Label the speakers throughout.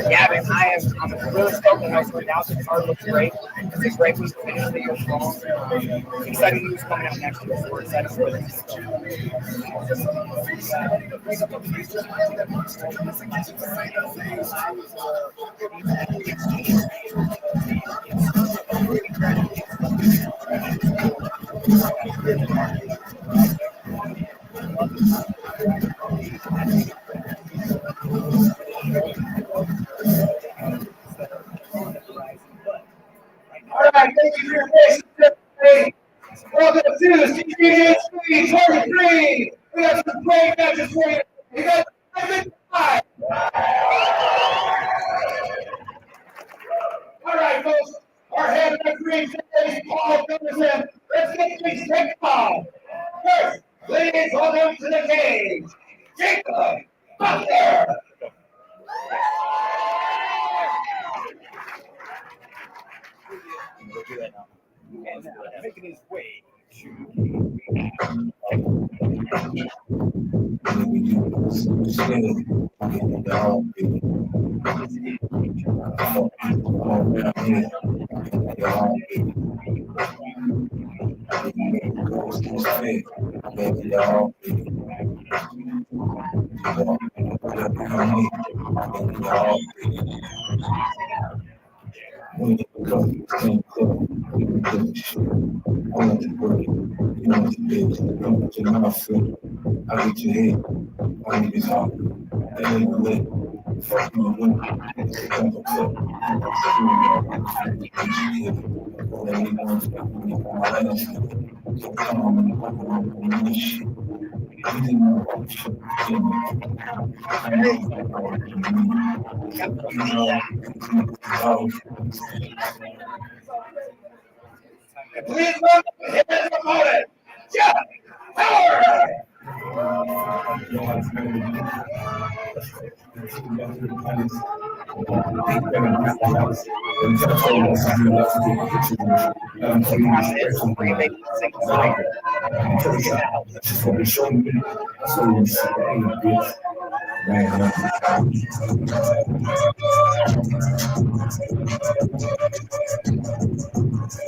Speaker 1: Jamen, I'm really stoked on how it's going out. The card looks great. It's a great week to finish the year strong. Exciting news coming out next year. So we're excited for it.
Speaker 2: All right, thank you for your patience. Welcome to CJJC 23. We got some great matches for you. We got 5. All right, folks. Our head referee today, Paul Gunderson. Let's get things kicked off. First, please welcome to the cage, Jacob Butler.
Speaker 1: And making his way to
Speaker 3: when you become the same club, you can get the shit. I want to work it. You know what the bitch. Come with your mouth full. I get your head. I need this hard. That ain't lit. Fuck me, women. It's a couple cup. I'm not screwing y'all. All that ain't one for me. My last shit. So come on, man. I'm going to this shit. I didn't know what the fuck to do. I know what to do. You know,
Speaker 2: Please welcome his opponent, Jack Howard. Our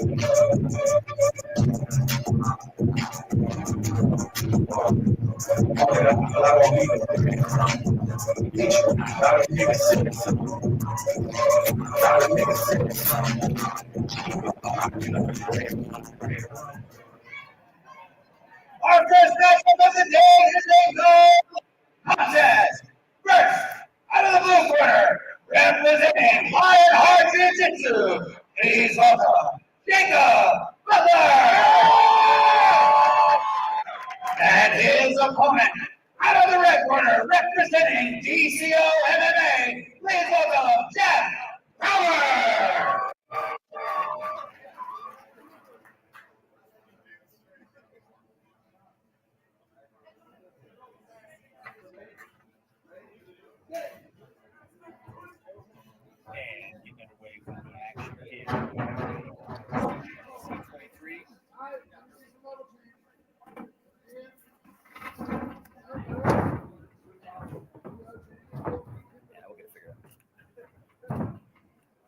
Speaker 2: first matchup of the day is a goal contest. First, out of the blue corner, representing High and Hard Jiu-Jitsu, please welcome Jacob Butler. And his opponent, out of the red corner, representing DCO MMA, please welcome Jeff Power.
Speaker 1: And getting underway with the action here. C23. Yeah, we'll get it figured out.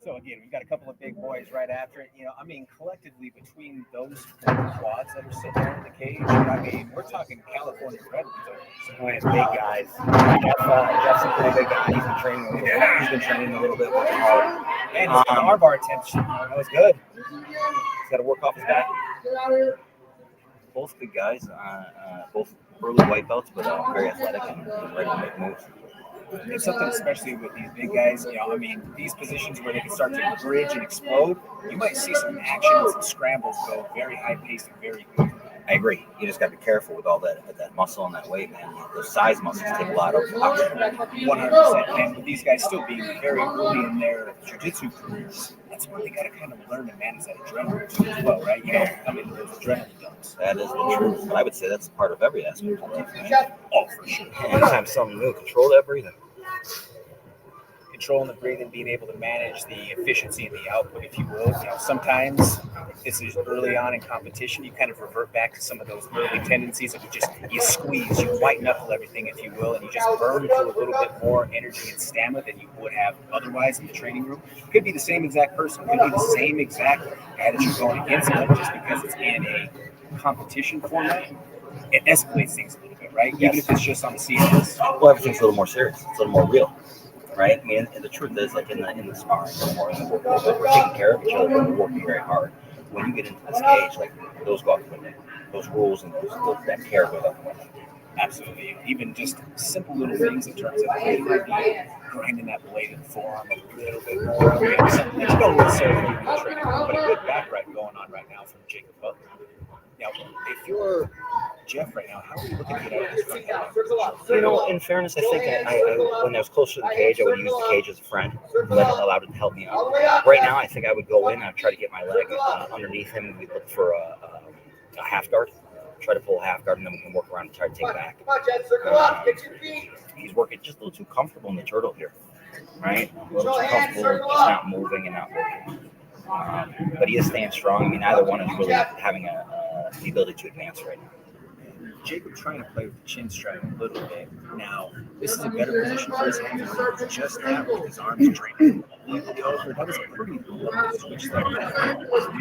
Speaker 1: So again, we've got a couple of big boys right after it. You know, I mean, collectively between those quads that are sitting there in the cage, I mean, we're talking California Rebels.
Speaker 4: Big guys. Jeff's a pretty big guy. He's been training a little bit. He's been training a little bit more hard.
Speaker 1: And his R-bar attempts, that was good. He's got to work off his back.
Speaker 4: Both big guys. Both early white belts, but very athletic and ready to make moves.
Speaker 1: It's something, especially with these big guys, you know, I mean, these positions where they can start to bridge and explode, you might see some action and some scrambles go very high-paced and very quick.
Speaker 4: I agree. You just got to be careful with all that muscle and that weight, man. Those size muscles take a lot of oxygen.
Speaker 1: 100%. And with these guys still being very early in their jiu-jitsu careers, that's where they got to kind of learn to manage that adrenaline too as well, right? You know, I mean, those adrenaline dumps.
Speaker 4: That is the truth. I would say that's part of every aspect of life, right?
Speaker 1: Oh, for sure.
Speaker 4: Anytime something new, control that breathing.
Speaker 1: Controlling the breathing, being able to manage the efficiency and the output, if you will. You know, sometimes this is early on in competition, you kind of revert back to some of those early tendencies of you squeeze, you white knuckle everything, if you will, and you just burn through a little bit more energy and stamina than you would have otherwise in the training room. Could be the same exact person, could be the same exact guy that you're going against, but just because it's in a competition format, it escalates things a little bit, right?
Speaker 4: Yes.
Speaker 1: Even if it's just on the CNS.
Speaker 4: Well, everything's a little more serious. It's a little more real. Right? I mean, and the truth is, like in the sparring, we're taking care of each other, but we're working very hard. When you get into this cage, like those go out the window. Those rules and that care goes out the window.
Speaker 1: Absolutely. Even just simple little things in terms of hey, might be grinding that blade in the forearm a little bit more. Something that you don't necessarily do in the training room, but a good back right going on right now from Jacob Butler. Now, if you're Jeff right now, how are you looking to get out of this front headlock?
Speaker 4: You know, in fairness, I think I when I was closer to the cage, I would use the cage as a friend, allowed it to help me out. Right now, I think I would go in, I'd try to get my leg underneath him, and we'd look for a half guard, try to pull a half guard, and then we can work around and try to take back. He's working just a little too comfortable in the turtle here, right? A little too comfortable, just not moving and not working. But he is staying strong. I mean, neither one is really having the ability to advance right now.
Speaker 1: Jacob trying to play with the chin strap a little bit. Now, this is a better position for his hands. Just that with his arms training a little bit over. That was a pretty low switch there.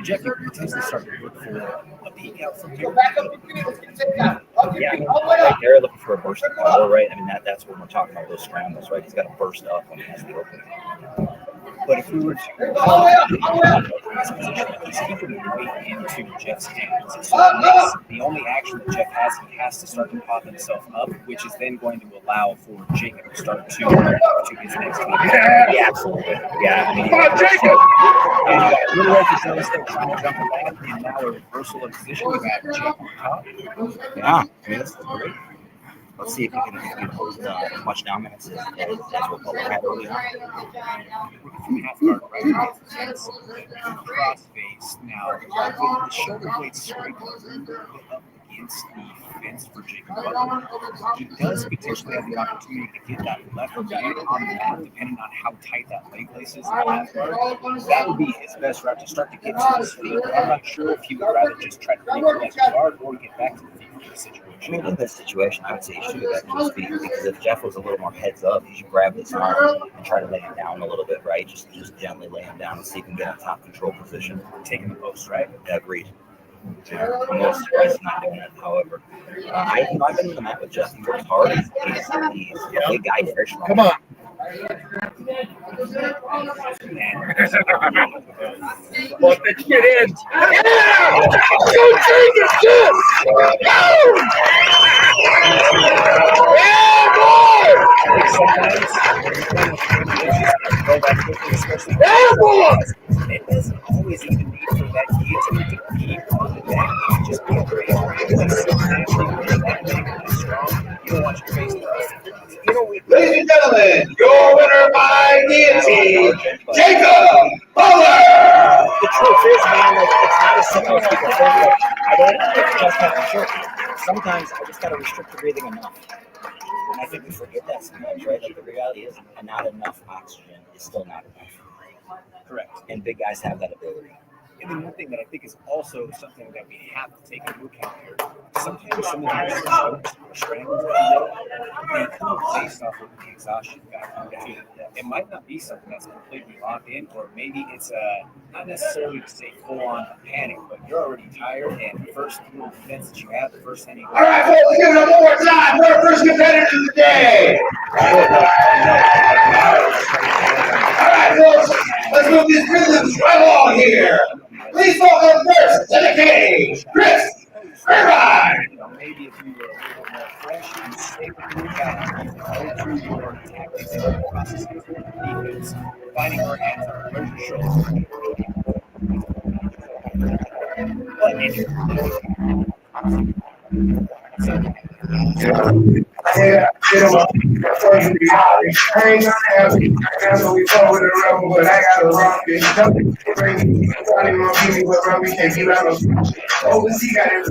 Speaker 1: Jeff, you potentially start to look for a peek out from here.
Speaker 4: Yeah, I mean, right there, looking for a burst of power, right? I mean, that's when we're talking about those scrambles, right? He's got to burst up when he has the opening.
Speaker 1: But if we were to this position, he's keeping the weight into Jeff's hands. So the only action that Jeff has, he has to start to pop himself up, which is then going to allow for Jacob to start to his next game.
Speaker 4: Yeah, absolutely. Yeah, I mean,
Speaker 2: Come on, Jacob!
Speaker 1: And a little over still trying to jump back, and now a reversal of position. We got Jacob on top.
Speaker 4: yeah, I mean, this is great. Let's see if he can hold as much dominance as what Butler had early on.
Speaker 1: From half guard right now, cross face. Now, with the shoulder blade scraping a little bit up against the fence for Jacob Butler, he does potentially have the opportunity to get that left hand on the mat, depending on how tight that leg lace is in the half guard. That would be his best route to start to get to his feet. I'm not sure if he would rather just try to reconnect the guard or get back to the feet the
Speaker 4: I
Speaker 1: situation.
Speaker 4: mean, in this situation, I would say you should go back to his feet because if Jeff was a little more heads up, you should grab his arm and try to lay him down a little bit, right? Just gently lay him down and see if you can get a top control position.
Speaker 1: Taking the post, right?
Speaker 4: Yeah, agreed. Most guys not doing it, however. I've been in the mat with Jeff. He works hard. He's a big guy, very strong.
Speaker 2: Come on.
Speaker 5: Put that shit in.
Speaker 1: It doesn't always even need for that guillotine to keep coming back. You just be afraid. Strong. You don't want your face to
Speaker 2: Ladies and gentlemen, your winner by guillotine, Jacob Bowler.
Speaker 4: The truth is, man, like, it's not as simple as people think. Like, I don't just have to choke. Sometimes I just got to restrict the breathing enough. And I think we forget that sometimes, right? Like, the reality is not enough oxygen is still not enough.
Speaker 1: correct.
Speaker 4: And big guys have that ability.
Speaker 1: And then one thing that I think is also something that we have to take into account here, sometimes some of these strokes or strangles, they come based off of the exhaustion factor too. It might not be something that's completely locked in, or maybe it's not necessarily to say full on panic, but you're already tired and the first little defense that you have, the first thing you
Speaker 2: All right, folks, give it up one more time for our first competitor of the day. All right, folks, let's move these rhythms right along here. Please welcome first to the cage, Kristen.
Speaker 1: Maybe if you were a little more fresh and safe with your guy, you can go through your tactics and your processes of defense, finding where hands are, where's your shoulders. But if you're
Speaker 3: Yeah, I ain't gonna have it. I know we fuck with the rebel, but I gotta rock it. Nothing crazy. I didn't want to be with Robbie, can't be out of overseas, got it.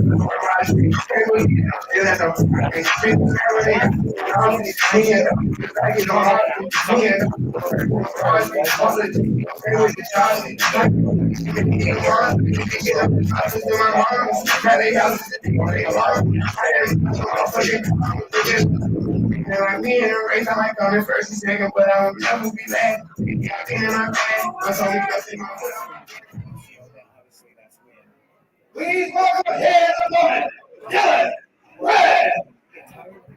Speaker 3: I be in a race, I might come in first and second, but I will never be last. In my bag, that's only blessing my
Speaker 2: Please welcome his opponent, Dylan Red.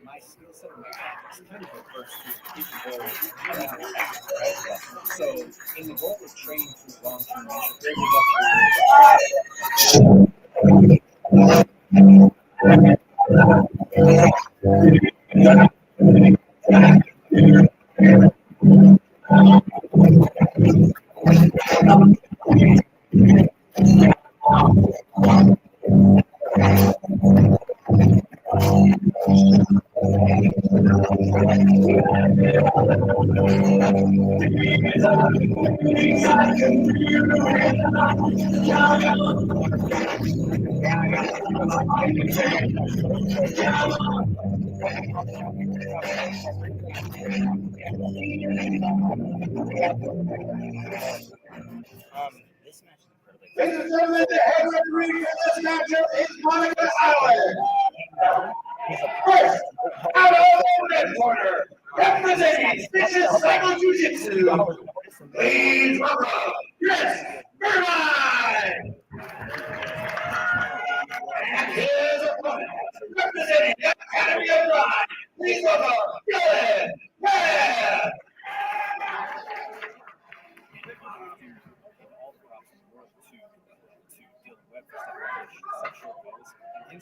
Speaker 1: my skill set and my tactics kind of refers to people around the right? So in the goal of training through long-term measure, building
Speaker 4: This match is incredibly
Speaker 2: Ladies and gentlemen, the head referee for this matchup is Monica Allen. First, out of the red corner, representing Vicious Cycle Jiu-Jitsu, please welcome Chris Irvine. And his opponent, representing the Academy of Pride, please welcome Dylan Red.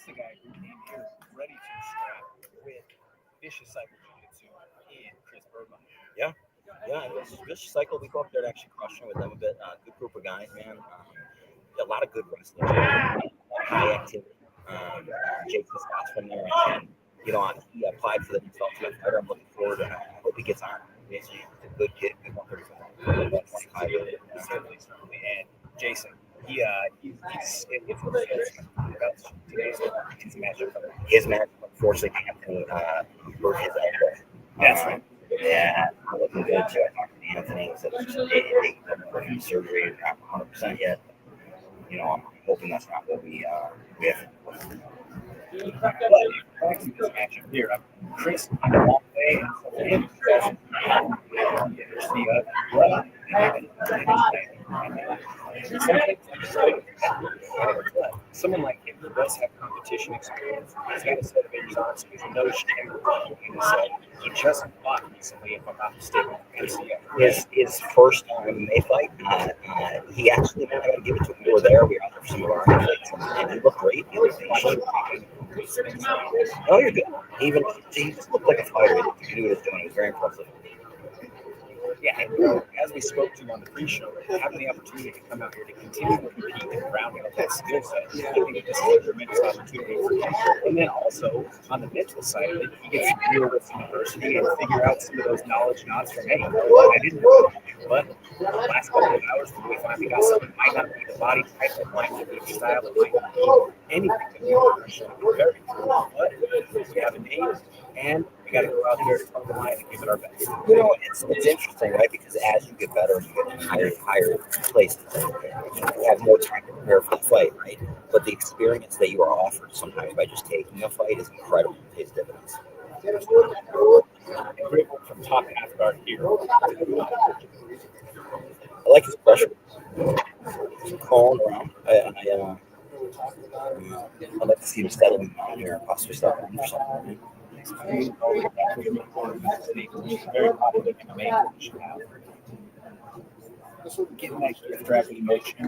Speaker 1: the guy who came here ready to scrap with Vicious Cycle Jiu-Jitsu and Chris Irvine.
Speaker 4: Yeah, this cycle we go up there to actually crush with them a bit. Good group of guys, man. A lot of good wrestlers. High activity. Jake's spots from there, and he applied for the default fighter. I'm looking forward. I hope he gets on. He's a good kid, good 135.
Speaker 1: Certainly. And Jason, it's
Speaker 4: his match, unfortunately, hurt his elbow.
Speaker 1: That's right.
Speaker 4: Yeah, not looking good too. I talked to Anthony. Said it's just surgery, not 100% yet. I'm hoping that's not what we have.
Speaker 1: But back to this matchup here, Chris on the long way, and there's someone like him who does have competition experience, he's got a set of injuries, so he's no shame. He just fought recently, if I'm not mistaken, Garcia.
Speaker 4: His first MMA fight, he actually, I got to give it to him. We were there, we were out there for some of our fights, and he looked great. He looked patient. Oh, you're good. He just looked like a fighter. He knew what he was doing. It was very impressive.
Speaker 1: Yeah, and as we spoke to on the pre-show, having the opportunity to come out here to continue to compete and round out that skill set, I think this is a tremendous opportunity for him. And then also, on the mental side of it, he gets to deal with university and figure out some of those knowledge nods from hey, I didn't know, but the last couple of hours when we finally got something, might not be the body type, it might not be the style, it might not be anything that we are very cool, but we have a name, and we got to go out there to the line and give it our best.
Speaker 4: You know, it's interesting, right? Because as you get better, you get in higher places. You have more time to prepare for the fight, right? But the experience that you are offered sometimes by just taking a fight is incredible. It pays dividends.
Speaker 1: From top half guard here.
Speaker 4: I like his pressure. He's crawling around. I'd like to see him settling down here and possibly start running or something.
Speaker 1: Very popular MMA coach now. Getting that gift wrap emotion.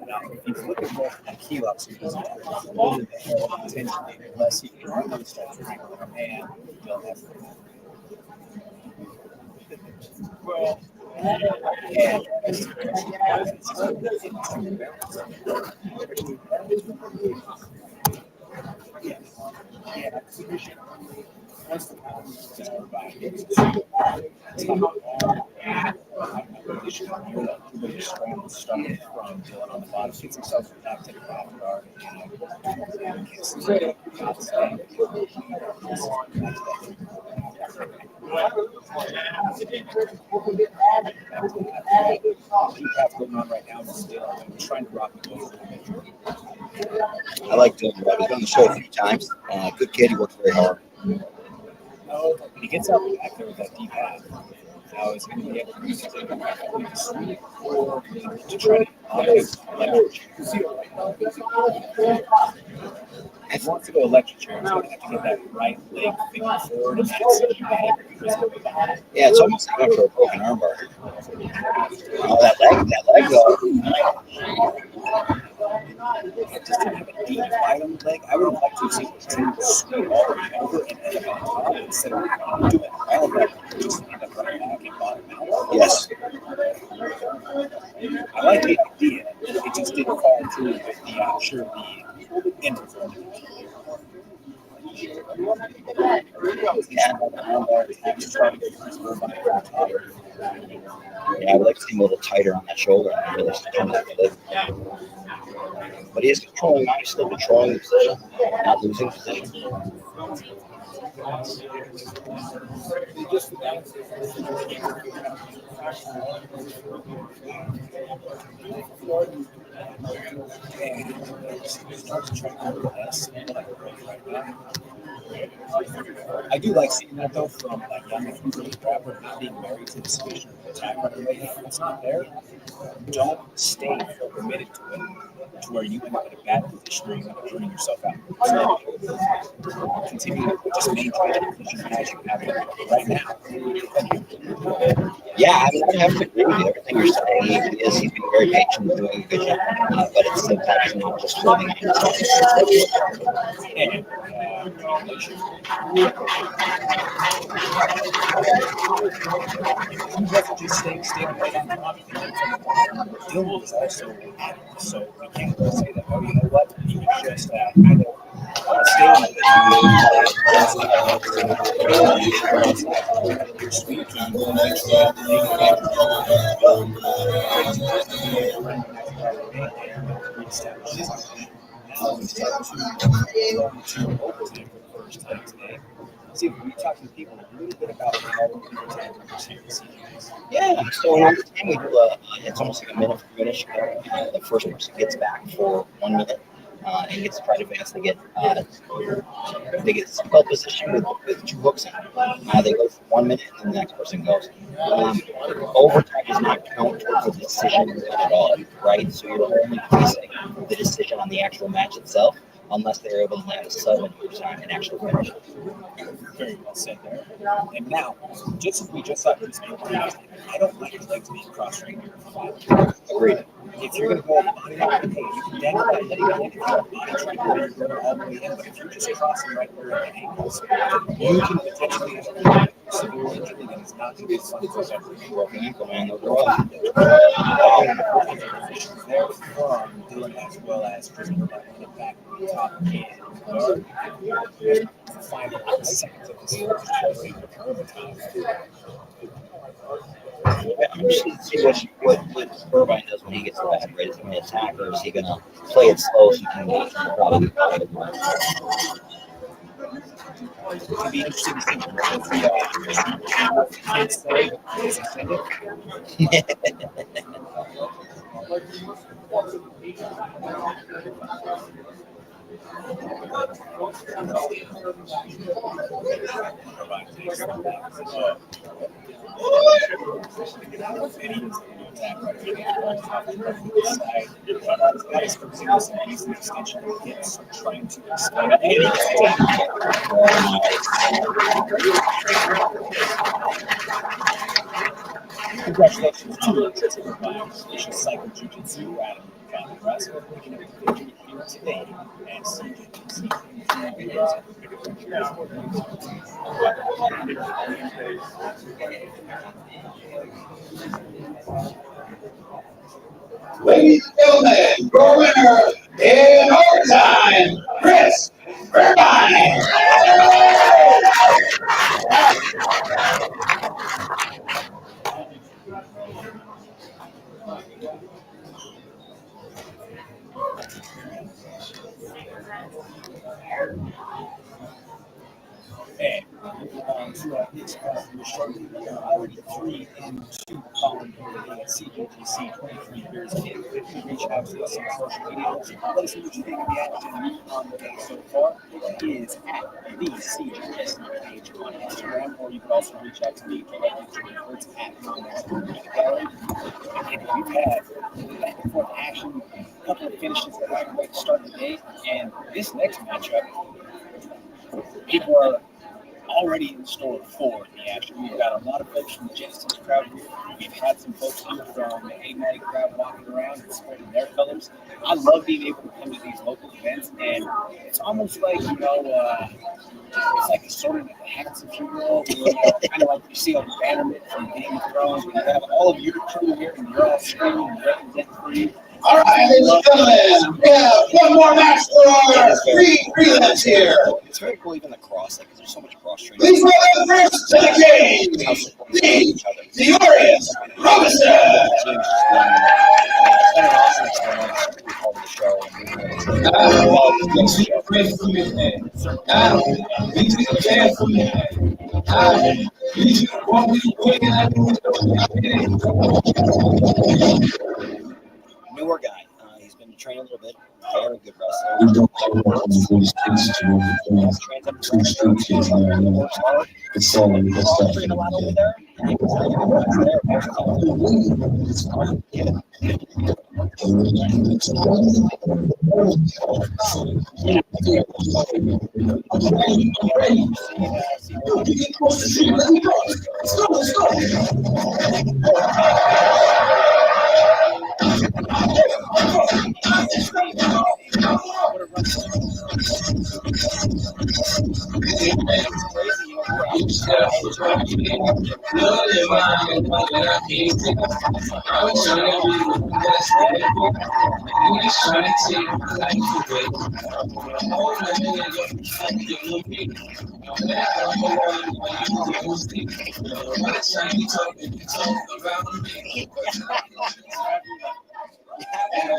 Speaker 1: Now, if you look at what Kelops is, the older the hell intentionally, the less he can really start to wrangle a man. Well, yeah. Starting from Dylan on the bottom, hits himself with that to the half guard. Going on right now is still trying to rock the boat.
Speaker 4: I like Dylan. I've been on the show a few times. Good kid. He works very hard.
Speaker 1: Oh, when he gets out back there with that deep half, now he's going to be able to use it to try to leverage. If he wants to go electric chair, he's going to have to get that right leg thinking forward and that's
Speaker 4: yeah, it's almost like after a broken armbar. Oh, that leg though.
Speaker 1: Just to have a deep bite on the leg, I would have liked to see the team scoot all the way over and end up on top instead of doing all of that, just end up running back and bottom out.
Speaker 4: Yes.
Speaker 1: I like the idea. It just didn't fall through with the end result.
Speaker 4: Yeah, I would like to see him a little tighter on that shoulder and really turn that leg. But he is controlling now. He's still controlling the position, not losing position.
Speaker 1: I do like seeing that though from like young grappler not being married to the submission of the attack right away. If it's not there, don't stay committed to it to where you end up in a bad position where you end up burning yourself out. So continue to just maintain the position as you have it right now.
Speaker 4: Yeah, I mean, I have to agree with you. Everything you're saying, he's being very patient and doing a good job, but it's sometimes not just floating on his
Speaker 1: And just stay right on top. Dylan was also so we can't really say that. Oh, you know what? He was just kind of stay on it. See, we talked to people a little bit about how here at CJJC.
Speaker 4: Yeah, so in every time we do it's almost like a minute for finish. The first person gets back for 1 minute, and gets to try to advance. They get well positioned with 2 hooks in. They go for 1 minute, and the next person goes. Overtime does not count towards the decision at all, right? So you're only basing the decision on the actual match itself, unless they're able to land a sub in overtime and actually finish.
Speaker 1: Very well said there. And now, just as we just saw this game, I don't like his legs being cross-trained here.
Speaker 4: Agreed.
Speaker 1: If you're going to go body out, hey, you can dangle that leg out if you're body trying to go all the way in, but if you're just crossing right where the ankles, you can potentially have a severe injury that is not going to be fun for everyone.
Speaker 4: Broken ankle, man. Those are all.
Speaker 1: There from doing as well as dribbling the back on the top and guard. Final seconds of this
Speaker 4: I'm just going to see what Irvine does when he gets the bad right. Is he going to attack, or is he going to play it slow so he can engage in the crowd?
Speaker 1: It'd be interesting to see what the kids say is extended. Congratulations to Tristan Nation Cycle Jiu-Jitsu out of Nebraska, picking up the victory here today at CJJC.
Speaker 2: Ladies and gentlemen, your winner in overtime, Chris Irvine.
Speaker 1: And to this shortly, we are already 3 and 2 following here at CJJC 23 years in. Reach out to us on social media. Let us know what you think of the action on the day so far. It is at the CJJC page on Instagram, or you can also reach out to me directly through the words at Lorenzo Grigio. And we've had back and forth action, a couple of finishes that are great to start the day, and this next matchup, people are already in store for the action. We've got a lot of folks from the Genesis crowd here. We've had some folks here from the Jamen crowd walking around and spreading their colors. I love being able to come to these local events, and it's almost like, it's like a sort of hats, if you will. Kind of like you see on the Bannerman from Game of Thrones, when you have all of your crew here and you're all screaming and representing for you.
Speaker 2: All right, ladies and gentlemen, we have one more match for our prelims here.
Speaker 4: It's very cool, even the cross, because there's so much cross training.
Speaker 2: Please welcome first to the game, the Furious Robinson.
Speaker 4: Newer guy. He's been training a little bit. Very good wrestler.
Speaker 3: It's all in the stuff.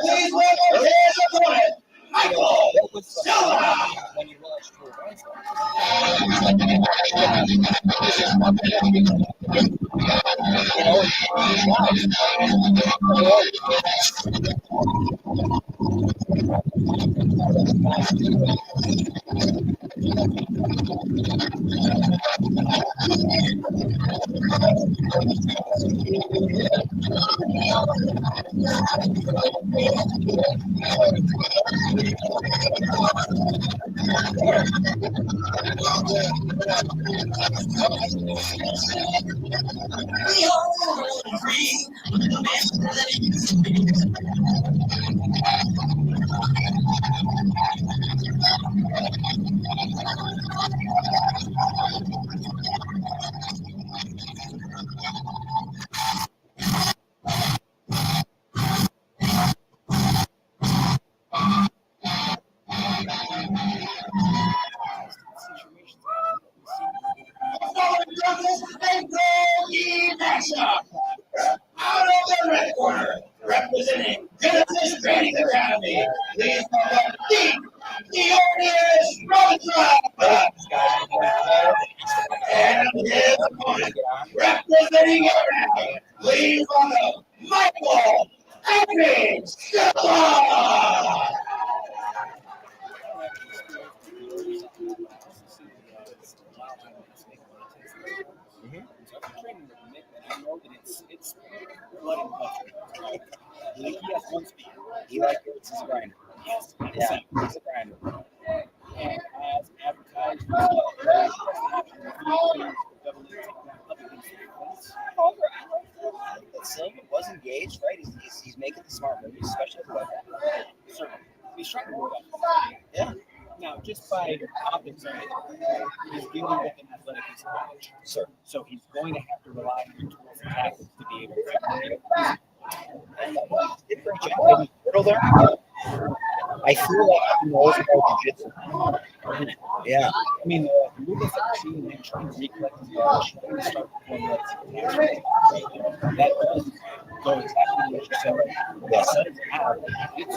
Speaker 2: Please welcome his opponent, Michael Silva.
Speaker 4: When you realize you're
Speaker 2: Out of the red corner, representing Genesis Training Academy, please welcome the audience Robinson. And his opponent, representing Abraham, please welcome Michael Epic Stella.
Speaker 1: I know that it's blood and butter. Like he has one speed.
Speaker 4: He like it's his grinder.
Speaker 1: Yes.
Speaker 4: Yeah, he's a grinder.
Speaker 1: And as advertised,
Speaker 4: I think that Silva was engaged, right? He's making the smart moves, especially with the weapon.
Speaker 1: certainly he's trying to work out.
Speaker 4: Yeah.
Speaker 1: Now, just by optics of it, he's dealing with an athletic disadvantage.
Speaker 4: Sure.
Speaker 1: So he's going to have to rely on tools and tactics to be able to.
Speaker 4: And did a great job. Middle there. I feel like he knows about jiu-jitsu. Yeah.
Speaker 1: I mean, the movements that we're seeing him trying to recollect his body, trying to start performing like that does go exactly what you said.
Speaker 4: Yes.
Speaker 1: It's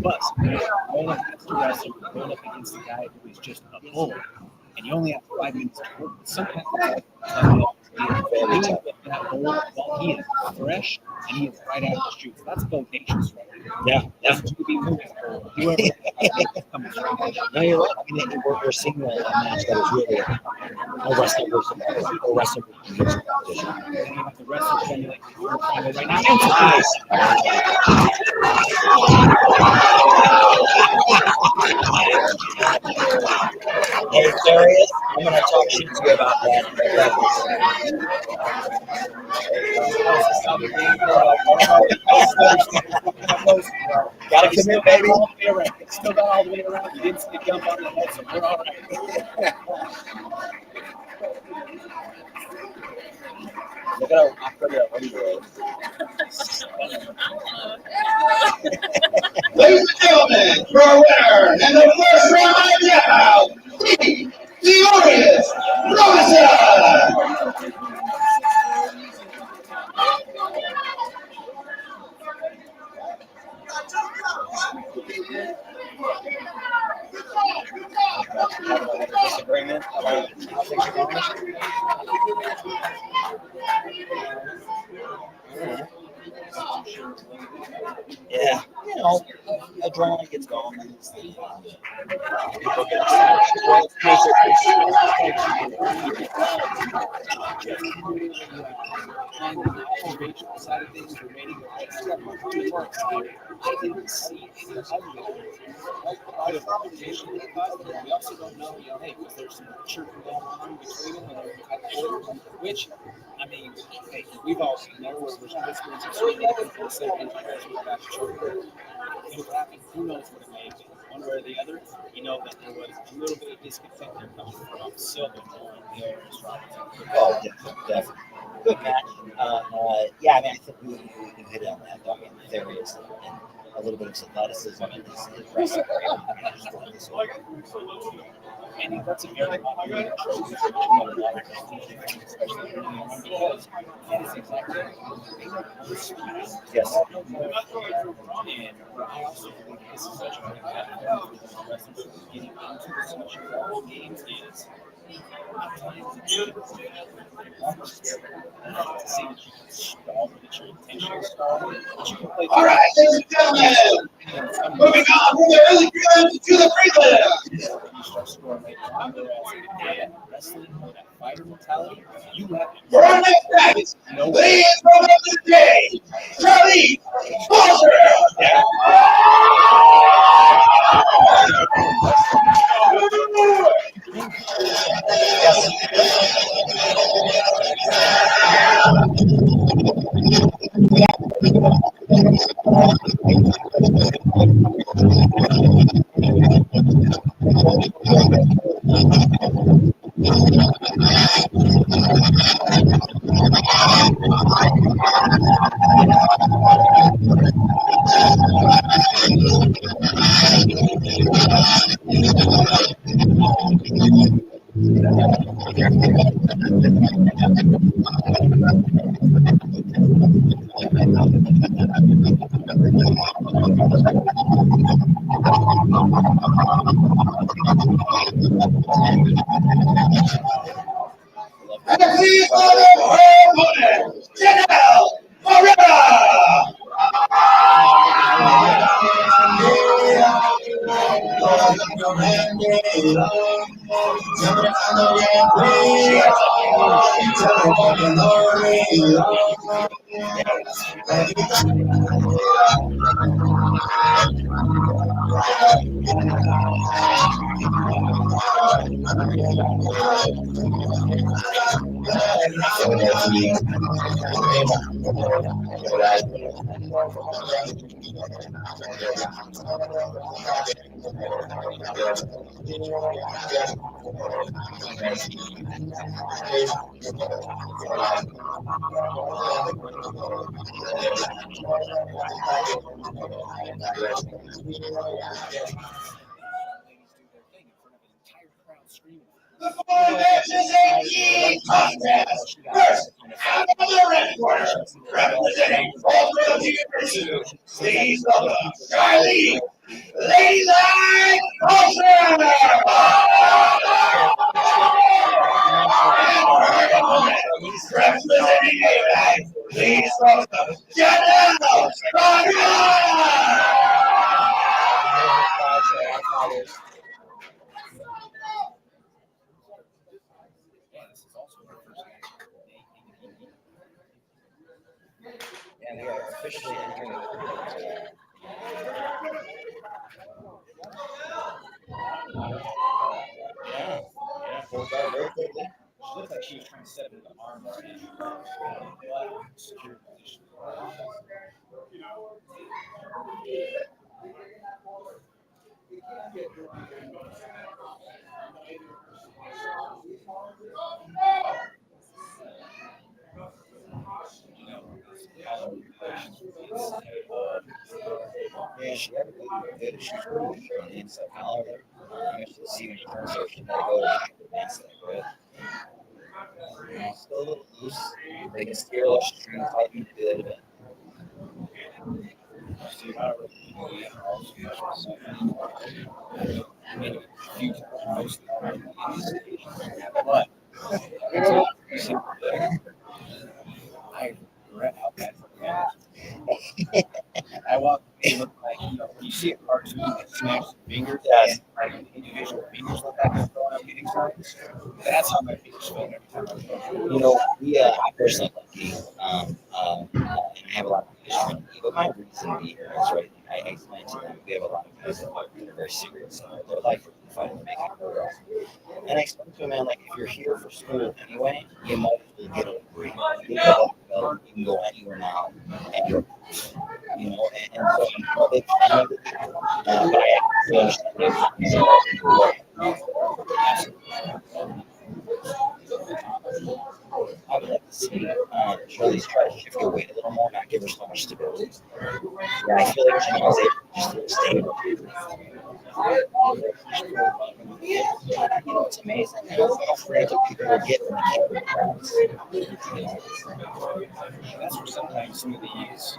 Speaker 1: but going up against the wrestler, going up against the guy who is just a bull, and you only have 5 minutes to work. Sometimes it's that bull while he is fresh and he is right out of the chutes. That's bodacious, right?
Speaker 4: Yeah.
Speaker 1: That's to be moving forward. Whoever comes from.
Speaker 4: No, you're right. I mean, we're seeing a match that is really a wrestler versus jiu-jitsu competition.
Speaker 1: And you have the wrestler formulate right now.
Speaker 4: Hey, Darius, I'm going to talk shit to you about that. Gotta commit, baby.
Speaker 1: Still got all the way around. You didn't see the jump on the head, so we're all right.
Speaker 4: Look at how awkward that one was.
Speaker 2: Ladies and gentlemen, for our winner in the first round knockout, the Glorious Robinson.
Speaker 4: Disagreement about how things are going. Yeah, you know, adrenaline gets going. People get
Speaker 1: Side of things remaining. I didn't see any of the competition. We also don't know, hey, was there some chirping going on between them? Which, I mean, hey, we've all seen there where there's whispers of sweet people saying about chirping. Who knows what it may be? One way or the other, you know that there was a little bit of discontent there coming from Silva and the other Robinson.
Speaker 4: Oh, definitely. Good match. Yeah, I mean, I think you hit it on that. I mean, there is a little bit of athleticism in his wrestling.
Speaker 1: And that's a very popular trope, especially because that is exactly
Speaker 4: yes.
Speaker 1: And I also believe this is such a good wrestling getting into the social games is to see that you can stall, that your intention is stall, that you can play.
Speaker 2: All right, ladies and gentlemen, Moving on from the early prelims to the prelims.
Speaker 1: You start scoring late. Remember, as a day wrestling or that fighter mentality, you have
Speaker 2: For our next match, please welcome to the stage, Charlize. And please welcome her opponent, Janelle. The following match is a key contest. First, out of the red corner, representing Wargo Intermission, please welcome Charlize, Lady Like Culture. And her opponent, representing Jamen, please welcome Janelle.
Speaker 4: And we are officially entering the prelims. Yeah. We'll go very quickly.
Speaker 1: She looked like she was trying to set up an arm bar in secure position.
Speaker 4: Yeah, she had a good. She's pretty weak on the inside collar there. You should see when she turns over, she might go advance that good. Still a little loose. They can steer a little string tight and do that a bit.
Speaker 1: But I regret how bad for me. I walk, it looked like, you see a cartoon that snaps fingers,
Speaker 4: Yes.
Speaker 1: and like individual fingers look like they're throwing up getting signs. That's how my fingers feel every time
Speaker 4: I personally like eating, and I have a lot of history, but my reason being is right. I explained to them we have a lot of guys that are very serious about their life and fighting to make it progress. And I explained to them, man, like if you're here for school anyway, you might as well get a degree. You can go anywhere now, and you're, and so they but I absolutely understand. I would like to see Charlize try to shift her weight a little more, not give her so much stability. Yeah, I feel like Janelle's able to just feel stable. It's amazing how frantic people will get when they keep their crowds.
Speaker 1: That's where sometimes some of these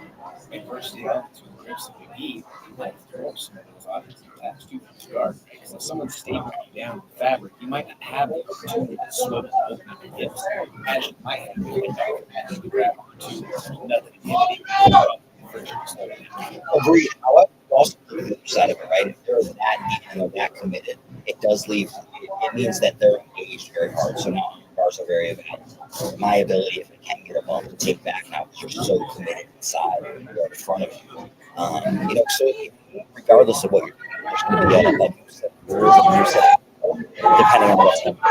Speaker 1: adversity elements with grips that we need, you might throw some of those offensive attacks too from the start. Because if someone's staying down with fabric, you might not have the opportunity to swivel and open up your hips as you might have to grab onto nothing.
Speaker 4: Agreed. However, also side of it, right? If they're that deep and they're that committed, it does leave. It means that they're engaged very hard. So now bars are very available. My ability, if I can get a bump, to take back now because you're so committed inside or in front of you. So regardless of what you're doing, there's going to be a, like you said, there is a moveset depending on what's happening.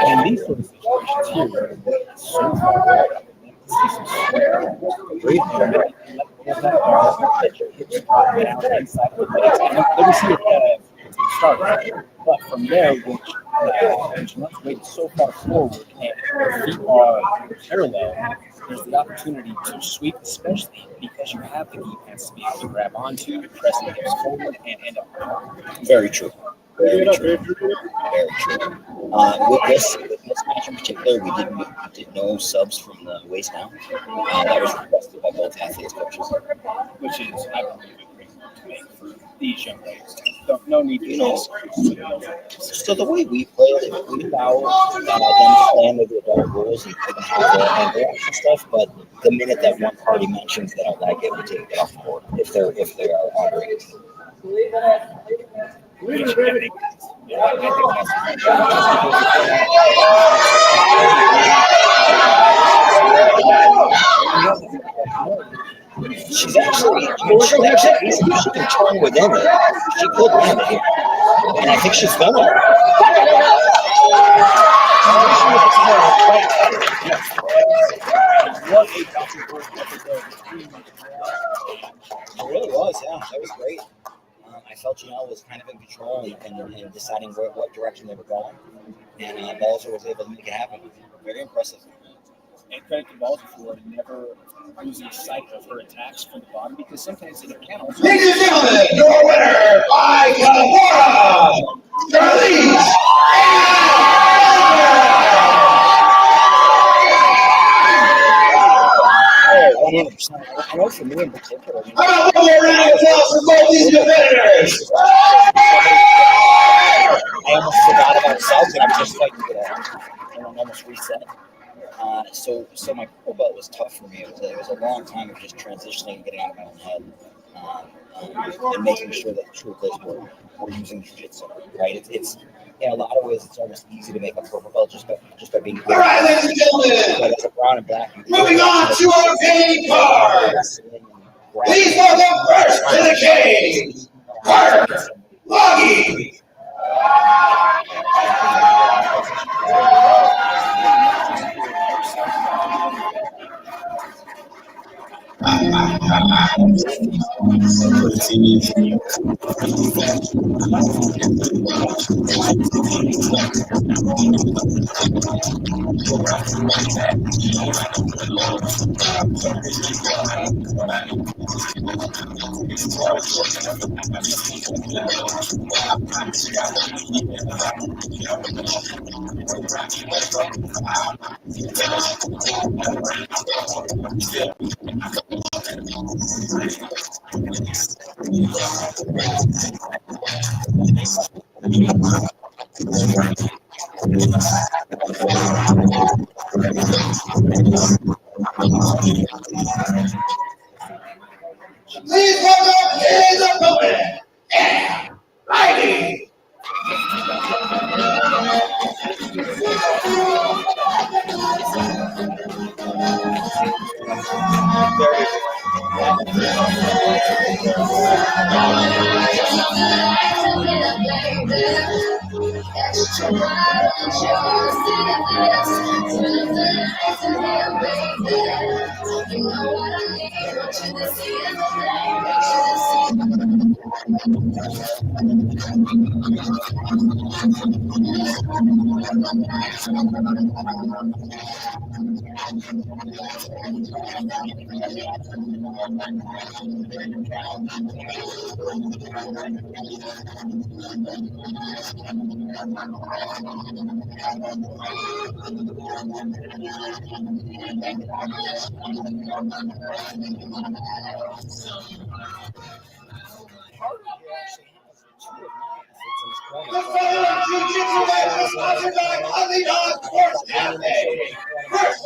Speaker 1: And these sort of situations here, so far, see some breathe there. Let that bar hit your hips drop down inside of the legs. Let me see it start. But from there, which much weight is so far forward and your feet are parallel, there's the opportunity to sweep, especially because you have the knee pads to be able to grab onto, press the hips forward, and end up.
Speaker 4: Very true. Very true. Very true. With this match in particular, we did no subs from the waist down. That was requested by both athletes' coaches.
Speaker 1: Which is, I believe, a great move to make for these young ladies. No need to
Speaker 4: So the way we played it, we allowed them playing with the adult rules and have their anger and stuff, but the minute that one party mentions they don't like it, we take it off the board if they are honoring it. She's actually easy. She can turn within it. She could land here. And I think she's done it. It really was, yeah. That was great. I felt Janelle was kind of in control and deciding what direction they were going. And Balzer was able to make it happen. Very impressive.
Speaker 1: And credit to Balzer for never losing sight of her attacks from the bottom, because sometimes it can also.
Speaker 2: Ladies and gentlemen, your winner by California, Charlize.
Speaker 4: I know for me in particular.
Speaker 2: How about one more round of applause for both these competitors?
Speaker 4: I almost forgot about subs and I'm just like, I almost reset. So my purple belt was tough for me. It was a long time of just transitioning and getting out of my own head and making sure that the truth is we're using jiu-jitsu, right? It's in a lot of ways it's almost easy to make a purple belt just by being good.
Speaker 2: All right, ladies and gentlemen.
Speaker 4: But as a brown and black,
Speaker 2: Moving on to our main cards. Please welcome first to the cage, Kurt Loggy. Please welcome his opponent, Riley. The following jiu-jitsu match is sponsored by Abigail Sports Cafe. First,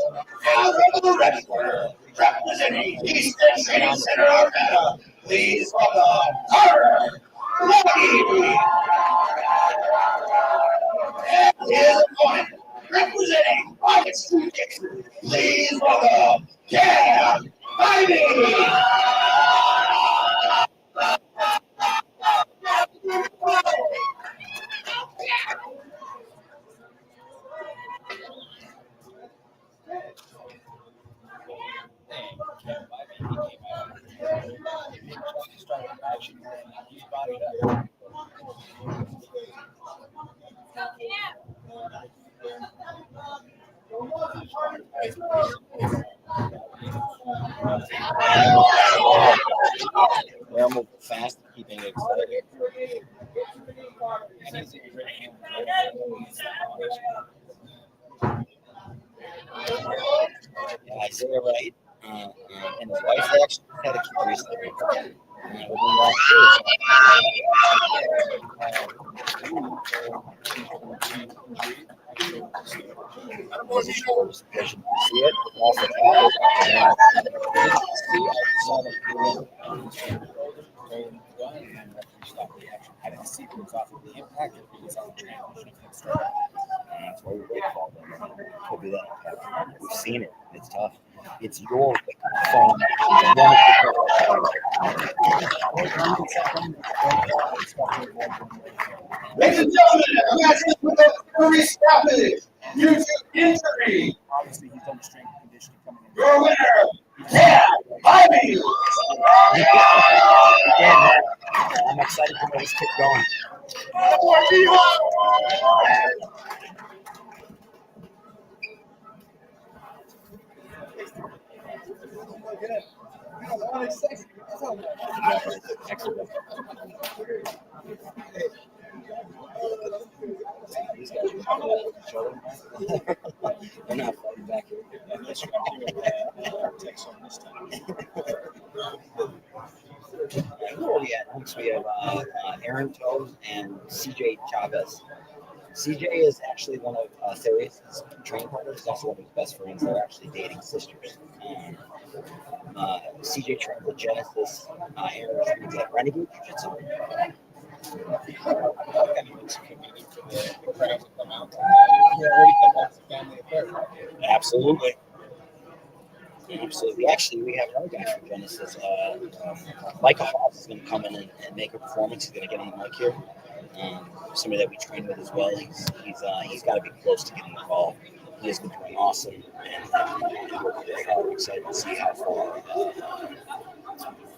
Speaker 2: out of the red corner, representing Eastern Training Center Arvada, Please welcome Carter Lucky. And his opponent, representing Pocket Street Kickers, please welcome Cam Ivy.
Speaker 4: They're moving fast, keeping it excited. Yeah, Isaiah Wright and his wife, they actually had a kid recently. See it? Also,
Speaker 1: I didn't see it was off of the impact or it was on the transition.
Speaker 4: that's why we wait for them. Could be that impact. We've seen it. It's tough. It's your phone.
Speaker 2: Ladies and gentlemen, matches with the Fury stoppage due to injury.
Speaker 1: Obviously, he's done the strength and conditioning coming in.
Speaker 2: Your winner, Cam Ivy.
Speaker 4: Again, I'm excited to know this kid going. These guys are fighting each other. They're not fighting back here. Who are we at? Next we have Aaron Toes and CJ Chavez. CJ is actually one of Theria's training partners. He's also one of his best friends. They're actually dating sisters. CJ trained with Genesis. Aaron trains at Renegade Jiu-Jitsu. Absolutely. Absolutely. Actually, we have another guy from Genesis. Micah Hawes is going to come in and make a performance. He's going to get on the mic here. Somebody that we train with as well. He's got to be close to getting involved. He has been doing awesome, and I'm excited to see how far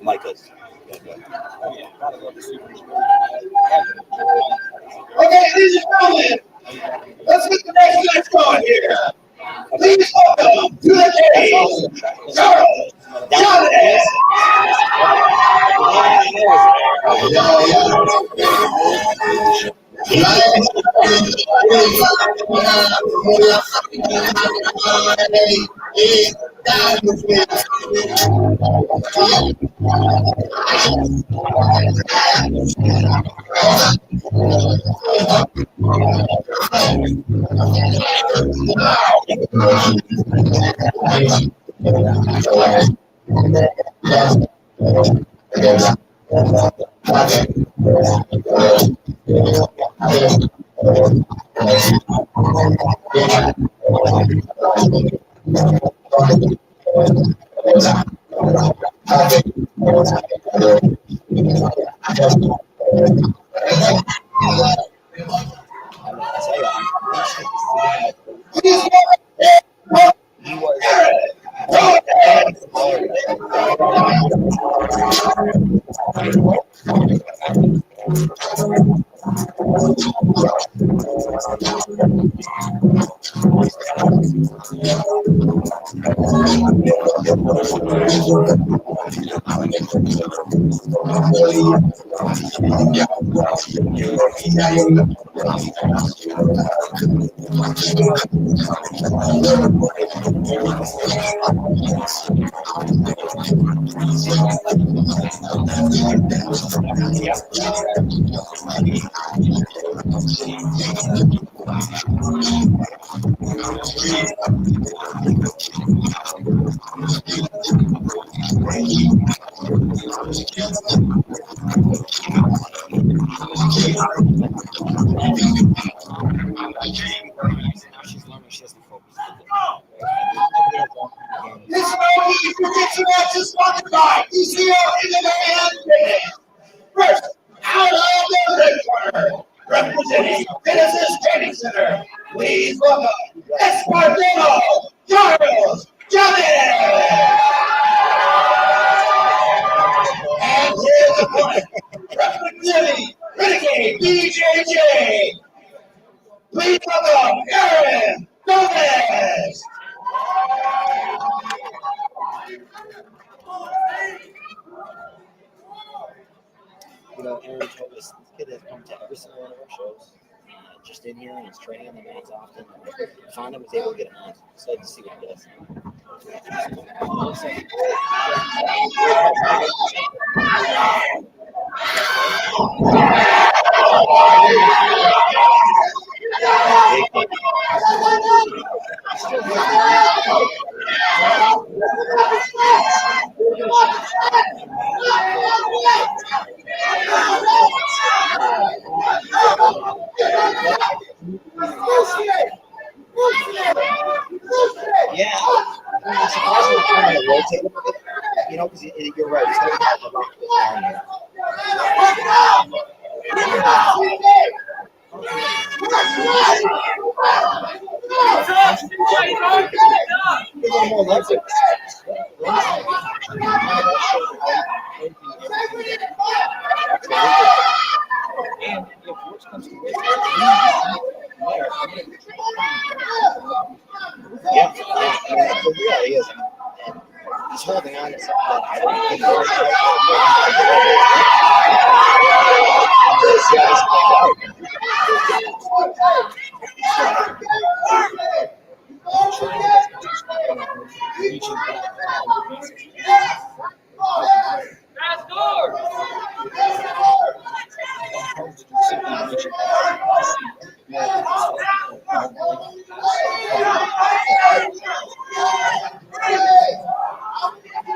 Speaker 4: Micah's going to go.
Speaker 2: Okay, ladies and gentlemen, let's get the next match going here. Please welcome to the cage, Charlize.
Speaker 4: She's learning. She has to focus.
Speaker 2: This movie prediction match is sponsored by ECO MMA. First, out of the red corner, representing Genesis Training Center, please welcome Espartano, Charlize, Jamen. And his opponent, representing Renegade BJJ, please welcome Aaron Gomez.
Speaker 4: You know, Aaron told us this kid has come to every single one of our shows. Just in here and he's training on the mats often. Finally was able to get him on. Excited to see what he does. Yeah, I'm surprised we're trying to rotate him a bit. You know, because you're right. He's going to have to lock it down here. Give him more legs.
Speaker 1: And if worse comes to worse,
Speaker 4: yeah, I mean, that's the reality is. And he's holding on to something that I don't think we're
Speaker 1: reaching back.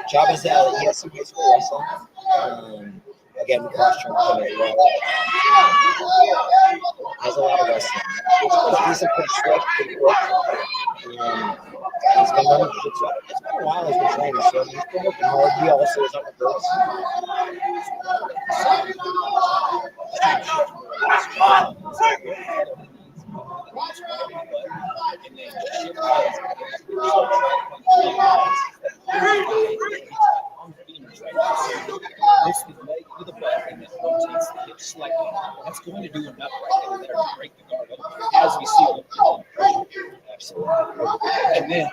Speaker 4: Job is he has some high school wrestling. Again, we cross-trained him as well. Has a lot of wrestling. He's a pretty strict, pretty quick. He's been learning jiu-jitsu. It's been a while he's been training, so he's been working hard. He also is undergirls.
Speaker 1: This is leg with a butt and that rotates the hip slightly. That's going to do enough right there to break the guard up, as we see with the pressure. Absolutely. And then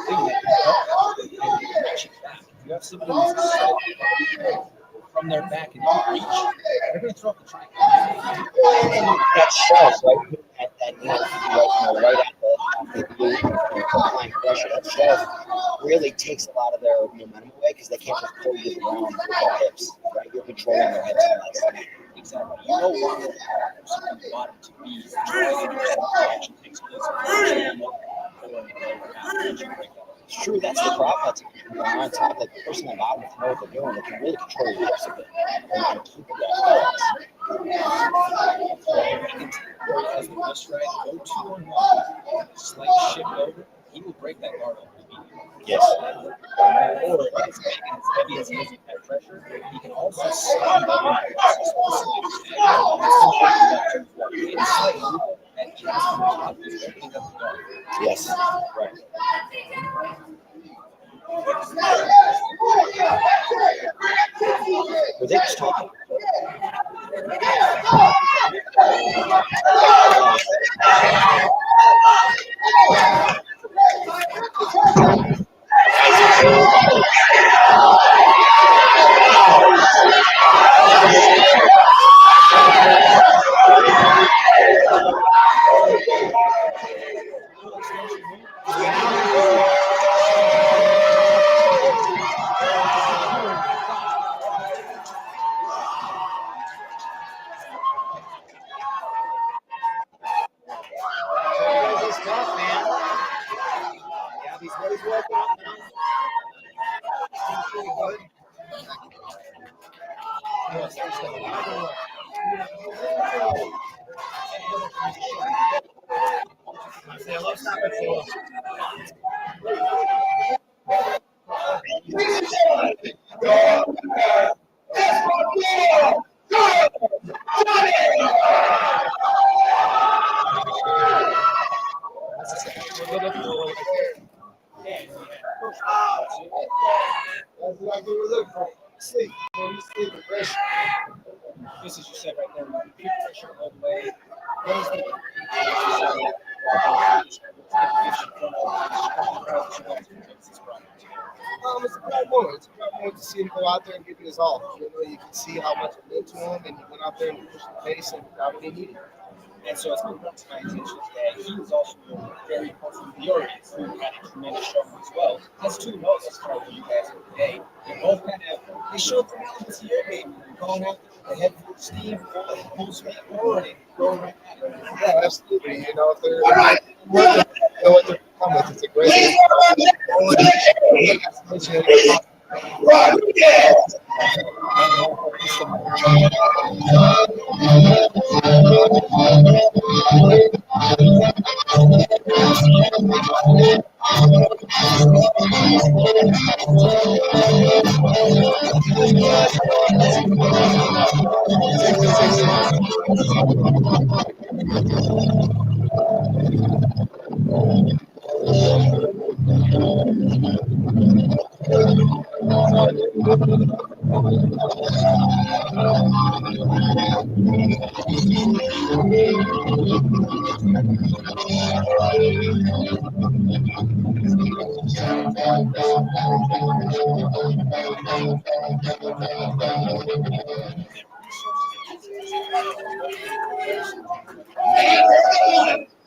Speaker 1: doing that, and reaching back. If you have somebody who's from their back and you reach, they're going to throw up the triangle.
Speaker 4: That shoves, right? Right at the glute, applying pressure. That shove really takes a lot of their momentum away because they can't just pull you around with their hips, right? You're controlling their hips on that side.
Speaker 1: Exactly. You no longer have something you want it to be. Trying to do something action takes place.
Speaker 4: It's true, that's the problem. That's on top, like the person on bottom, if they know what they're doing, they can really control your hips a bit and keep it that balance.
Speaker 1: As the best right, go 2-on-1, slight shift over, he will break that guard up immediately.
Speaker 4: Yes.
Speaker 1: Or if it's big and it's heavy as he is with that pressure, he can also stand up and
Speaker 4: yes. Right. Were they just talking?
Speaker 2: Ladies and gentlemen, your winner, Escondido, Johnny!
Speaker 6: Sleep. Sleep aggression.
Speaker 1: This is you said right there. Peer pressure all the way.
Speaker 6: It's a proud moment. It's a proud moment to see him go out there and give it his all. You know, you can see how much it meant to him, and he went out there and pushed the pace and got what he needed.
Speaker 1: And so it's been brought to my attention that he was also very important to the audience, who had a tremendous show as well. That's 2 notes as far as you guys are today. They both kind of they showed the elements of your game, going out the head full of steam, full speed forward, and going right at it.
Speaker 6: Yeah, absolutely. You know, if they're what they're come with, it's a great.
Speaker 2: Rodriguez!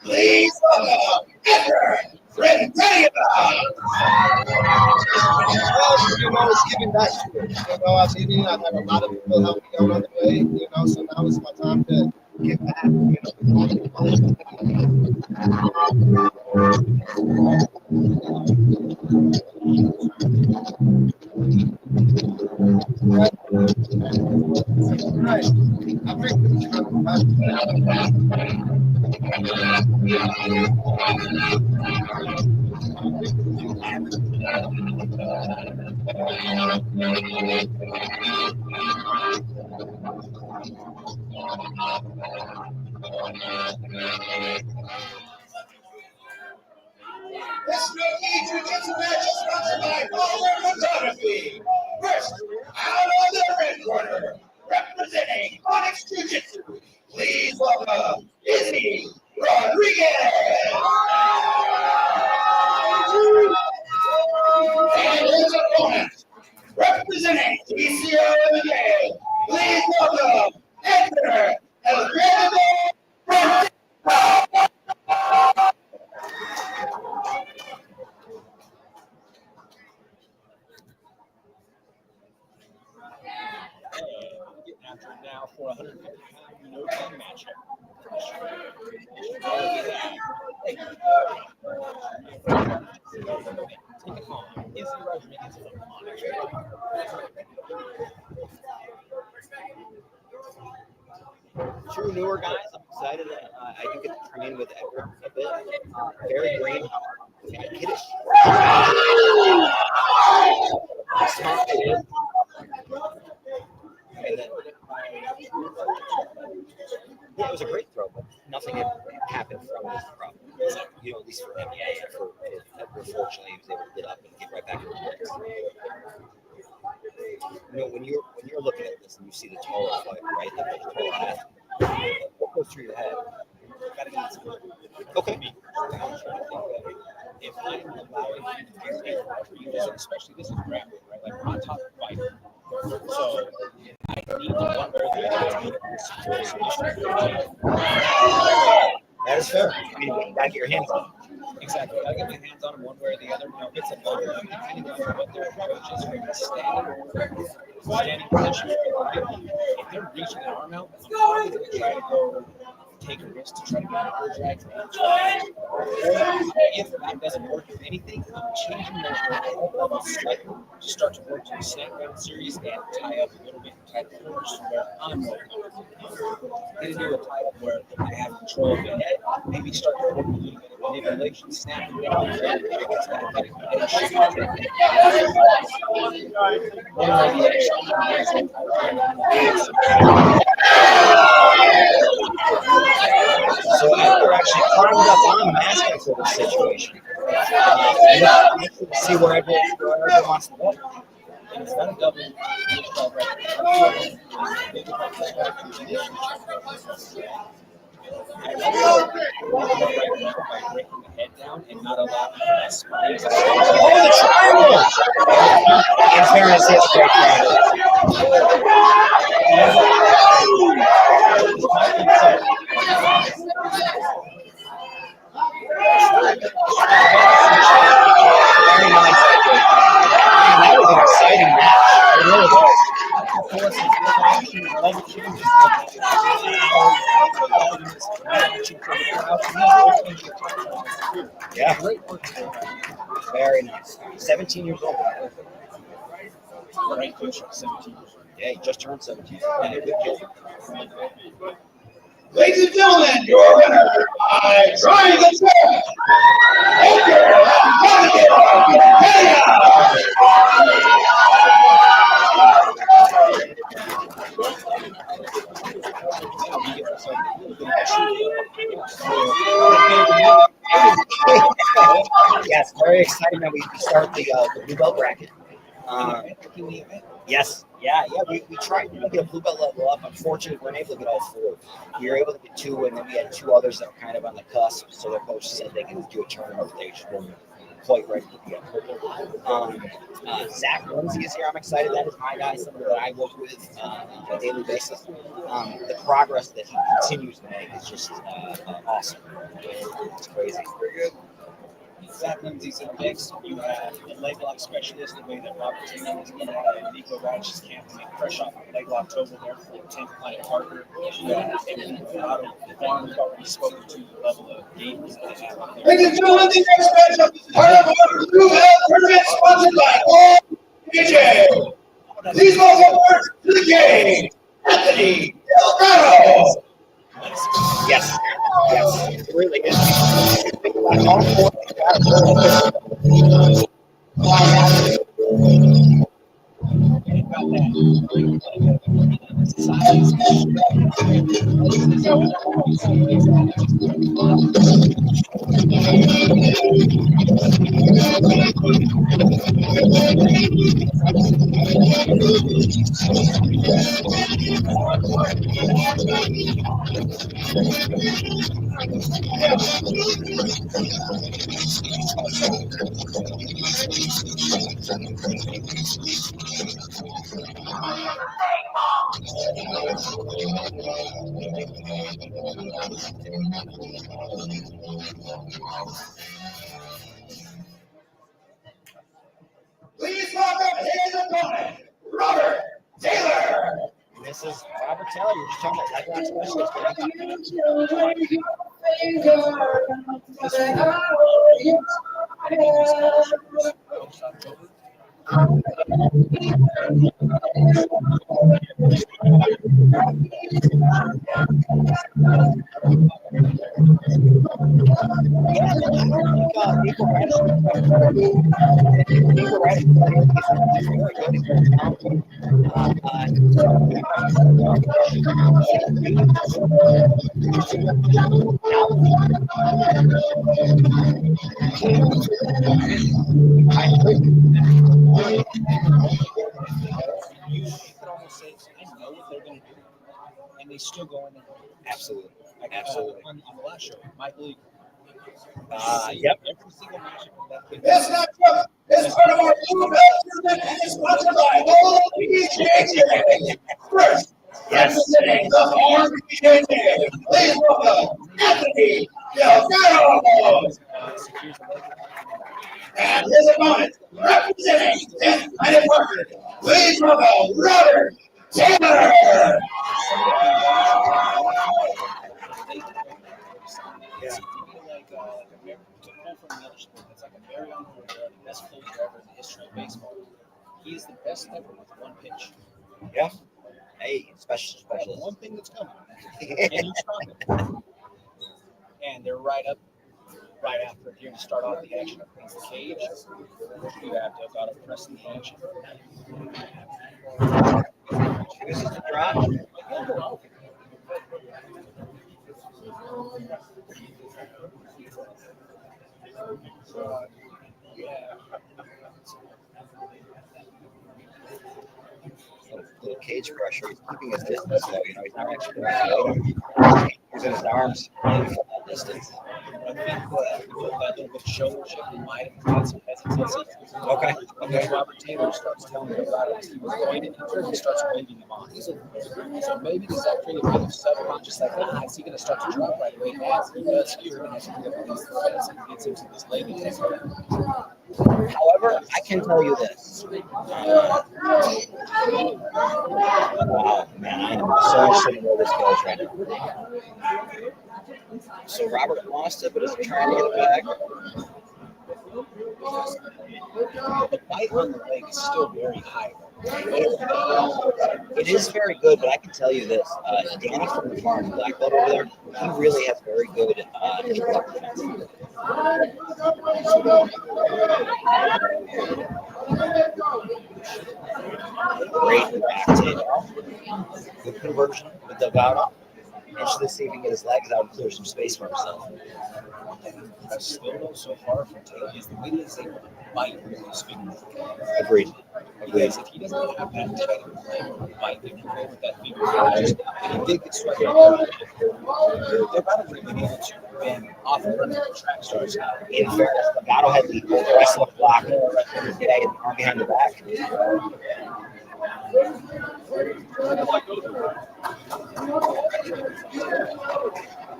Speaker 2: Please welcome Kristen.
Speaker 6: You know, it's giving back to it. You know, I've had a lot of people help me out on the way, you know, so now it's my time to give back, you
Speaker 2: This rookie jiu-jitsu match is sponsored by Baller Photography. First, out of the red corner, representing Onyx Jiu-Jitsu, please welcome Izzy Rodriguez. And his opponent, representing TCO Abigail, please welcome Edgar El Grande.
Speaker 1: Getting after it now for a 150-pound no-time matchup. Take it on. Izzy Rodriguez from Onyx.
Speaker 4: Two newer guys. I'm excited that I do get to train with Edgar a bit. Very green. Kiddish. Smart kid. And then, yeah, it was a great throw, but nothing had happened from this problem. You know, at least for him. For Edgar, fortunately, he was able to get up and get right back in the mix. You know, when you're looking at this and you see the taller fight, right? The taller athlete, what goes through your head?
Speaker 1: Gotta get some.
Speaker 4: Okay.
Speaker 1: If I'm allowing him to get a especially this is grappling, right? Like we're on top of fighting. So I need to one way or the other to get
Speaker 4: That is fair. I mean, you gotta get your hands on it.
Speaker 1: Exactly. I get my hands on them one way or the other. You know, if it's a bumper, depending on what their approach is, if it's standing position, if they're reaching an arm out, I'm probably going to try to go
Speaker 7: take a risk to try to get a good drag from each. If that doesn't work with anything, I'm changing those levels slightly to start to work to the snap down series and tie up a little bit and tie the corners where I'm more comfortable. Get into a tie up where I have control of the head, maybe start to work a little bit of manipulation, snapping down the head, it's that kind of
Speaker 4: So after actually climbed up on the mascot for this situation, see where everyone wants to go.
Speaker 7: And it's not a double. I let go by breaking the head down and not allowing that spine.
Speaker 4: Oh, the triangle! In fairness, it's great triangle. Very nice. Man, that was an exciting match. It really was. Yeah. Very nice. 17 years old.
Speaker 7: Right coach, 17 years old.
Speaker 4: Yeah, he just turned 17. And a good kid.
Speaker 2: Ladies and gentlemen, your winner by drawing the check.
Speaker 4: Yes, very exciting that we start the blue belt bracket. Yes, we tried to get a blue belt level up. Unfortunately, we weren't able to get all 4. We were able to get 2, and then we had 2 others that were kind of on the cusp. So their coach said they could do a tournament, but they just weren't quite ready to be up. Zack, Lindsay is here. I'm excited. That is my guy, somebody that I work with on a daily basis. The progress that he continues to make is just awesome. It's crazy.
Speaker 7: Very good. Zack Lindsay's in the mix. You have the leg lock specialist, the way that Robert Taylor is going to have Nico Radish's camp to make fresh off of leg lock over there for the 10th client partner. You have Jamen, we've already spoken to the level of games that they have out there.
Speaker 2: Ladies and gentlemen, the next matchup is part of our blue belt tournament sponsored by CJJC. Please welcome first to the game, Anthony Delgado.
Speaker 4: Yes, really good.
Speaker 2: Please welcome his opponent, Robert Taylor.
Speaker 4: This is Robert Taylor. You're just talking about leg lock specialist.
Speaker 7: You could almost say, I know what they're going to do, and they still go in there.
Speaker 4: Absolutely.
Speaker 7: Like,
Speaker 4: Absolutely.
Speaker 7: On the last show, Mike Lee.
Speaker 4: Yep.
Speaker 7: Every single match that could
Speaker 2: This matchup is part of our blue belt tournament and is sponsored by CJJC. First, representing the CJJC, please welcome Anthony Delgado. And his opponent, representing 10th United Partner, please welcome Robert Taylor.
Speaker 4: Specialist.
Speaker 7: One thing that's coming. And you stop it. And they're right after here to start off the action up against the cage. You have Delgado pressing the action.
Speaker 4: This is the drop. Little cage pressure. He's keeping his distance, though. You know, he's not actually using his arms from that distance.
Speaker 7: I think that little bit of shoulder shift might have caused some hesitancy.
Speaker 4: Okay.
Speaker 7: And then Robert Taylor starts telling him about it. He was pointed and he starts waving him on. So maybe does that create a bit of subconscious, like, is he going to start to drop right away? As he does here, and as he gets into this lady.
Speaker 4: However, I can tell you this. Wow, man, I am so interested in where this goes right now. So Robert lost it, but is trying to get it back.
Speaker 7: The bite on the leg is still very high.
Speaker 4: It is very good, but I can tell you this. Danny from the farm, black belt over there, he really has very good interrupt defense. Great back takeoff. Good conversion with Delgado. Interested to see if he can get his legs out and clear some space for himself.
Speaker 7: I still know so far from Taylor is the way he's able to bite with his fingers.
Speaker 4: Agreed.
Speaker 7: Because if he doesn't have that type of bite, if you go with that finger, and he did get swept up, they're about to bring him able to bend off of the track stars now.
Speaker 4: In fairness, Delgado had the wrestler block today and arm behind the back.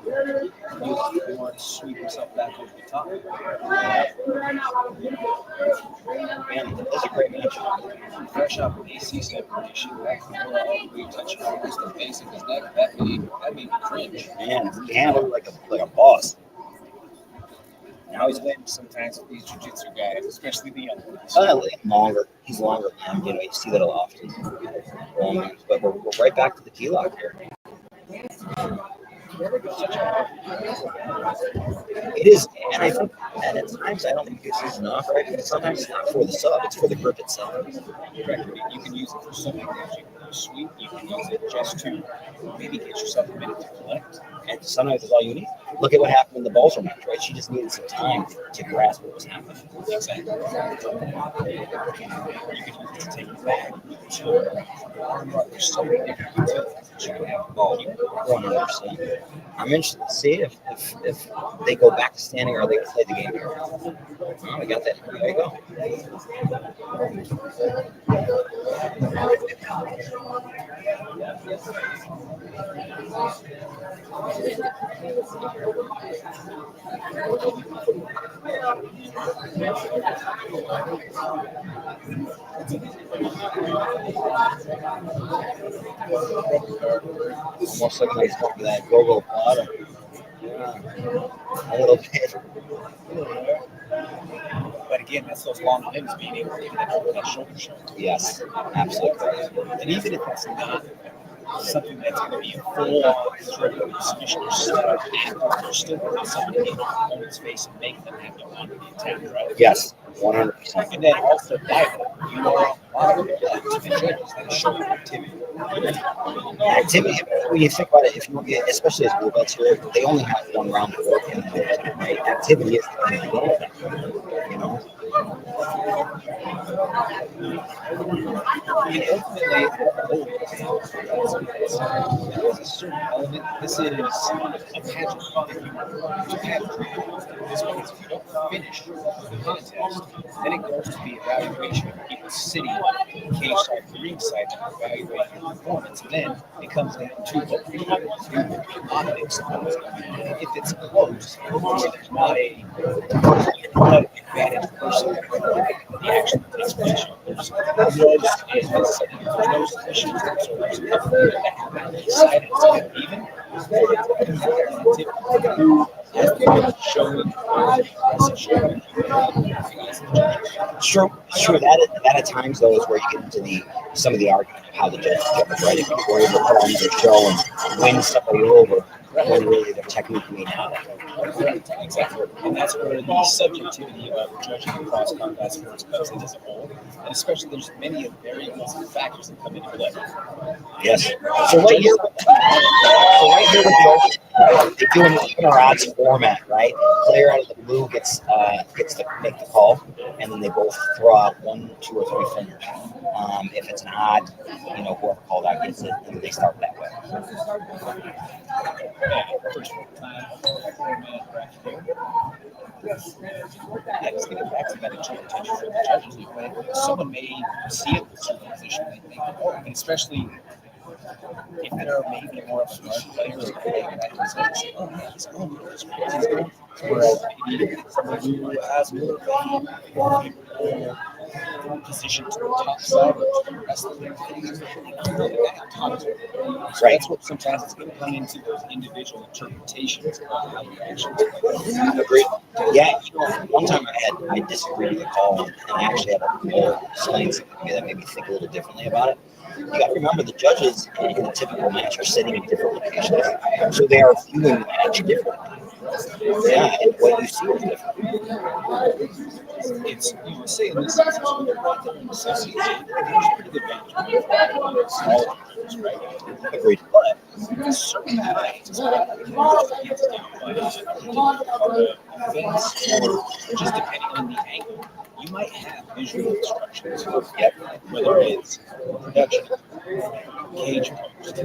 Speaker 7: He wanted to sweep himself back over the top.
Speaker 4: Man, that's a great match.
Speaker 7: Fresh off an AC separation, we touching almost the base of his neck. That made me cringe.
Speaker 4: Man, he handled it like a boss.
Speaker 1: Now he's waiting sometimes with these jiu-jitsu guys, especially the young ones.
Speaker 4: Longer. He's longer than him. You know, you see that a lot often. But we're right back to the T-lock here. It is, and I think at times I don't think this is enough, right? Because sometimes it's not for the sub, it's for the grip itself.
Speaker 7: Correct. You can use it for so many things. You can sweep. You can use it just to maybe get yourself a minute to collect.
Speaker 4: And sometimes it's all you need. Look at what happened in the Balzer match, right? She just needed some time to grasp what was happening.
Speaker 7: Exactly. You can use it to take it back. There's so many different utilities that you can have.
Speaker 4: Oh, 100%. I'm interested to see if they go back to standing or are they going to play the game here. Oh, we got that. There you go. Almost like he's going to that go-go plot. Yeah, a little bit.
Speaker 1: But again, that's those long limbs being able to get that shoulder shot.
Speaker 4: Yes, absolutely correct.
Speaker 1: And even if it's not something that's going to be a full-on sort of submission or setup, you're still going to have somebody get in your opponent's face and make them have to honor the attack, right?
Speaker 4: Yes, 100%.
Speaker 1: And then also, Bible, you know, a lot of the judges that show you activity.
Speaker 4: Activity, when you think about it, if you especially as blue belts here, they only have one round to work in, right? Activity is the thing to go with that, you know?
Speaker 1: I mean, ultimately, there's a certain element. This is a pageant fun if you want to pageantry. This one is if you don't finish the contest, then it goes to the evaluation of people sitting cage-side, ringside, to evaluate your performance. And then it comes down to what you want to do with the optics. If it's close, or there's not a advantage person, the action takes place. There's no submissions, there's decided to get even.
Speaker 4: It's true. That at times though is where you get into some of the argument of how the judges judge, right? If you're able to put on their show and win somebody over, when really their technique may not.
Speaker 7: Exactly. And that's where the subjectivity of judging across combat sports comes in as a whole. And especially there's many of variables and factors that come into play.
Speaker 4: Yes. So right here with the they do an even or odds format, right? Player out of the blue gets to make the call, and then they both throw out 1, 2, or 3 fingers. If it's an odd, whoever called out gets it, and they start that way.
Speaker 7: First time, 4-minute bracket here. Yeah, just getting back to that interpretation for the judges. Someone may see it in a certain position and think, and especially if they're maybe more of a guard player or playing back to themselves, oh, yeah, he's going, he's crazy, he's going. Whereas maybe someone who has more of a position to the top side or to the rest of their things, so that's what sometimes it's going to come into those individual interpretations of how the actions play.
Speaker 4: Agreed. Yeah, one time I disagreed with the call and I actually had a goal explain something to me that made me think a little differently about it. You got to remember the judges in a typical match are sitting in different locations, so they are viewing the match differently. Yeah, and what you see is different.
Speaker 7: It's, say in this situation, they're right there in the same there's pretty good advantage. Smaller players, right?
Speaker 4: Agreed.
Speaker 7: But certain nights, especially events, or just depending on the angle, you might have visual instructions, whether it's production, cage post,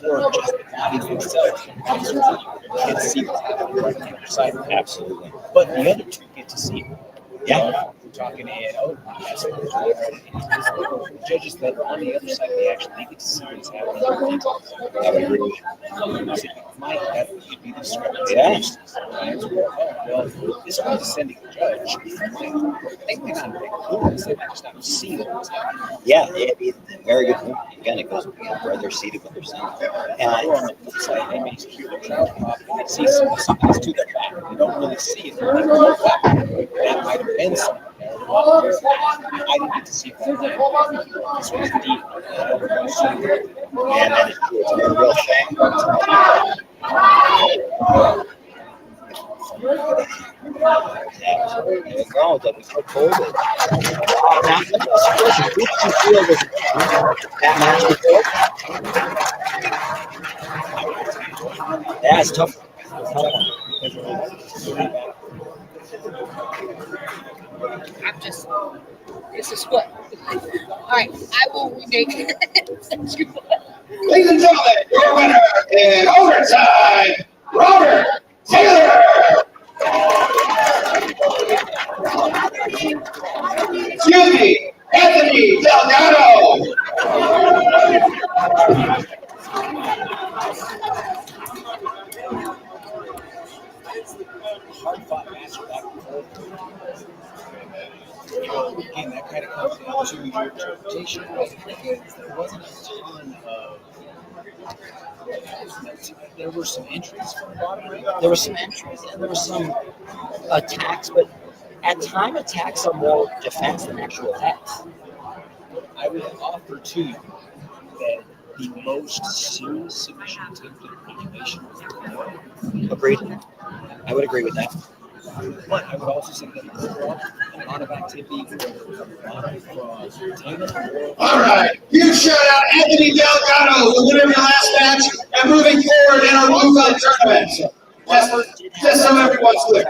Speaker 7: or just the bodies themselves. You can see what's happening right on the other side.
Speaker 4: Absolutely.
Speaker 7: But the other two get to see it.
Speaker 4: Yeah.
Speaker 7: We're talking in, that's the judges that are on the other side, they actually get to see what's happening.
Speaker 4: I would agree with you.
Speaker 7: So Mike, that could be the discrepancy.
Speaker 4: Yeah.
Speaker 7: Sometimes, well, this one's a sending judge. They might not be cool, they might just not see what's happening.
Speaker 4: Yeah, very good point. Again, it goes where they're seated, what they're saying. And
Speaker 7: Or on the flip side, they may hear the trout pop and they see something that's to their back. They don't really see it. They look back. That might have been something there. I didn't get to see that. This was deep.
Speaker 4: man, that is true. It's a real shame. Yeah, there you go. That was so cold. Now, let me ask you a question. Who did you feel was that match before? Yeah, it's tough.
Speaker 8: It's a split. All right, I will remake it.
Speaker 2: Ladies and gentlemen, your winner in overtime, Robert Taylor. Excuse me, Anthony Delgado.
Speaker 7: Hard-fought match back and forth. Again, that kind of comes down to your interpretation. There wasn't a ton of. There were some entries from the bottom right.
Speaker 4: There were some entries and there were some attacks, but at time attacks are more defense than actual attacks.
Speaker 7: I would offer to you that the most serious submission attempted regulation was the floor.
Speaker 4: Agreed. I would agree with that.
Speaker 7: But I would also say that overall, a lot of activity from Taylor.
Speaker 2: All right, huge shout out Anthony Delgado, the winner of your last match, and moving forward in our blue belt tournament. Just so everyone's clear.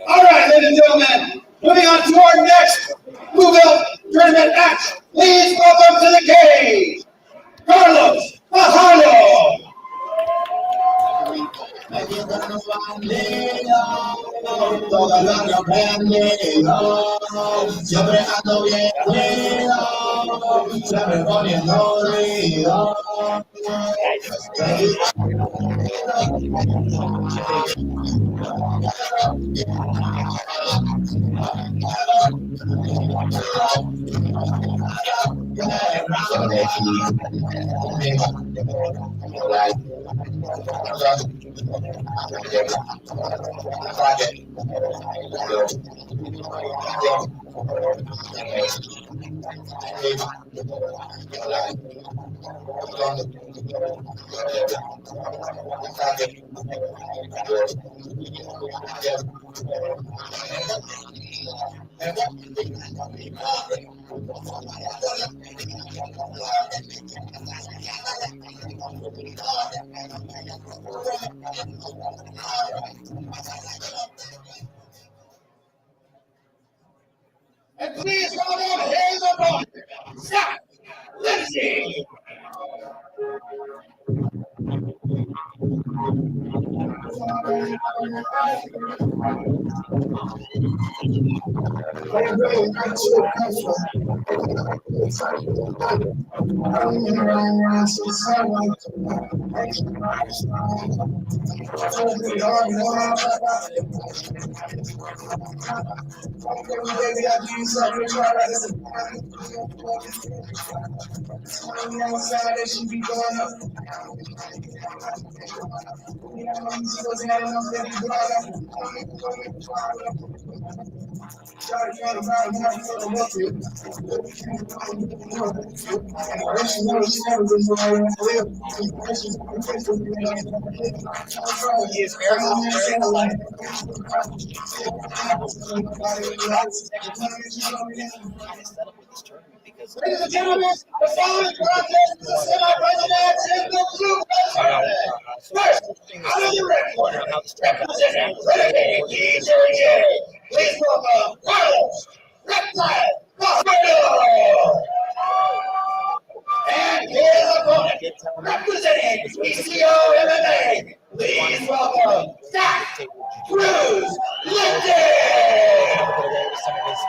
Speaker 2: All right, ladies and gentlemen, moving on to our next blue belt tournament match. Please welcome to the cage, Carlos Fajardo.
Speaker 3: Siempre ando bien, siempre poniendo ruido.
Speaker 2: And please welcome his opponent, Zack, Lindsay. Ladies and gentlemen, the following contest is a semi-president in the blue corner. First, out of the red corner, representing Renegade CJJC, please welcome Carlos Reptile. And his opponent, representing PCO MMA, please welcome Zack, Cruz, Lindsay.
Speaker 4: Some of his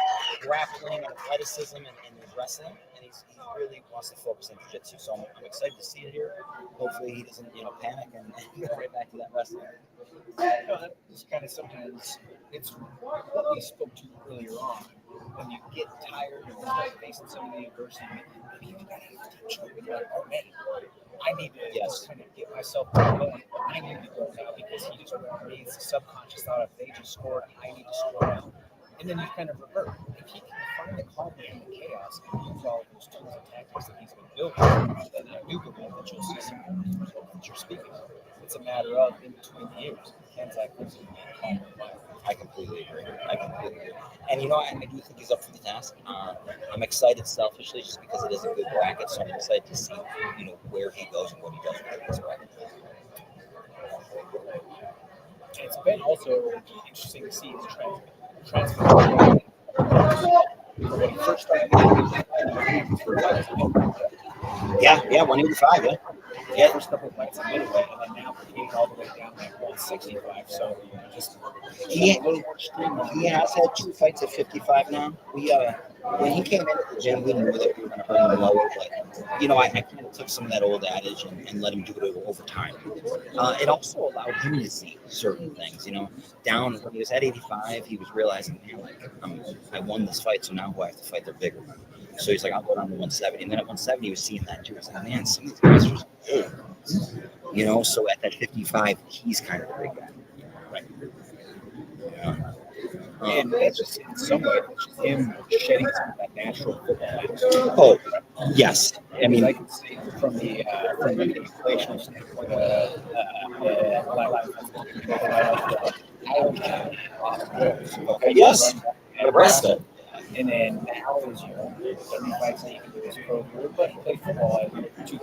Speaker 4: grappling and athleticism and his wrestling, and he really wants to focus on jiu-jitsu. So I'm excited to see it here. Hopefully he doesn't, panic and go right back to that wrestling.
Speaker 1: That's kind of sometimes it's what we spoke to earlier on. When you get tired and start facing some of the adversity, you got to have potential. You're like, oh man, I need to just kind of get myself going. I need to go now because he just won me. It's a subconscious thought if they just scored, I need to score now. And then you kind of revert. If he can find the calm in the chaos and use all those tools and tactics that he's been building, then I do believe that you'll see some results that you're speaking of. It's a matter of in between the years. Can Zack Kristen calm the fire?
Speaker 4: I completely agree. And I do think he's up for the task. I'm excited selfishly just because it is a good bracket, so I'm excited to see, where he goes and what he does with this bracket.
Speaker 1: It's been also interesting to see his transfer. When he first started,
Speaker 4: Yeah, 185, yeah.
Speaker 1: First couple of fights in middleweight, and then now he came all the way down to 165. So just
Speaker 4: He
Speaker 1: a little more streamlined.
Speaker 4: He has had 2 fights at 55 now. We when he came into the gym, we knew that we were going to hurt him lower, but I kind of took some of that old adage and let him do it over time. It also allowed him to see certain things. Down when he was at 85, he was realizing, I won this fight, so now who I have to fight, they're bigger. So he's like, I'll go down to 170. And then at 170, he was seeing that too. He's like, man, some of these guys are old. So at that 55, he's kind of the big guy.
Speaker 1: Right. Yeah. And that's just in some way, it's just him shedding some of that natural football.
Speaker 4: Oh, yes.
Speaker 1: I mean, I can see from the relational standpoint,
Speaker 4: yes. Nebraska.
Speaker 1: And then now is your 35 so you can do this pro career, but he played football at 2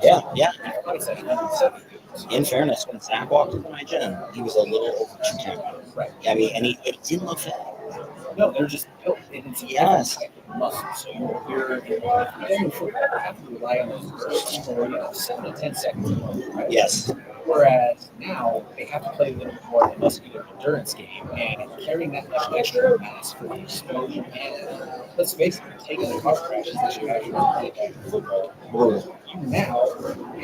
Speaker 4: Yeah.
Speaker 1: Fights at 170.
Speaker 4: In fairness, when Zack walked into my gym, he was a little over 210.
Speaker 1: Right.
Speaker 4: I mean, and it didn't look fat.
Speaker 1: No, they're just built.
Speaker 4: Yes.
Speaker 1: Muscle. So you're in football, you have to rely on those bursts for 7 to 10 seconds. Right?
Speaker 4: Yes.
Speaker 1: Whereas now they have to play a little bit more of a muscular endurance game, and carrying that much extra mass for the explosion. And let's face it, taking the car crashes that you actually play back in football.
Speaker 7: you now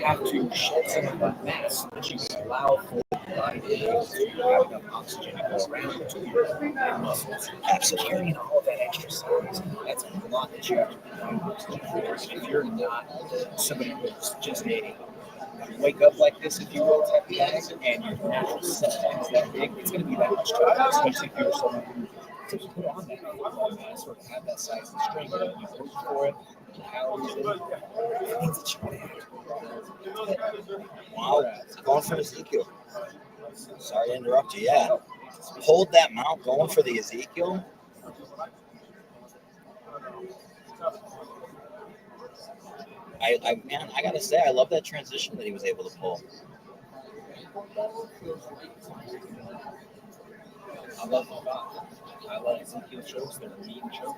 Speaker 7: have to shed some of that mass so that you can allow for the body to be able to have enough oxygen to go around to your muscles. Absolutely. Carrying all of that extra size, that's a lot that you have to provide oxygen for. And if you're not somebody who's just a wake up like this, if you will, type of bag, and your natural set time is that big, it's going to be that much trouble, especially if you're someone who to put on that football mass or to have that size and strength, and you work for it, the calories in it, it means that you're going to have to.
Speaker 4: Wow, going for Ezekiel. Sorry to interrupt you. Yeah, hold that mount going for the Ezekiel. Man, I gotta say, I love that transition that he was able to pull.
Speaker 7: I love Ezekiel chokes. They're a mean choke.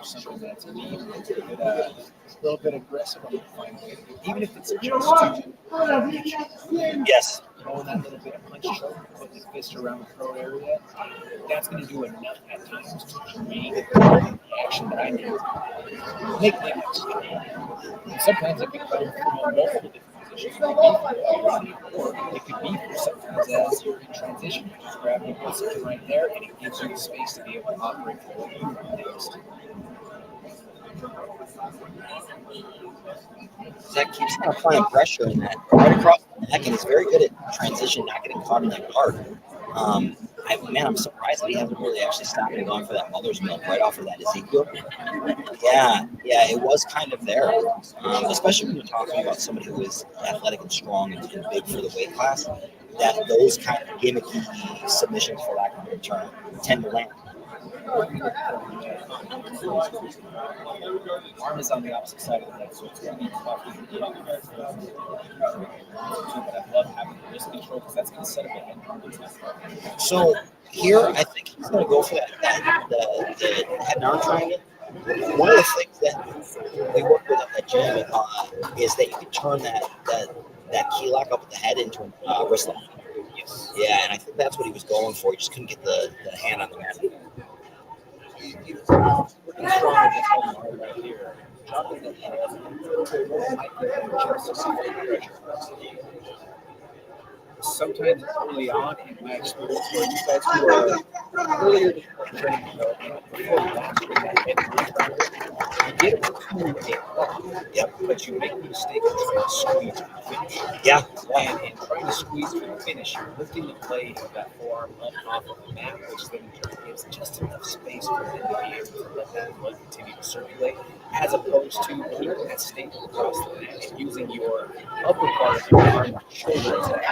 Speaker 7: Something that's mean, a little bit aggressive on the final way. Even if it's just to
Speaker 4: yes,
Speaker 7: throwing that little bit of punch choke, putting the fist around the throat area, that's going to do enough at times to create the action that I need. Make them extra. And sometimes it can come from multiple different positions. It could be for sometimes as you're in transition, you just grab the position right there, and it gives you the space to be able to operate for what you want next.
Speaker 4: Zack keeps kind of applying pressure in that right across the neck, and he's very good at transition, not getting caught in that guard. I'm surprised that he hasn't really actually stopped and gone for that mother's milk right off of that Ezekiel. Yeah, it was kind of there, especially when you're talking about somebody who is athletic and strong and big for the weight class, that those kind of gimmicky submissions, for lack of a better term, tend to land.
Speaker 7: Arm is on the opposite side of the leg, so it's going to be tough to get but I love having the wrist control because that's going to set up a head.
Speaker 4: So here, I think he's going to go for the head and arm triangle. One of the things that we work with at the gym is that you can turn that key lock up at the head into a wrist lock. Yes. Yeah, and I think that's what he was going for. He just couldn't get the hand on the mat.
Speaker 7: Sometimes early on in my experience where you guys who are earlier in the training development, you get it to a block, but you make the mistake of trying to squeeze for the finish.
Speaker 4: Yeah.
Speaker 7: And in trying to squeeze for the finish, you're lifting the blade of that forearm up off of the mat, which then in turn gives just enough space for them to be able to let that blood continue to circulate, as opposed to keeping that staple across the mat and using your upper part of your arm and shoulder as that.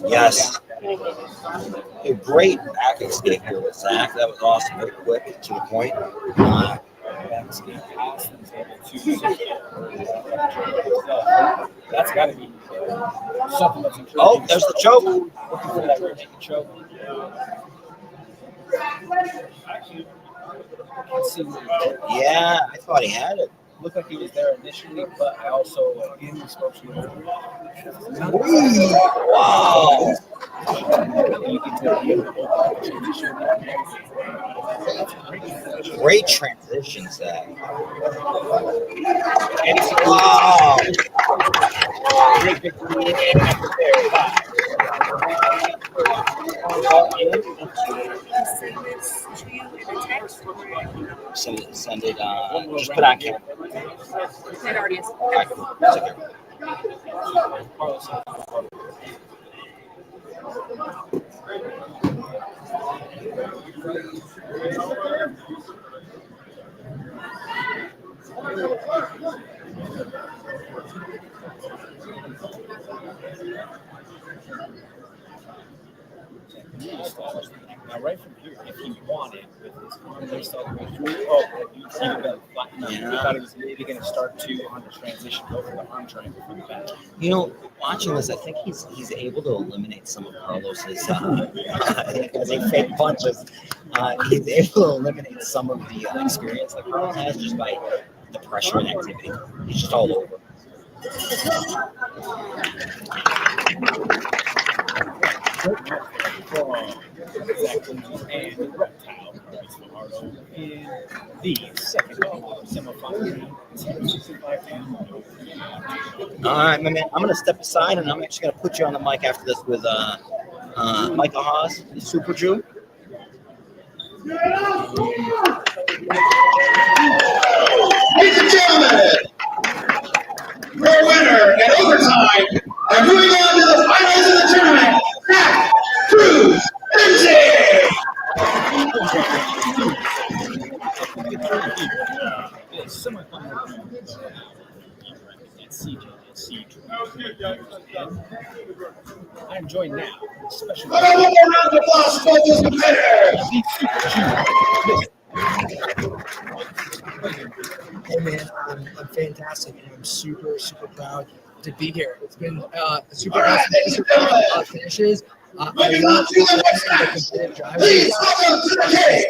Speaker 4: Yes. A great back escape here with Zack. That was awesome. Very quick to the point.
Speaker 7: That's got to be something that's included.
Speaker 4: Oh, there's the choke.
Speaker 7: Looking for that rear naked choke.
Speaker 4: Yeah, I thought he had it.
Speaker 7: Looked like he was there initially, but I also, again, spoke to him.
Speaker 4: Wow. Great transition, Zack. Wow.
Speaker 7: Great victory.
Speaker 4: Send it. Just put on camera.
Speaker 8: It already is.
Speaker 4: All right, cool. Take care.
Speaker 7: Now, right from here, if he wanted, with his arm laced all the way through, you see the belly flatten out.
Speaker 4: Yeah.
Speaker 7: I thought he was maybe going to start to, on the transition, go for the arm triangle from the back.
Speaker 4: You know, watching this, I think he's able to eliminate some of Carlos's as he fake punches. He's able to eliminate some of the experience that Carlos has just by the pressure and activity. He's just all over.
Speaker 7: fights for Wargo in the second semifinal.
Speaker 4: All right, my man. I'm going to step aside, and I'm actually going to put you on the mic after this with Michael Haas, the Super Jew.
Speaker 2: Ladies and gentlemen, your winner in overtime and moving on to the finals of the tournament, Zack, Cruz, Lindsay.
Speaker 7: The semifinal at CJJC. I'm joined now with special
Speaker 2: One more round of applause for those competitors.
Speaker 9: Hey man, I'm fantastic and I'm super proud to be here. It's been super awesome finishes. I love the competitive drivers.
Speaker 2: Please welcome to the cage.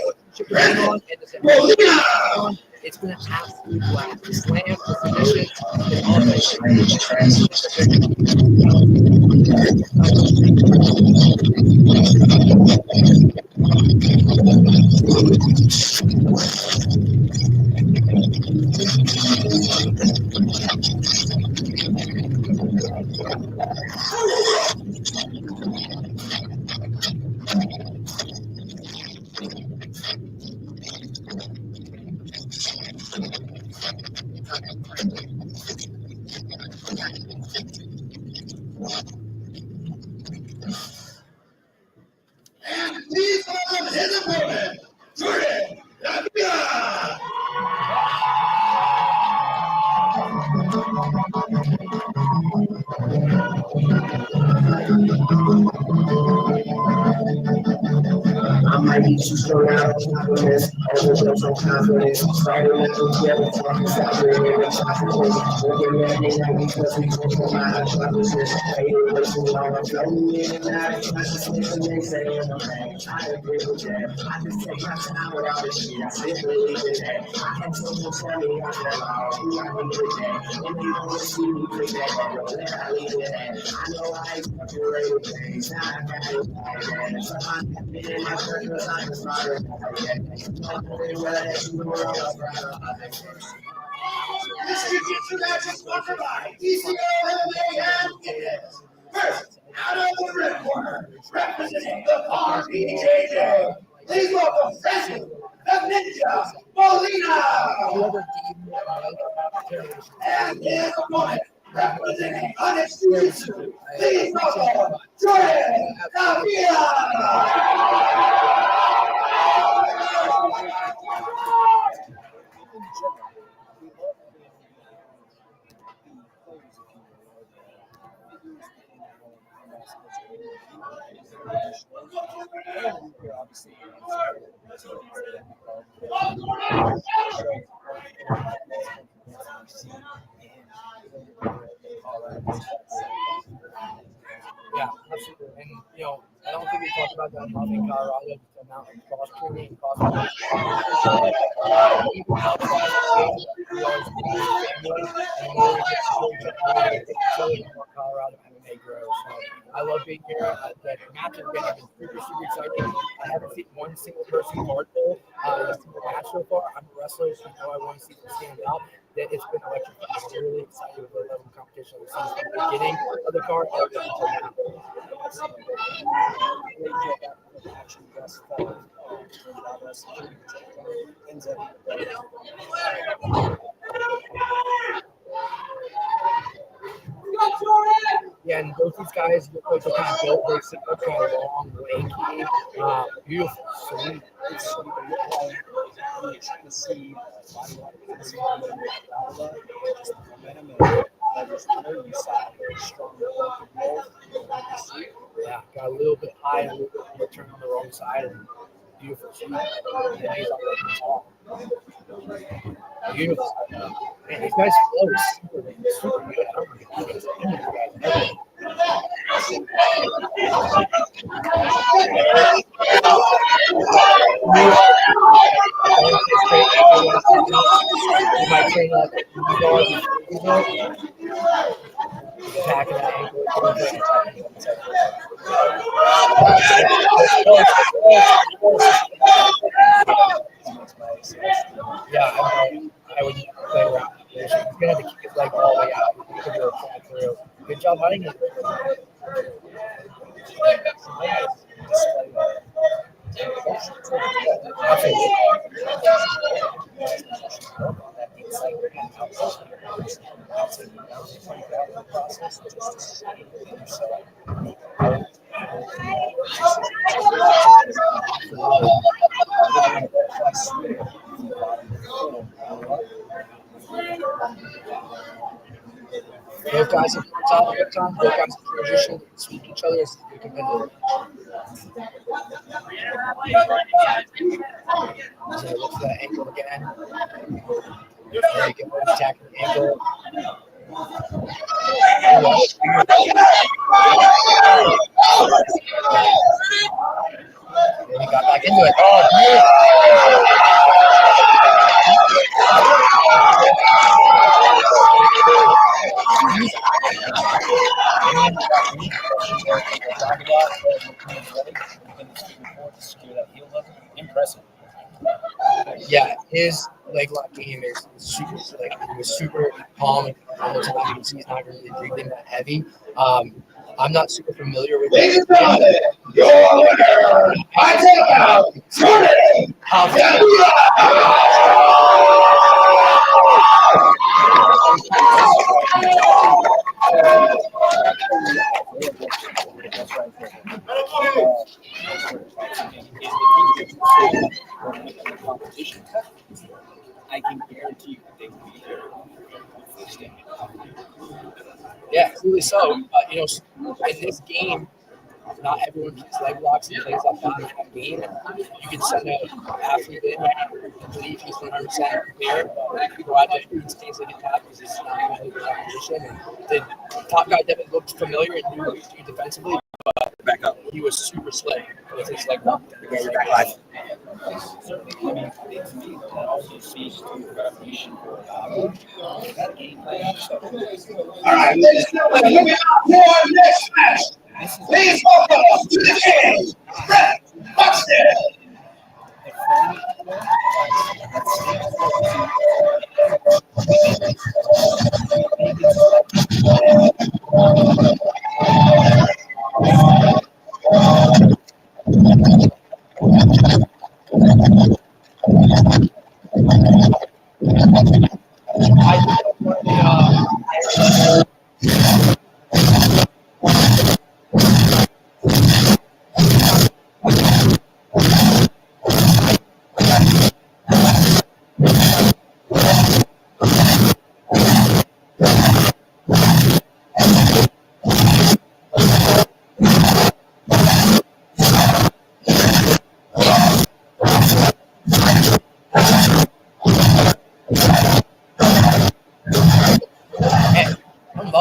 Speaker 9: It's been an absolute blast. The slams, the submissions,
Speaker 2: And please welcome his opponent, Abigail.
Speaker 10: I might be too strong out of confidence, overdose on confidence. Started with together, talking saturated with chocolate. Looking at me like because we come from my hypothesis. Faded way too long, I'm floating in and out of consciousness, and they say I'm back. I agree with that. I just take my time with all this shit. I still believe in that. I had someone tell me I fell off. Who I need with that? And they wanna see me pick that up. Let I leave with that. I know I exaggerated things. Now I got it like that. So I'm happy in my purpose. I'm inspired by that. I'm very well as you were all
Speaker 2: This jiu-jitsu match is sponsored by DCO MMA and Fitness. First, out of the red corner, representing the RBJJ, please welcome Kristen, the Ninja Molina. And his opponent, representing Onyx Jiu-Jitsu, please welcome Jordan Garcia.
Speaker 9: Yeah, absolutely. And, you know, I don't think we talked about that enough in Colorado, the amount of cross-training and cross-training. Even outside of the game, we always need family, and we always get to show each other Colorado MMA grows. So I love being here. The match has been super exciting. I haven't seen one single person guard pull in a single match so far. I'm a wrestler, so I want to see them stand out. That it's been electric. I'm really excited with the level of competition we've seen from the beginning of the card. Yeah, and both these guys look like they're kind of built very similar, kind of long, lanky, beautiful. So
Speaker 7: It's really trying to see body just the momentum and leverage there. You saw very strong work in both.
Speaker 9: yeah, got a little bit high, a little bit turned on the wrong side, and beautiful. So, yeah, he's on the top. Beautiful. Man, these guys flow super good. I don't know if you guys You might train like attacking that ankle. Yeah, I would play around. He's gonna have to kick his leg all the way out. He could go through. Good job hunting it. Both guys have top of the time. Both guys have transition, sweep each other as they competitive. So look for that ankle again. There you go, attacking the ankle. And he got back into it. Oh,
Speaker 7: Impressive.
Speaker 9: yeah, his leg lock game is super. Like he was super calm and all the time. You can see he's not really breathing that heavy. I'm not super familiar with.
Speaker 2: Ladies and gentlemen, your winner, I take out Jordan.
Speaker 7: I can guarantee you they will be here.
Speaker 9: Yeah, clearly so. You know, in this game, not everyone keeps leg locks and plays that that game. You can send an athlete in and believe he's 100% clear. If you go out there and instincts like that because he's not really in that position. And the top guy definitely looked familiar and knew what he was doing defensively, but
Speaker 4: Back up.
Speaker 9: he was super slick with his leg lock.
Speaker 7: Certainly, I mean, it's me that also speaks to preparation for that game plan.
Speaker 2: All right, ladies and gentlemen, moving on to our next match. Please welcome to the cage, Brett Buxton.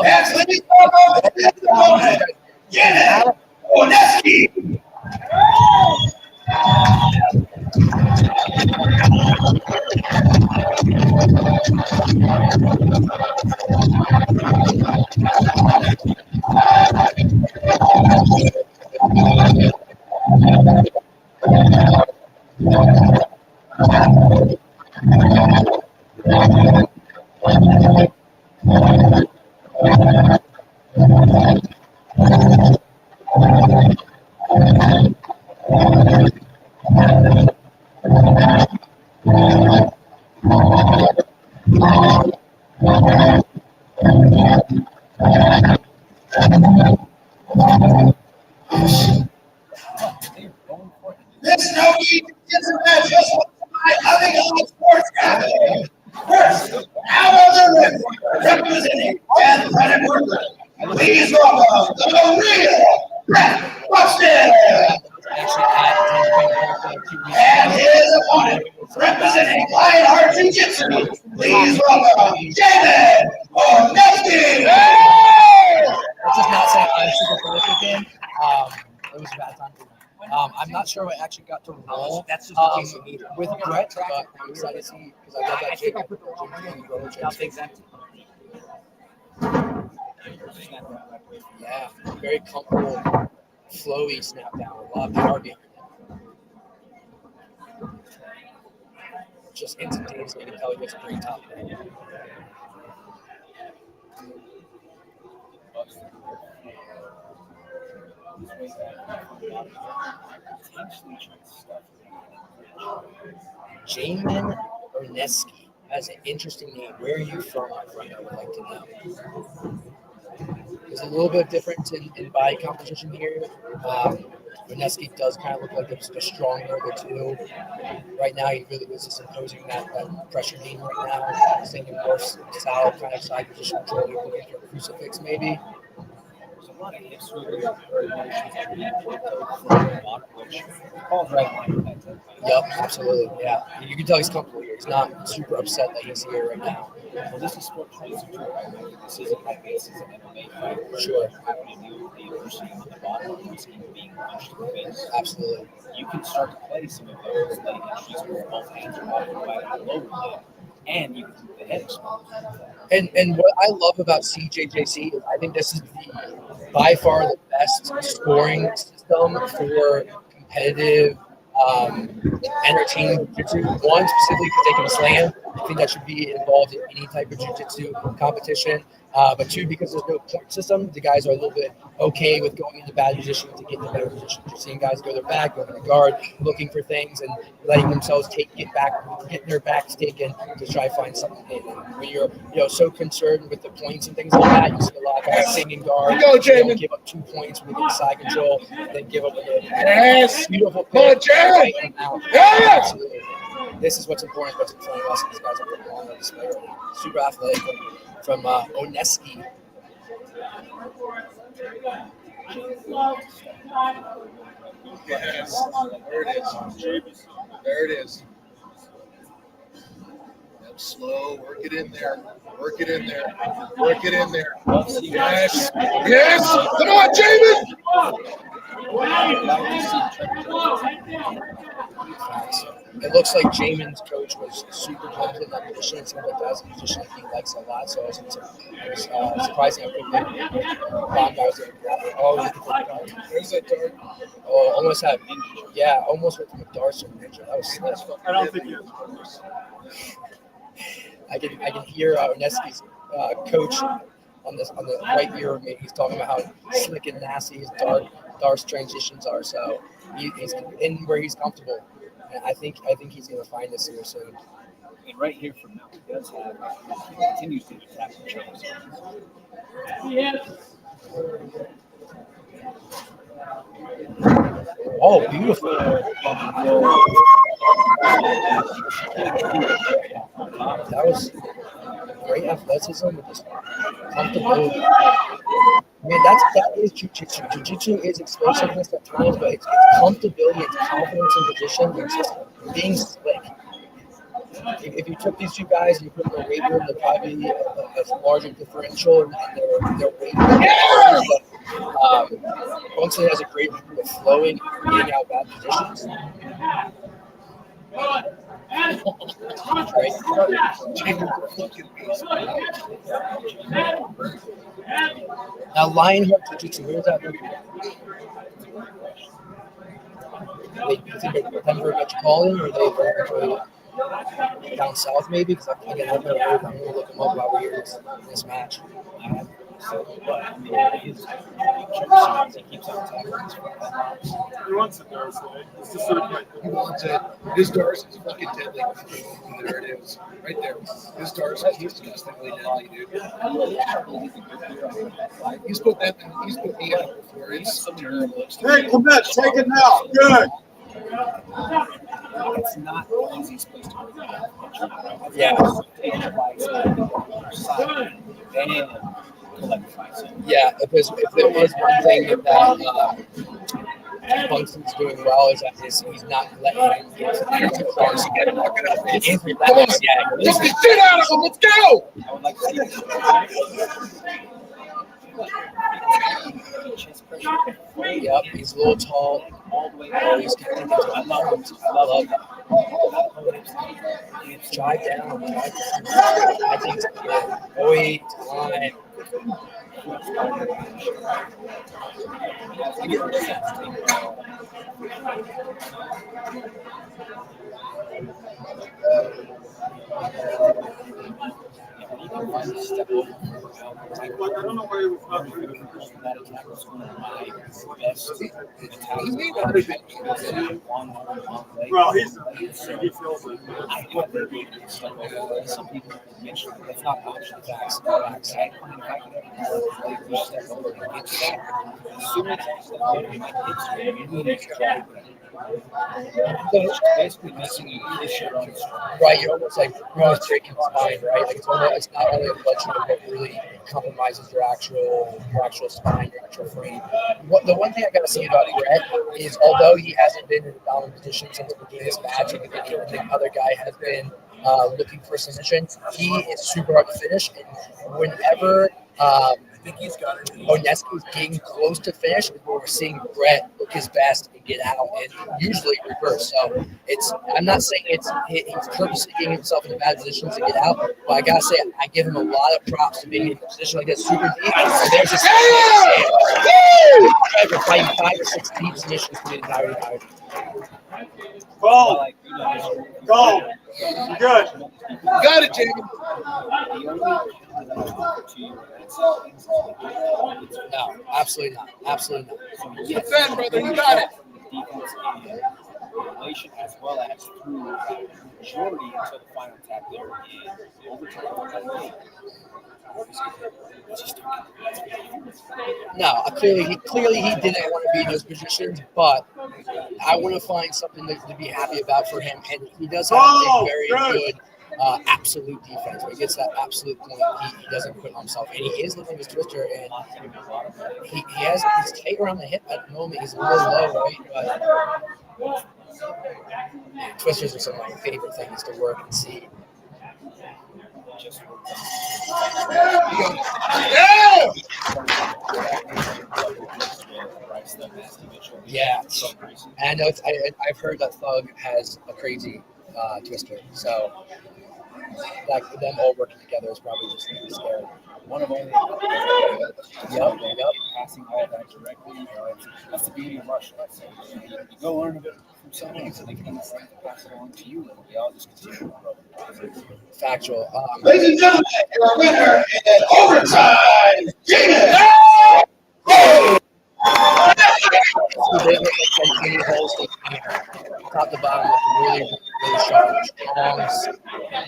Speaker 2: Yes, ladies and gentlemen, Janelle Oneski. This no-key gets a match just by Abigail Sports Cafe. First, out of the ring, representing Bad Planet Brooklyn. Please welcome the real Brett Buxton. And his opponent, representing Lionheart Jiu-Jitsu. Please welcome Jamen.
Speaker 9: Let's just not say I'm super prolific in. It was a bad time for me. I'm not sure I actually got to roll with Brett, but I'm excited to see because I love that shit. Yeah, very comfortable, flowy snap down. A lot of power behind it. Just instantaneously, you can tell he gets a great top end. Jamen Orneski has an interesting name. Where are you from, my friend? I would like to know. There's a little bit of difference in body composition here. Orneski does kind of look like it's a strong number two. Right now, he really is just imposing that pressure game right now. Staying in more solid kind of side position control. You're looking for a crucifix, maybe.
Speaker 7: There's a lot of hip swivel which falls right in line with that type.
Speaker 9: Yep, absolutely. Yeah, you can tell he's comfortable here. He's not super upset that he's here right now.
Speaker 7: Well, this is sport training. This isn't like this is an MMA fight.
Speaker 9: Sure.
Speaker 7: Having to deal with the adversity on the bottom of the skin being punched in the face.
Speaker 9: Absolutely.
Speaker 7: You can start to play some of those leg entries where both hands are off the lower leg, and you can keep the head exposed.
Speaker 9: And what I love about CJJC is I think this is by far the best scoring system for competitive, entertaining jiu-jitsu. One, specifically because they can slam. I think that should be involved in any type of jiu-jitsu competition. But two, because there's no point system, the guys are a little bit okay with going into bad position to get into better position. You're seeing guys go to their back, go to the guard, looking for things and letting themselves get their backs taken to try to find something in. And when you're so concerned with the points and things like that, you see a lot of guys singing guard. Give up 2 points when they get side control, then give up a beautiful pick. Absolutely. This is what's important, what's in front of us. These guys are putting on display right now. Super athletic from Orneski.
Speaker 5: Yes. There it is. There it is. Yep, slow. Work it in there. Work it in there. Work it in there. Yes. Yes. Come on, Jamen.
Speaker 9: It looks like Jamen's coach was super confident in that position. It seems like that's a position that he likes a lot. So it was surprising how quickly Bond guys are. Oh, there's that dart. Oh, almost had. Yeah, almost went to McDarson ninja. That was slick.
Speaker 5: I don't think he was.
Speaker 9: I can hear Orneski's coach on the right ear of me. He's talking about how slick and nasty his Dar's transitions are. So he's in where he's comfortable. And I think he's going to find this here soon.
Speaker 7: And right here from now, he continues to attack the chokes.
Speaker 9: Oh, beautiful. That was great athleticism with just comfortability. Man, that is jiu-jitsu. Jiu-jitsu is explosiveness at times, but it's comfortability, it's confidence in position, it's just being slick. If you took these two guys and you put them in a weight room, they'd probably be a larger differential in their weight. Quinton has a great view of flowing and getting out bad positions. Now, Lionheart Jiu-Jitsu, where's that movie? They think they're Denver Metropolitan, or they down south maybe? Because again, I've never heard. I'm going to look them up while we're here in this match.
Speaker 5: He wants it, Darcy. It's just sort of like he wants it. His Darcy is fucking deadly. There it is. Right there. His Darcy is disgustingly deadly, dude. He's put me out before. It's terrible.
Speaker 2: Hey, Clement, take it now. Good.
Speaker 7: It's not the easiest place to work.
Speaker 9: Yeah. Yeah, if there was one thing that Quinton's doing well is he's not letting him get to the cross again. Come on,
Speaker 5: lift the shit out of him. Let's go.
Speaker 7: I would like to see
Speaker 9: Yep, he's a little tall. Oh, he's getting into I love that. Drive down. I think it's good. Wait, line. Step over. I don't know why he was not doing that attack was one of my best attacks. Well, he feels it. I have the ability to step over. Some people mention that's not option attacks. I can step over and get to that. As soon as I step over, my hips you need to try to basically missing you shit on the strong.
Speaker 11: Right, you're almost breaking spine, right? Like it's not only a blood sugar, but really compromises your actual spine, your actual frame. The one thing I gotta say about Brett is, although he hasn't been in a dominant position since the beginning of this match, and the other guy has been looking for submission, he is super hard to finish. And whenever I think he's got it. Oneski's getting close to finish, where we're seeing Brett look his best and get out, and usually reverse. So I'm not saying he's purposely getting himself in bad positions to get out, but I gotta say I give him a lot of props to being in a position like this, super deep. So there's this for fighting 5 or 6 deep submissions for the entire time.
Speaker 9: Go! Good.
Speaker 11: Got it, Jamie. No, absolutely not. Absolutely not.
Speaker 9: Defend, brother. You got it. Defense and regulation, as well as through majority until the final attack there in overtime.
Speaker 11: No, clearly he didn't want to be in those positions, but I want to find something to be happy about for him, and he does have a very good absolute defense. When he gets that absolute point, he doesn't quit on himself, and he is looking at his twister, and he has his tight around the hip at the moment. He's a little low, right? But twisters are some of my favorite things to work and see. Yeah, and I know I've heard that Thug has a crazy twister, so like them all working together is probably just scary.
Speaker 9: One of only passing all that directly. That's the beauty of martial arts. You go learn a bit from someone, so they can pass it along to you, and we all just continue to grow.
Speaker 11: Factual.
Speaker 2: Ladies and gentlemen, your winner in overtime, Jamen!
Speaker 11: Top to bottom, really, really sharp, strong,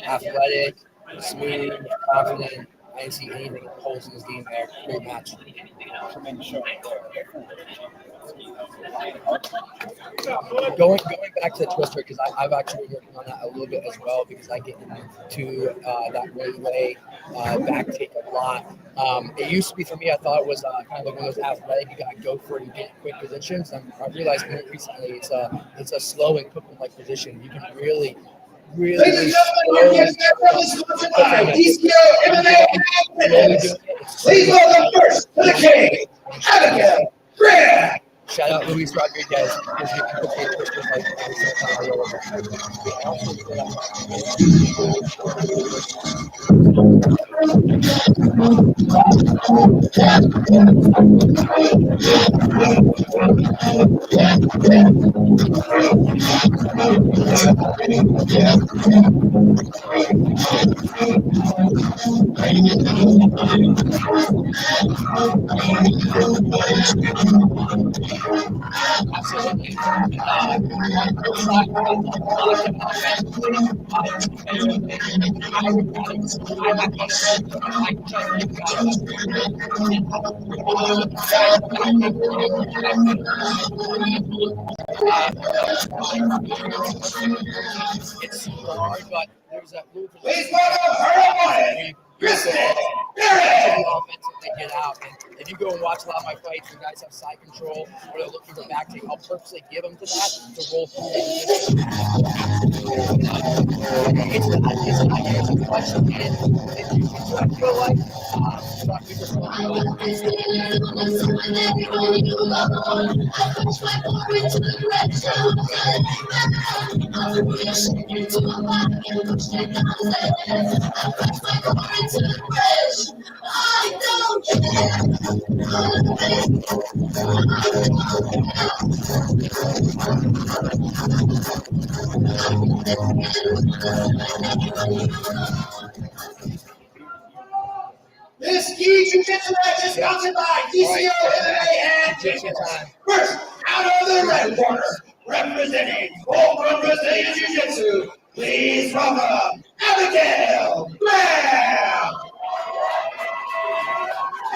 Speaker 11: athletic, smooth, confident. I didn't see anything that holds in this game there. Great match. Going back to the twister, because I've actually been working on that a little bit as well, because I get into that relay back take a lot. It used to be for me, I thought it was kind of like one of those athletic, you gotta go for it and get in quick positions. And I realized more recently it's a slow and quick position. You can really
Speaker 2: Ladies and gentlemen, your guest sponsored by DCO MMA Fitness. Please welcome first to the king, Abigail. Grant.
Speaker 11: Shout out Luis Rodriguez. It's super hard, but there's that move.
Speaker 2: Please welcome her Kristen.
Speaker 11: To get out. And if you go and watch a lot of my fights, the guys have side control or they're looking for back take. I'll purposely give them to that to roll through. It's a question. I feel like
Speaker 2: This ski jiu-jitsu match is sponsored by DCO MMA and Jiu-Jitsu. First, out of the red corner, representing Fulcrum Brazilian Jiu-Jitsu, please welcome Abigail Bam!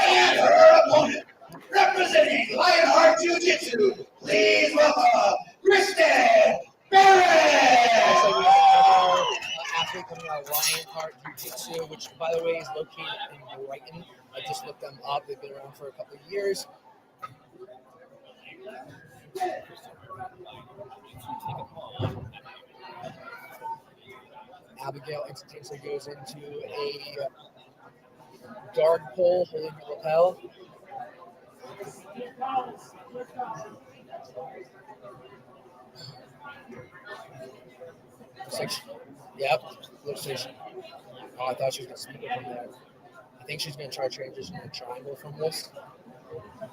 Speaker 2: And her opponent, representing Lionheart Jiu-Jitsu, please welcome Kristen Barrett!
Speaker 11: Athlete coming out of Lionheart Jiu-Jitsu, which, by the way, is located in Brighton. I just looked them up. They've been around for a couple of years. Abigail instantaneously goes into a guard pull, holding her lapel. Yep, looks like oh, I thought she was going to speak it from there. I think she's going to try to transition to a triangle from this.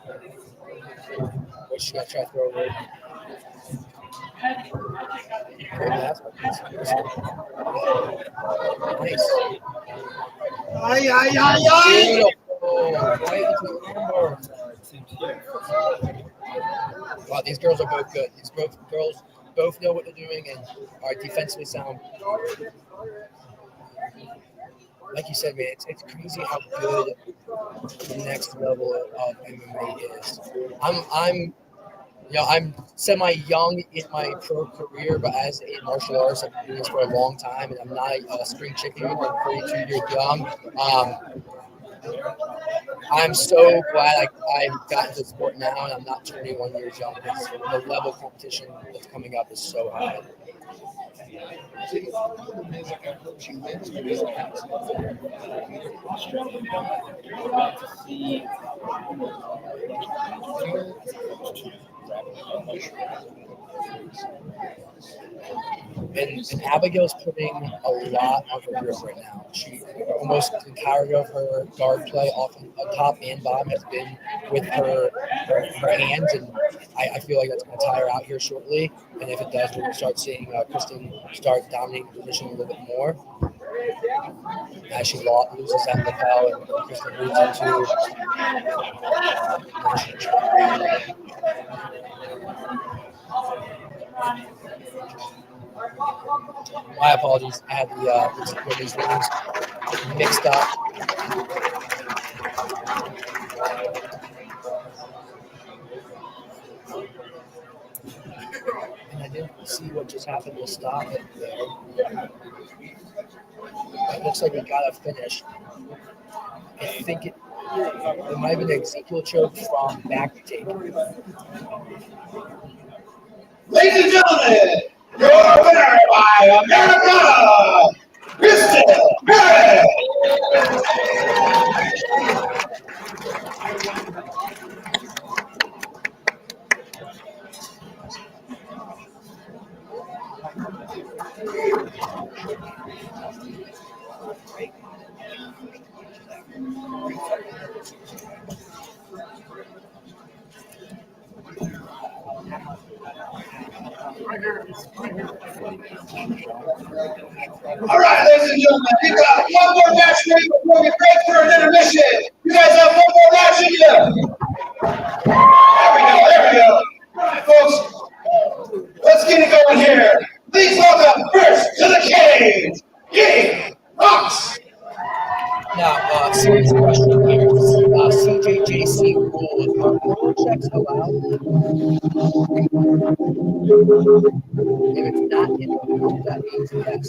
Speaker 11: But she's going to try to throw her. Nice.
Speaker 2: Ay, ay, ay, ay!
Speaker 11: Wow, these girls are both good. These girls both know what they're doing and are defensively sound. Like you said, man, it's crazy how good the next level of MMA is. I'm semi-young in my pro career, but as a martial artist, I've been doing this for a long time, and I'm not a spring chicken anymore. I'm 32 years young. I'm so glad I've gotten to the sport now, and I'm not 21 years young, because the level of competition that's coming up is so high. And Abigail's putting a lot on her grip right now. She almost the entirety of her guard play, often top and bottom, has been with her hands, and I feel like that's going to tire her out here shortly. And if it does, we're going to start seeing Kristen start dominating the position a little bit more. As she loses that lapel, and Kristen moves into. My apologies. I had these names mixed up. And I didn't see what just happened to stop it there. It looks like we got a finish. I think it might have been an Ezekiel choke from back tape.
Speaker 2: Ladies and gentlemen, your winner by Americana, Kristen Barrett! All right, ladies and gentlemen, we got one more match ready before we break for an intermission. You guys have one more match in you. There we go. All right, folks, let's get it going here. Please welcome first to the cage, King Fox.
Speaker 11: Now, serious question here. CJJC rules. Are rule checks allowed? If it's not in the rule, that means yes.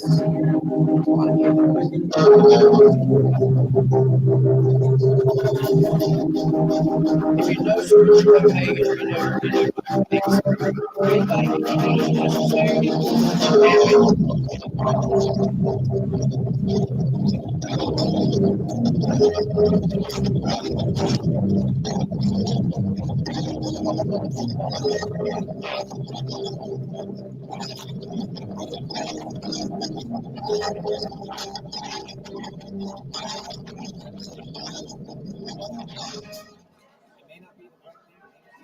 Speaker 11: If you know scripture, okay, you know things, anybody necessary.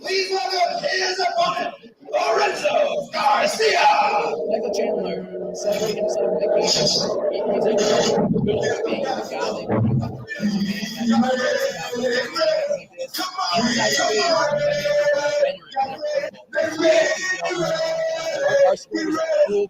Speaker 2: Please welcome his opponent, Lorenzo Garcia.
Speaker 11: Michael Chandler celebrating himself like he's being the guy our school is cool.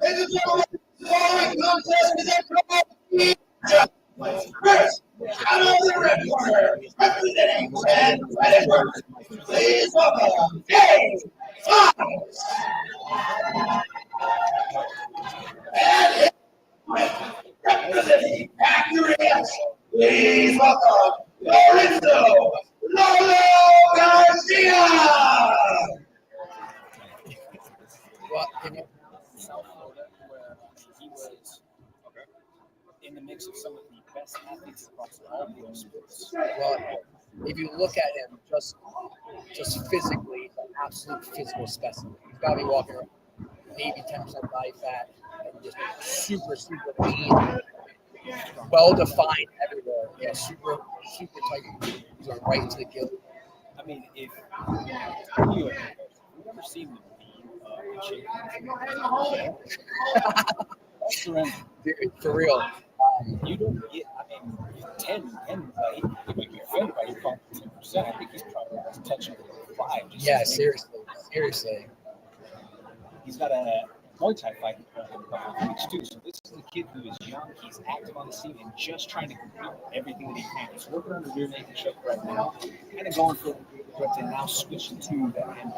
Speaker 2: Ladies and gentlemen, the following contest is Chris, out of the red corner, representing Grand Edinburgh. Please welcome Dave Fox. And his representing Factory X. Please welcome Lorenzo Garcia.
Speaker 1: Well, South Florida, where he was in the mix of some of the best athletes across all the sports.
Speaker 11: Well, if you look at him just physically, he's an absolute physical specimen. He's got to be walking around maybe 10% body fat and just super lean, well defined everywhere. Yeah, super tight. He's going right into the gill.
Speaker 1: I mean, if you've ever seen the shape,
Speaker 11: Dude, for real.
Speaker 1: You don't get, I mean, 10, right? If you get fed by your 10%, I think he's probably touching 5.
Speaker 11: Yeah, seriously.
Speaker 1: He's got a Muay Thai fight in a couple of weeks too. So this is a kid who is young. He's active on the scene and just trying to complete everything that he can. He's working on the rear naked choke right now, kind of going for but to now switch to that hand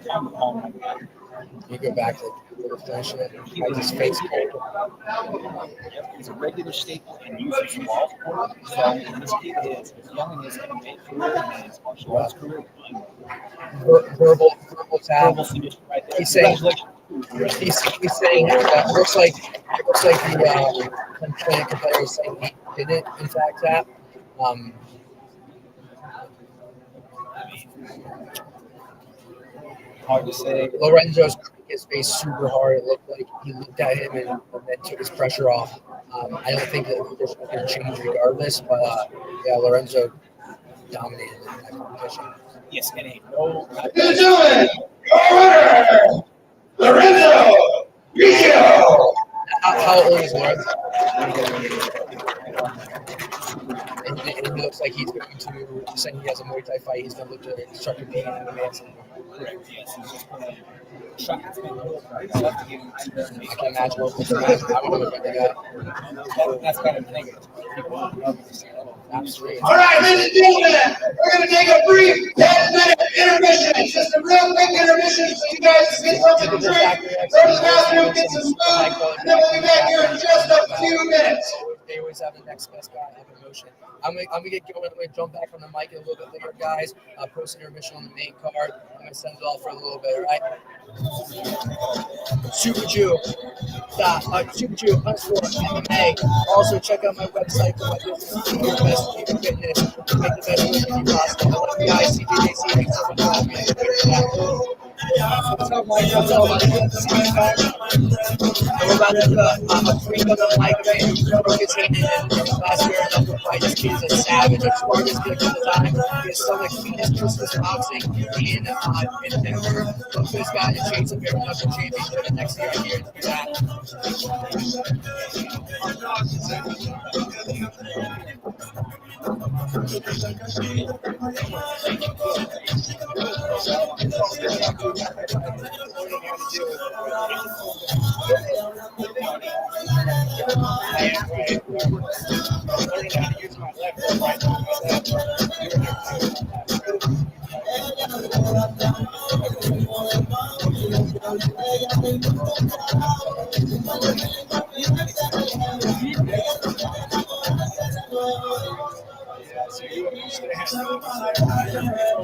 Speaker 1: on the palm right now.
Speaker 11: You go back to the finish it. I just face it.
Speaker 1: He's a regular staple and uses walls. So this kid is as young and is going to make career in his martial arts career.
Speaker 11: Verbal tap.
Speaker 1: Verbal submission right there.
Speaker 11: He's saying looks like the competitor is saying he didn't in fact tap.
Speaker 1: Hard to say.
Speaker 11: Lorenzo's cracked his face super hard. It looked like he looked at him and then took his pressure off. I don't think that there's going to change regardless, but yeah, Lorenzo dominated that competition.
Speaker 1: Yes, and no.
Speaker 2: Ladies and gentlemen, your winner, Lorenzo Grigio.
Speaker 11: How old is Lorenzo? And it looks like he's going to, saying he has a Muay Thai fight, he's going to look to start competing in the advance.
Speaker 1: Correct, yes. He's just going to try to I
Speaker 11: can imagine what this is. I don't know about that.
Speaker 1: That's kind of the thing.
Speaker 2: All right, ladies and gentlemen, we're going to take a brief 10-minute intermission. It's just a real quick intermission so you guys can get something to drink, go to the bathroom, get some food, and then we'll be back here in just a few minutes.
Speaker 11: They always have the next best guy have emotion. I'm gonna get going. I'm gonna jump back on the mic a little bit later, guys. Post intermission on the main card. I'm gonna send it off for a little bit, all right? Super Jew _MMA. Also check out my website for my business. Do your best to keep fitness. Make the best movie possible. I love you guys. CJJC. Thanks so much for having me. What's up, Mike? What's up? We're about to a freak on the mic, man. He broke his hand in last year. Another fight. This kid is a savage. I'm sure he's going to come to time. He has so much fitness, Christmas boxing in Denver. Look for this guy to chase him here for another championship next year here in that. Learning how to use my left foot right now.
Speaker 5: So you usually have to guys look like they're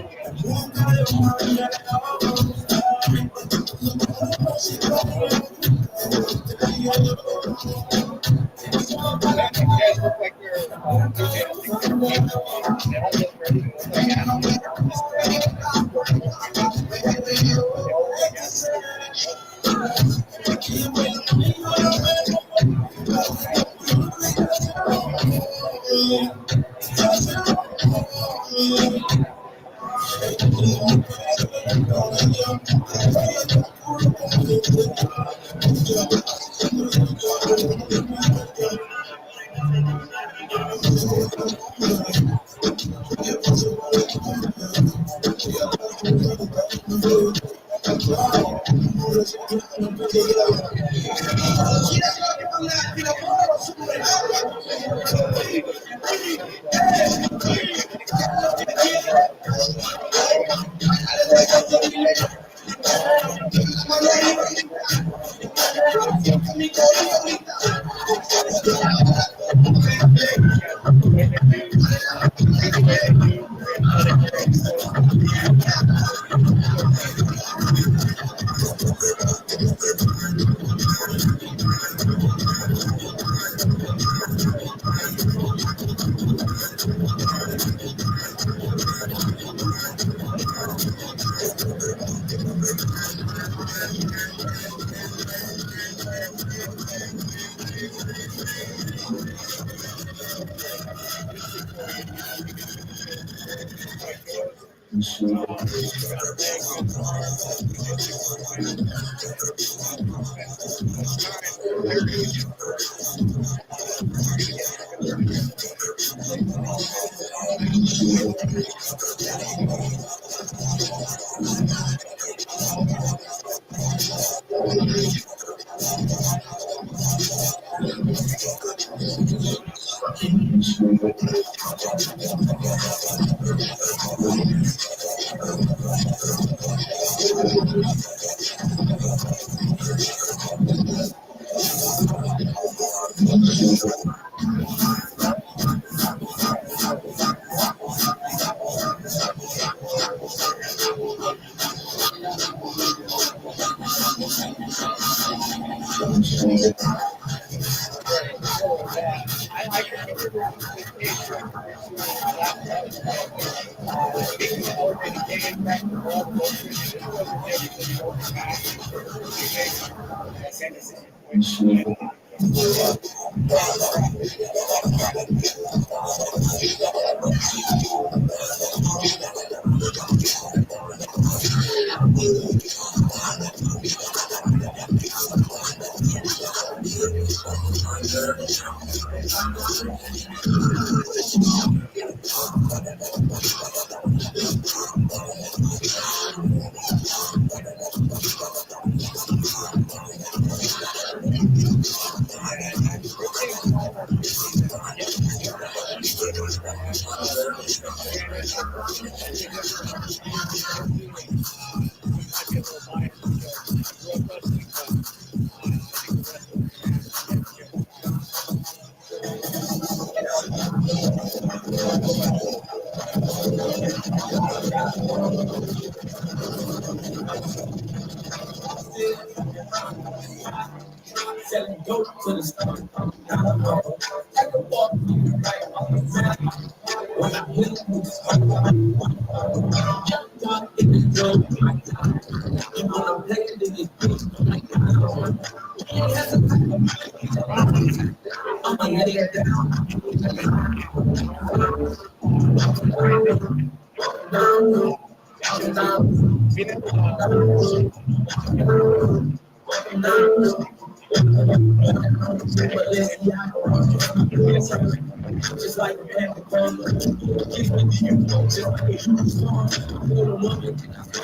Speaker 10: Just like a man with fun, just like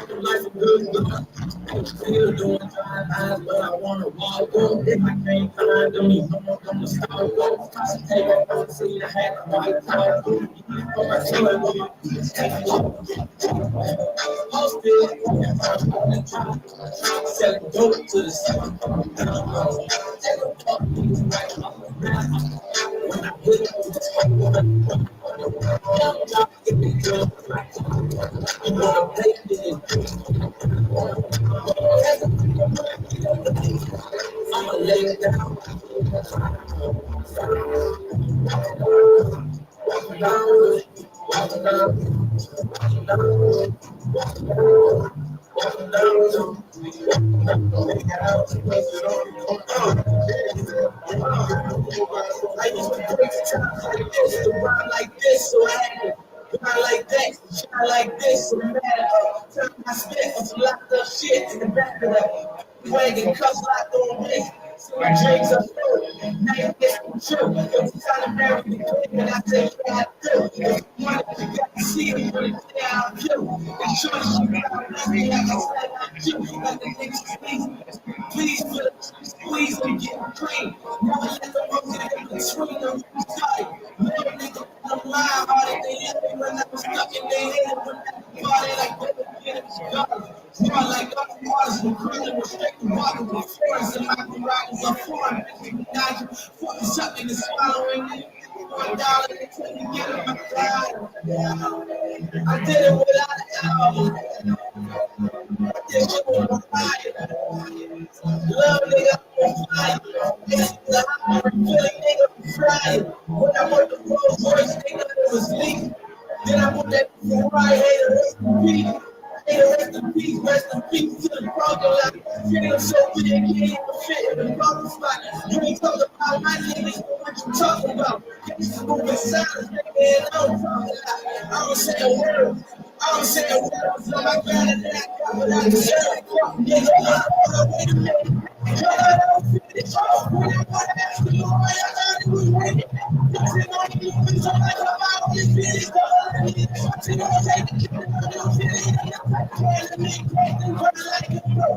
Speaker 10: a life of good luck. Still doing drive-bys, but I wanna walk up. If I can't find them, you know I'm gonna start up. Take off on the scene, I had the white car. For my son, selling dope to the sun. When I hit it, I used to break times like this, to rhyme like this, so active. Rhyme like that, shine like this, so mad. Turn my spit on some locked up shit in the back of the wagon, cuffs locked on me. So my dreams are through. Now you get true. It was time to marry the king, and I said, yeah, I do. If you want it, you got to see it, really clear out view. And sure as you got me, I can say I do. Like the niggas please, squeeze and get clean. Never let the road get in between them. Sorry, little nigga, I'm lying harder than you when I was stuck in their head. When I body like baby, get it together. Smart like up waters, the green was straight to water. The forest and my rockets are foreign. Fucking something to swallowing. $1 until you get it, my God. I did it without an album. I did shit with my fire. Love nigga on fire. It's the high feeling nigga flying. When I worked the Rolls Royce, nigga, it was leak. Then I put that Ferrari, hater, rest in peace. Hater, rest in peace to the parking lot. Feeling so big, can't even fit in the parking spot. You ain't talking about my niggas, what you talking about? It's moving silence, nigga, and I don't talk a lot. I don't say a word. I don't say a word. So I got it, and I got what I deserve. Nigga, wait a minute. I don't finish off. When I want to ask you, I thought it was waiting. Nothing on you, it's all like about this bitch. Nothing on take the kid, I don't feel it. I'm trying to make it, but I like it, bro.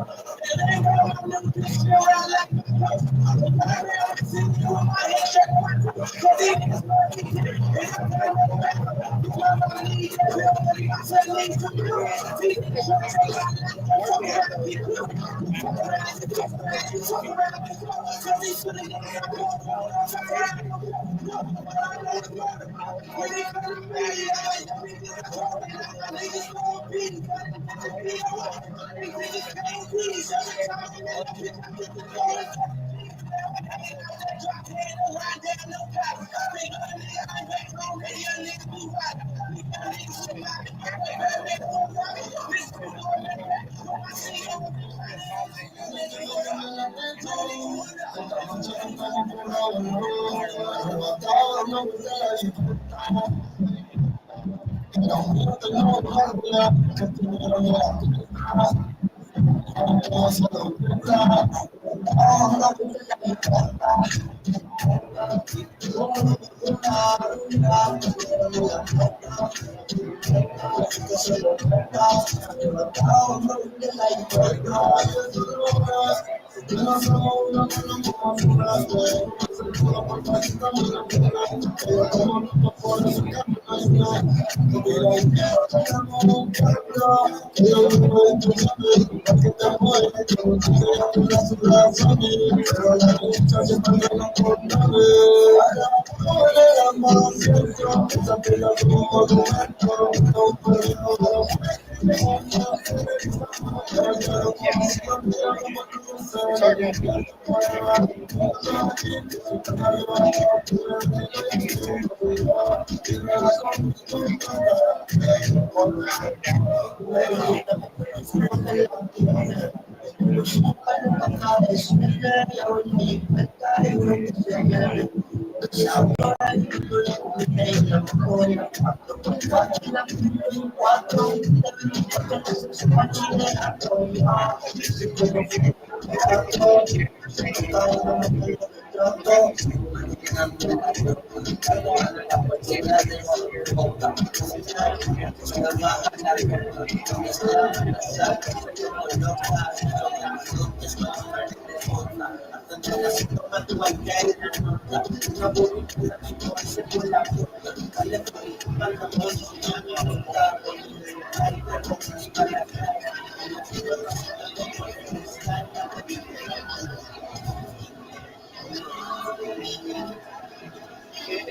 Speaker 10: And I know I'm never this shit, I like it, bro. I'm real, I'm sitting on my head, shut up. Cause he is working, and I'm going to back up. Because I need to feel what I said, need to do. He is working, I like it, so we have to be good.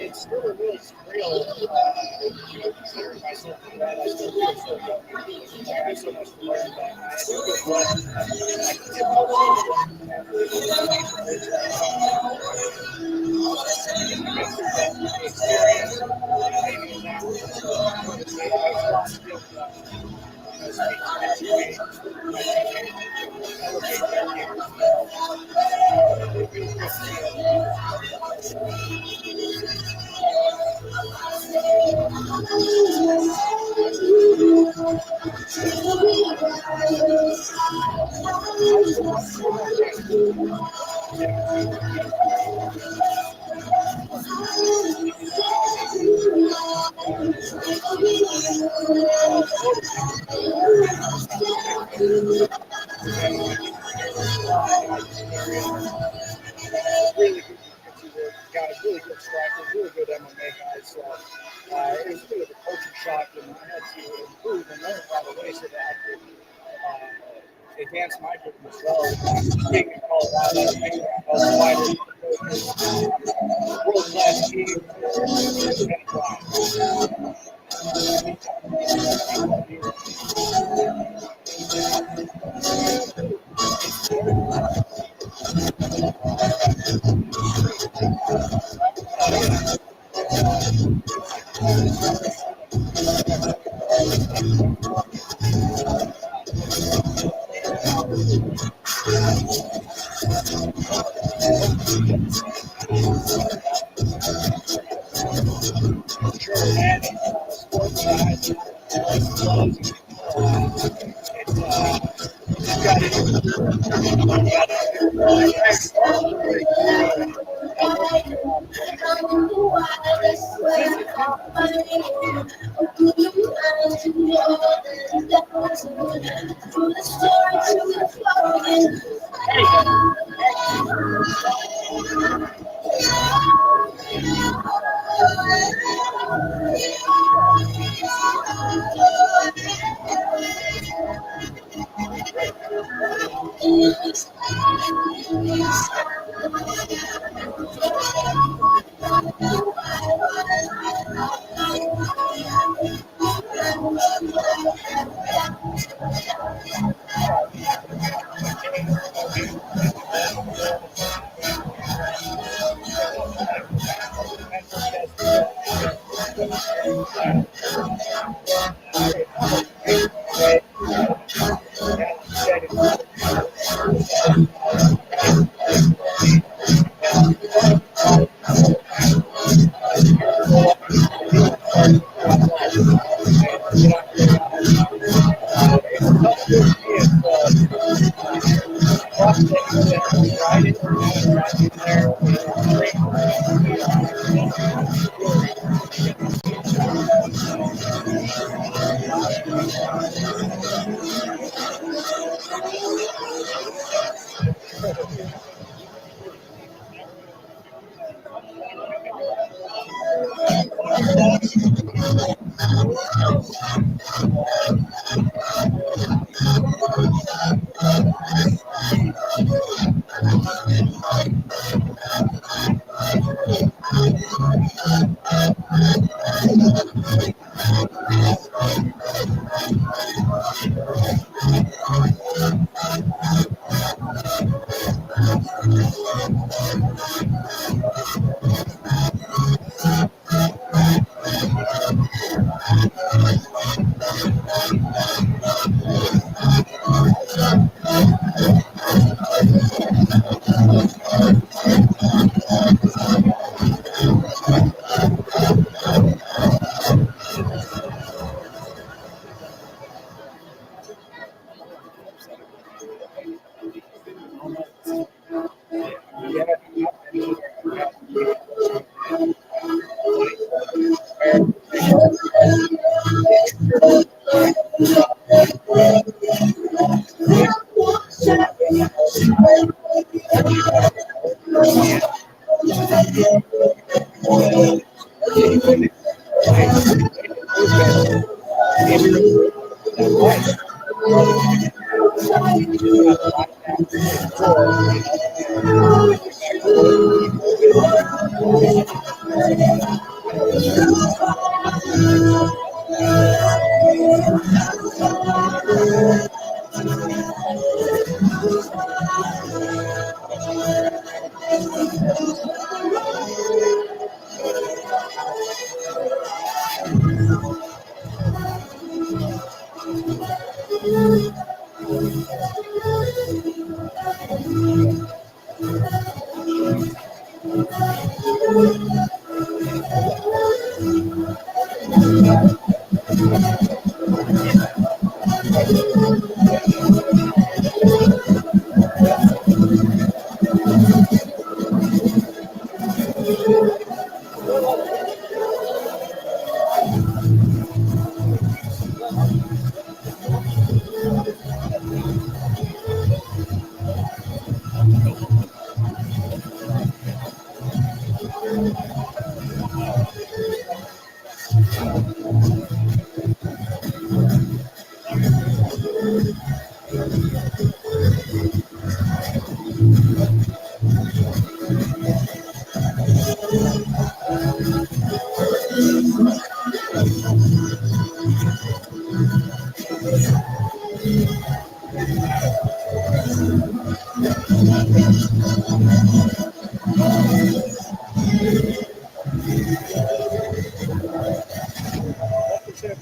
Speaker 9: It's still a really surreal still do that. I still do it. I have so much to learn, but I do get what I can get guys, really good strikers, really good MMA guys. So it was a bit of a culture shock, and I had to improve and learn right away so that I could advance my game as well. Being in Colorado, world-class team,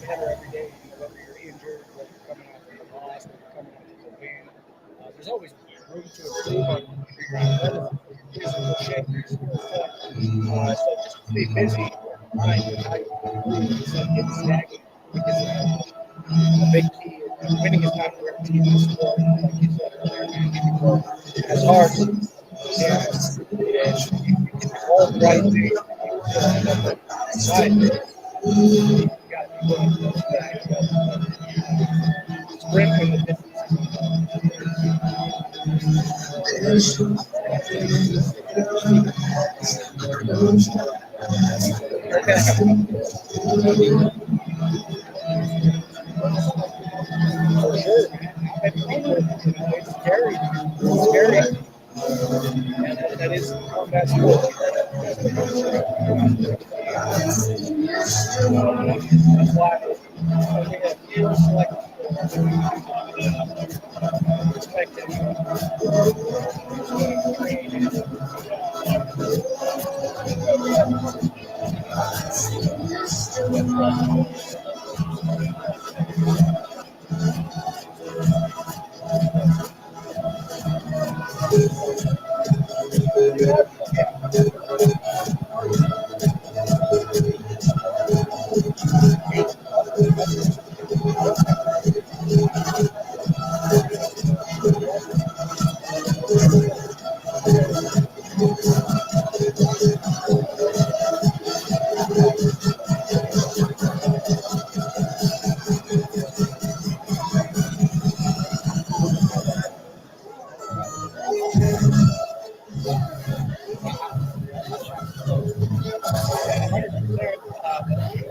Speaker 9: Better every day, whether you're injured, whether you're coming out from a loss, whether you're coming out from a win. There's always room to improve on your physical shape, your skill set. So just stay busy, find how you improve instead of getting stagnant. Because a big key is winning is not guaranteed in the sport. Like you said earlier, as hard as all the right things. You got to be willing to sprint when the for sure. It's scary. It's scary. And that is combat sport. That's why I think that feels like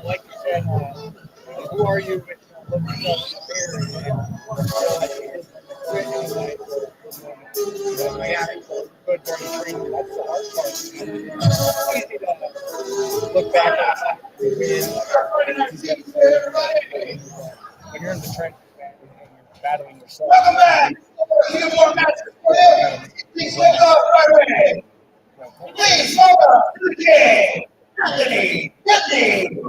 Speaker 9: like you said, who are you with looking yourself in the mirror? Good for your training. That's the hard part. It's easy to look back at when you're in the trenches, man, and you're battling yourself.
Speaker 2: Welcome back. Please welcome right away. Please welcome to the king, Anthony Lindsay.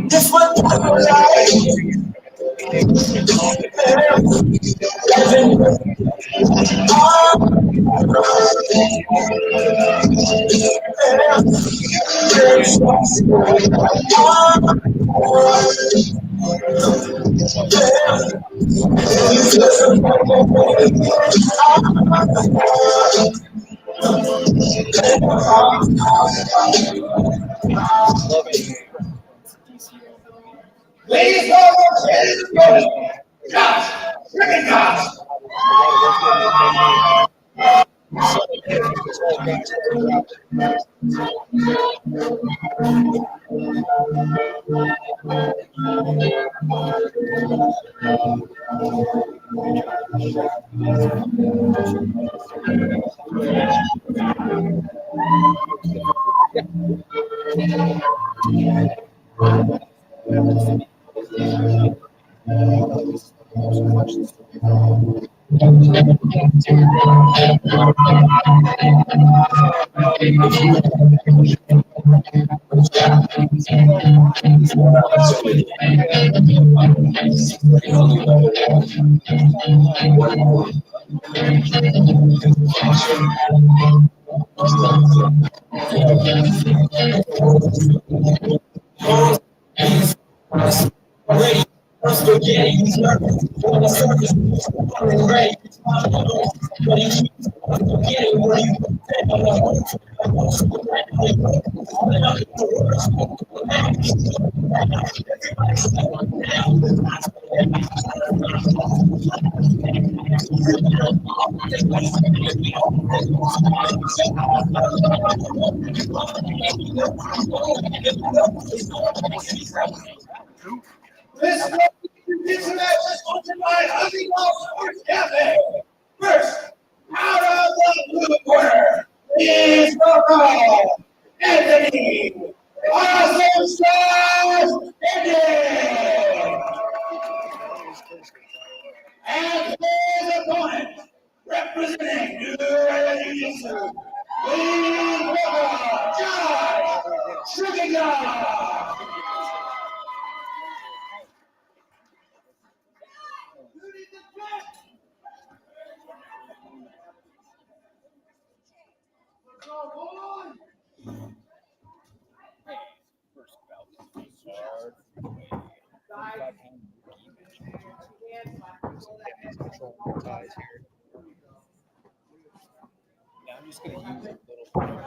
Speaker 2: This one ladies and gentlemen, Josh Shrecongost. This match is sponsored by Abigail Sports Cafe. First, out of the blue corner is Wargo, Anthony, Awesome Stars, Indy. And his opponent, representing New Jiu-Jitsu, Shrecongost.
Speaker 1: First bout. Now I'm just going to use a little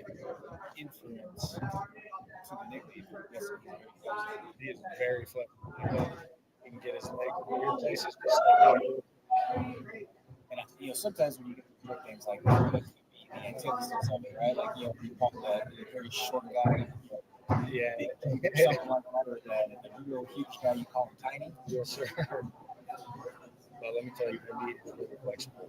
Speaker 1: bit of influence to manipulate this.
Speaker 5: He is very flexible. He can get his leg in weird places.
Speaker 1: And sometimes when you get to do things like that, the antithesis of something, right? Like you call the very short guy,
Speaker 5: Yeah.
Speaker 1: something like that, or the real huge guy, you call him tiny.
Speaker 5: Yes, sir. But let me tell you, Indy is really flexible.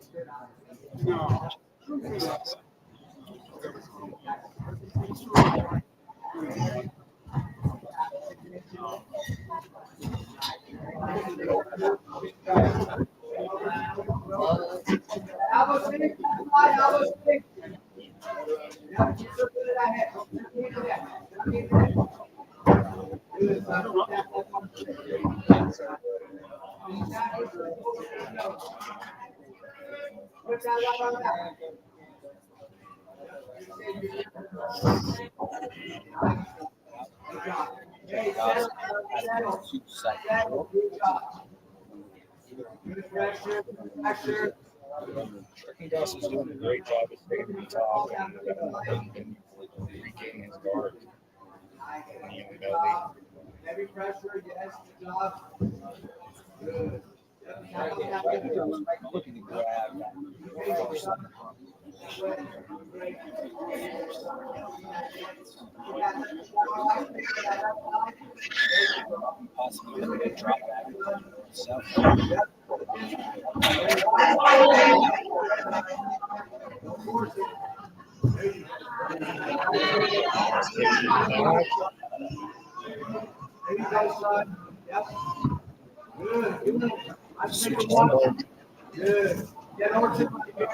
Speaker 5: Shrecongost is doing a great job of staying on top and regaining his guard.
Speaker 6: Heavy pressure, yes, good job. Good.
Speaker 1: Looking to grab possibly drop back himself.
Speaker 6: Good. Get over to good job.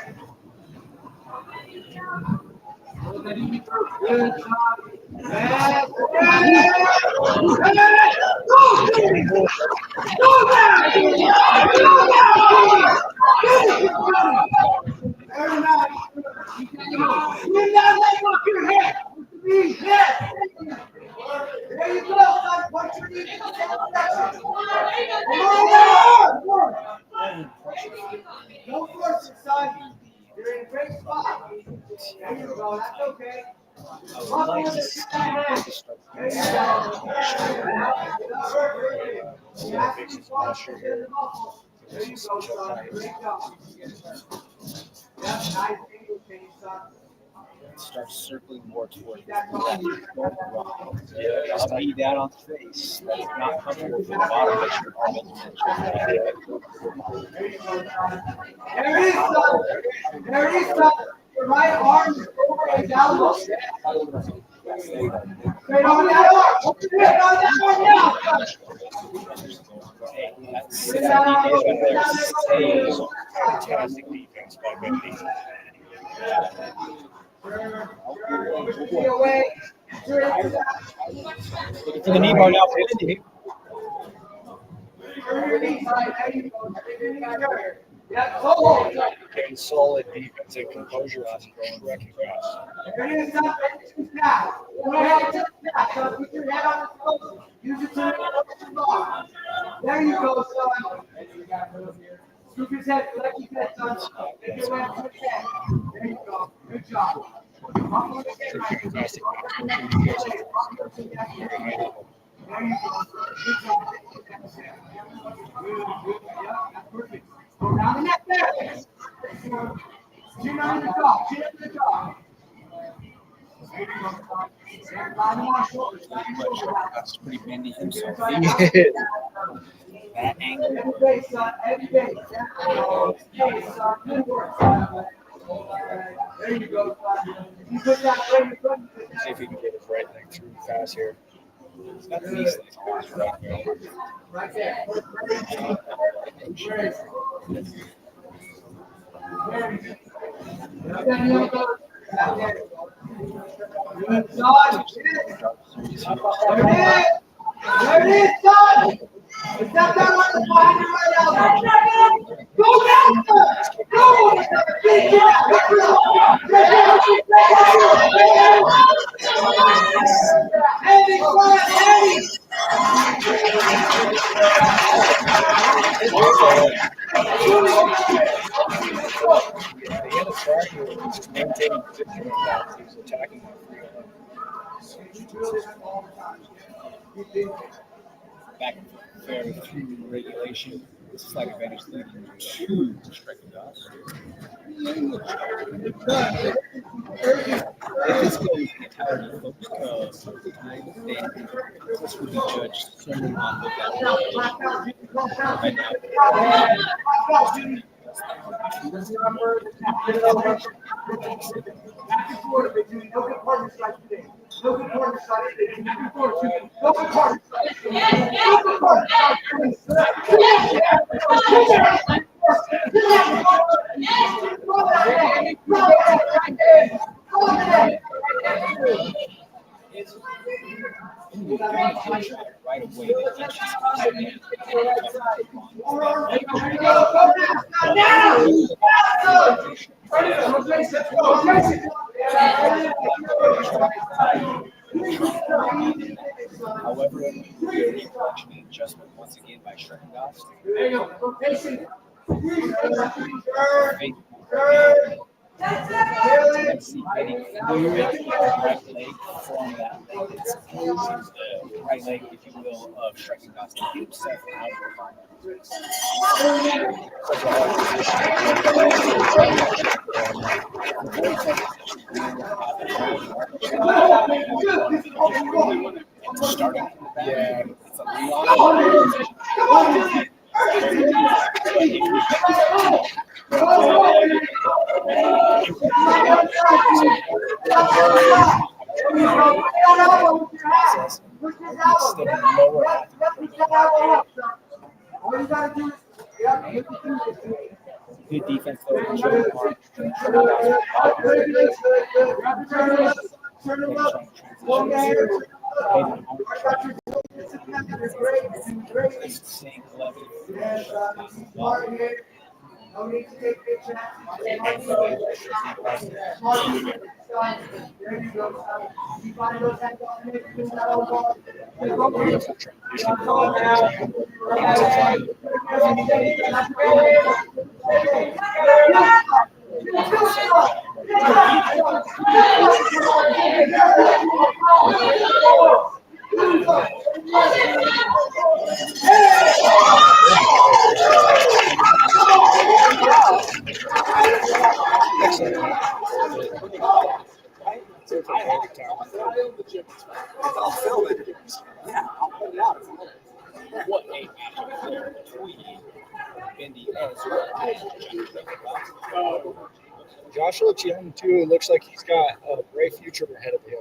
Speaker 6: Very nice. You're not letting off your head. Yes. There you go, son. What's your name? Don't force it, son. You're in a great spot. There you go. That's okay.
Speaker 1: I would like to see
Speaker 6: there you go, son. Great job. Yep, nice angle change, son.
Speaker 7: starts circling more towards the left. Just knee down on the face. That's not comfortable for the bottom, but you're able to
Speaker 2: There it is, son. There it is, son. Your right arm is over and down low. Straight on that arm. Straight on that arm now.
Speaker 1: Fantastic defense by Wendy.
Speaker 7: looking for the knee bar now for Lindsay.
Speaker 1: Getting solid defense and composure on Shrecongost.
Speaker 2: There it is, son. Now. Go ahead and snap, son. Put your head on the toes. Use it to the bar. There you go, son. Scoop his head, collect his head, son. Make your way up to his head. There you go. Good job.
Speaker 1: Fantastic.
Speaker 2: There you go. Good job. Perfect. Go down the neck there. Chin on the jaw. Chin on the jaw.
Speaker 7: That's pretty bendy himself.
Speaker 1: That angle.
Speaker 2: Every day, son. Every day. Hey, son. Good work, son. There you go, son. You put that right in front of you.
Speaker 1: See if he can get his right leg through fast here.
Speaker 7: It's not the least thing.
Speaker 2: Right there. Good, son. There it is, son. Step down on the behind your right elbow. Go down, son. Go. Heavy, son. Heavy.
Speaker 1: The other part here was just maintaining position with that. He was attacking that 3-11.
Speaker 7: Back and fair through regulation. This is like advantage 32 Shrecongost. If this goes the entirety focused of the time, then this would be judged solely on the value. Right now. Right away, however, the collection and adjustment once again by Shrecongost. Let's see, getting fluid right leg from that leg. It's the right leg, if you will, of Shrecongost to get himself out of starting. Yeah, it's a good defense though.
Speaker 2: No need to take big shots. There you go. You find those hands off the neck, do that all ball.
Speaker 11: Josh looks young too. It looks like he's got a great future ahead of him.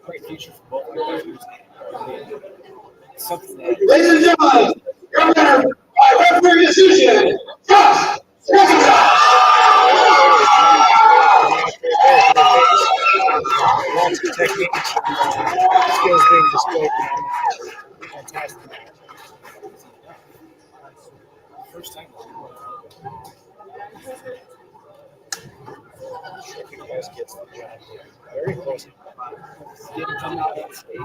Speaker 7: Great future for both of them. Something that
Speaker 2: Ladies and gentlemen, your winner by referee decision, Josh Shrecongost.
Speaker 11: Lots of technique, skills being displayed. Fantastic match.
Speaker 7: first time.
Speaker 11: Shrecongost gets the job. Very close. Didn't come out on stage.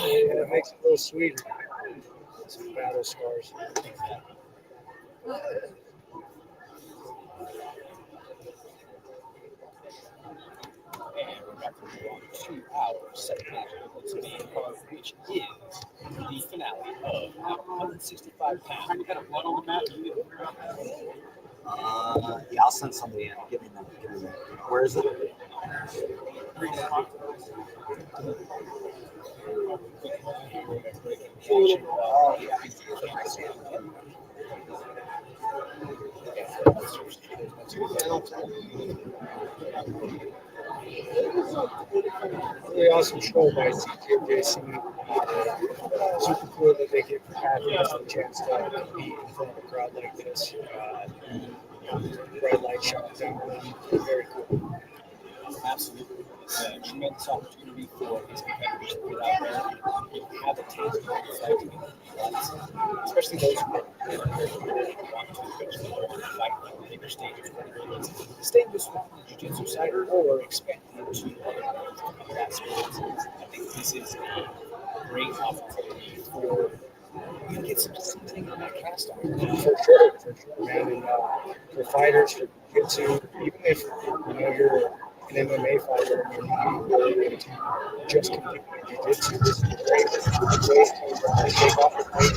Speaker 11: It makes it a little sweeter. Some battle scars.
Speaker 7: And remember, we're on 2 hours, 7 matches, which is the finale of 165 pounds. You got a blood on the mat?
Speaker 4: Yeah, I'll send somebody in. Give me that. Where is it?
Speaker 11: Really awesome show by CJJC. Super cool that they give athletes a chance to compete in front of a crowd like this. Red light shot down. Very cool.
Speaker 7: Absolutely. It's a tremendous opportunity for these competitors to get out there and have a taste of what it's like to be in especially those who want to eventually fight on the bigger stages, whether it's stay with the jiu-jitsu side or expand into other aspects. I think this is a great opportunity for you to get something on that cast iron.
Speaker 11: For sure, man. And for fighters, for jiu-jitsu, even if you're an MMA fighter and you're not really going to just compete in jiu-jitsu, this is a great way to take off the weight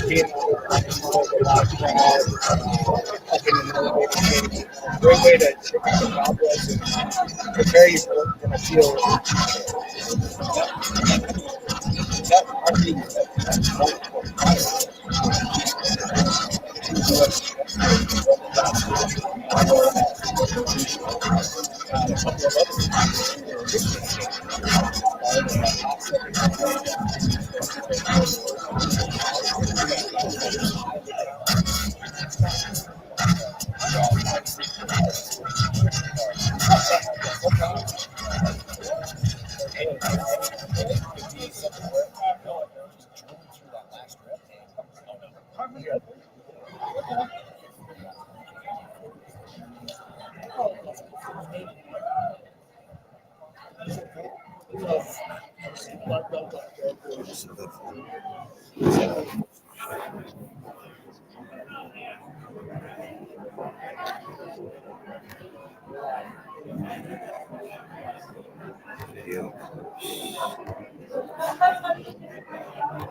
Speaker 11: being a lot crowd, up in an elevated stage. Great way to check out the cobwebs and prepare you for the field.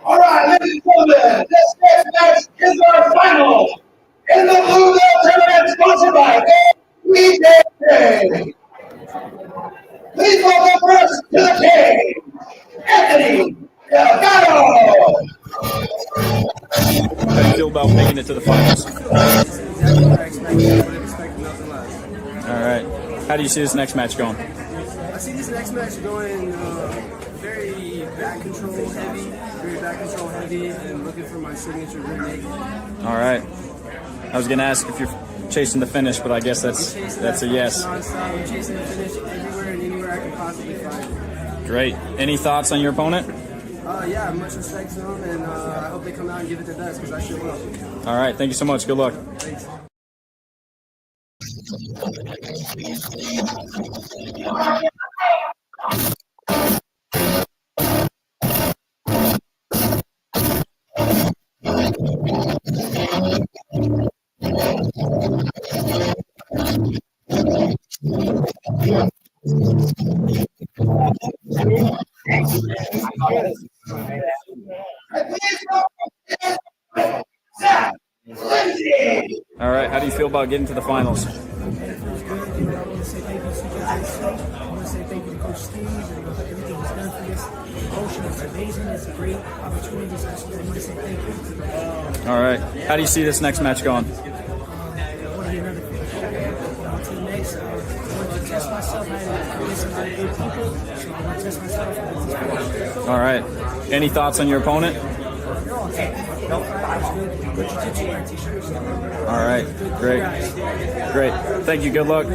Speaker 2: All right, ladies and gentlemen, this next match is our final in the Blue Belt Tournament sponsored by CJJC. Please welcome first to the cage, Anthony Delgado.
Speaker 12: How do you feel about making it to the finals? All right. How do you see this next match going?
Speaker 13: I see this next match going very back control heavy, and looking for my signature rear naked.
Speaker 12: All right. I was going to ask if you're chasing the finish, but I guess that's a yes.
Speaker 13: Non-stop. I'm chasing the finish everywhere and anywhere I can possibly find.
Speaker 12: Great. Any thoughts on your opponent?
Speaker 13: Yeah, much respect to them, and I hope they come out and give it their best, because I sure will.
Speaker 12: All right. Thank you so much. Good luck.
Speaker 13: Thanks.
Speaker 2: Zack, Lindsay.
Speaker 12: All right. How do you feel about getting to the finals?
Speaker 13: Feels good. I want to say thank you to CJJC. I want to say thank you to Coach Steve and everything he's done for this promotion. It's amazing. It's a great opportunity. So I just want to say thank you.
Speaker 12: All right. How do you see this next match going?
Speaker 13: I want to get another finish. To the next, I want to test myself. I had some good people, so I want to test myself.
Speaker 12: All right. Any thoughts on your opponent? All right. Great. Thank you. Good luck.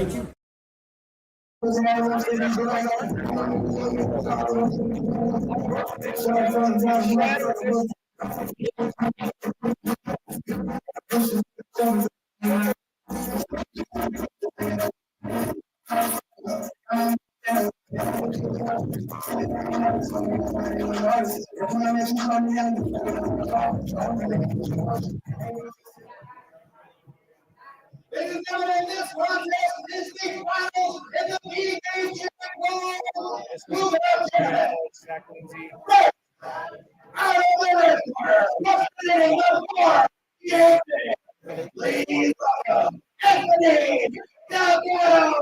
Speaker 2: Ladies and gentlemen, this contest is the finals in the PK Championship. Move out there.
Speaker 6: Zack, Lindsay.
Speaker 2: Right. Out of the red corner, representing the four, please welcome Anthony Delgado.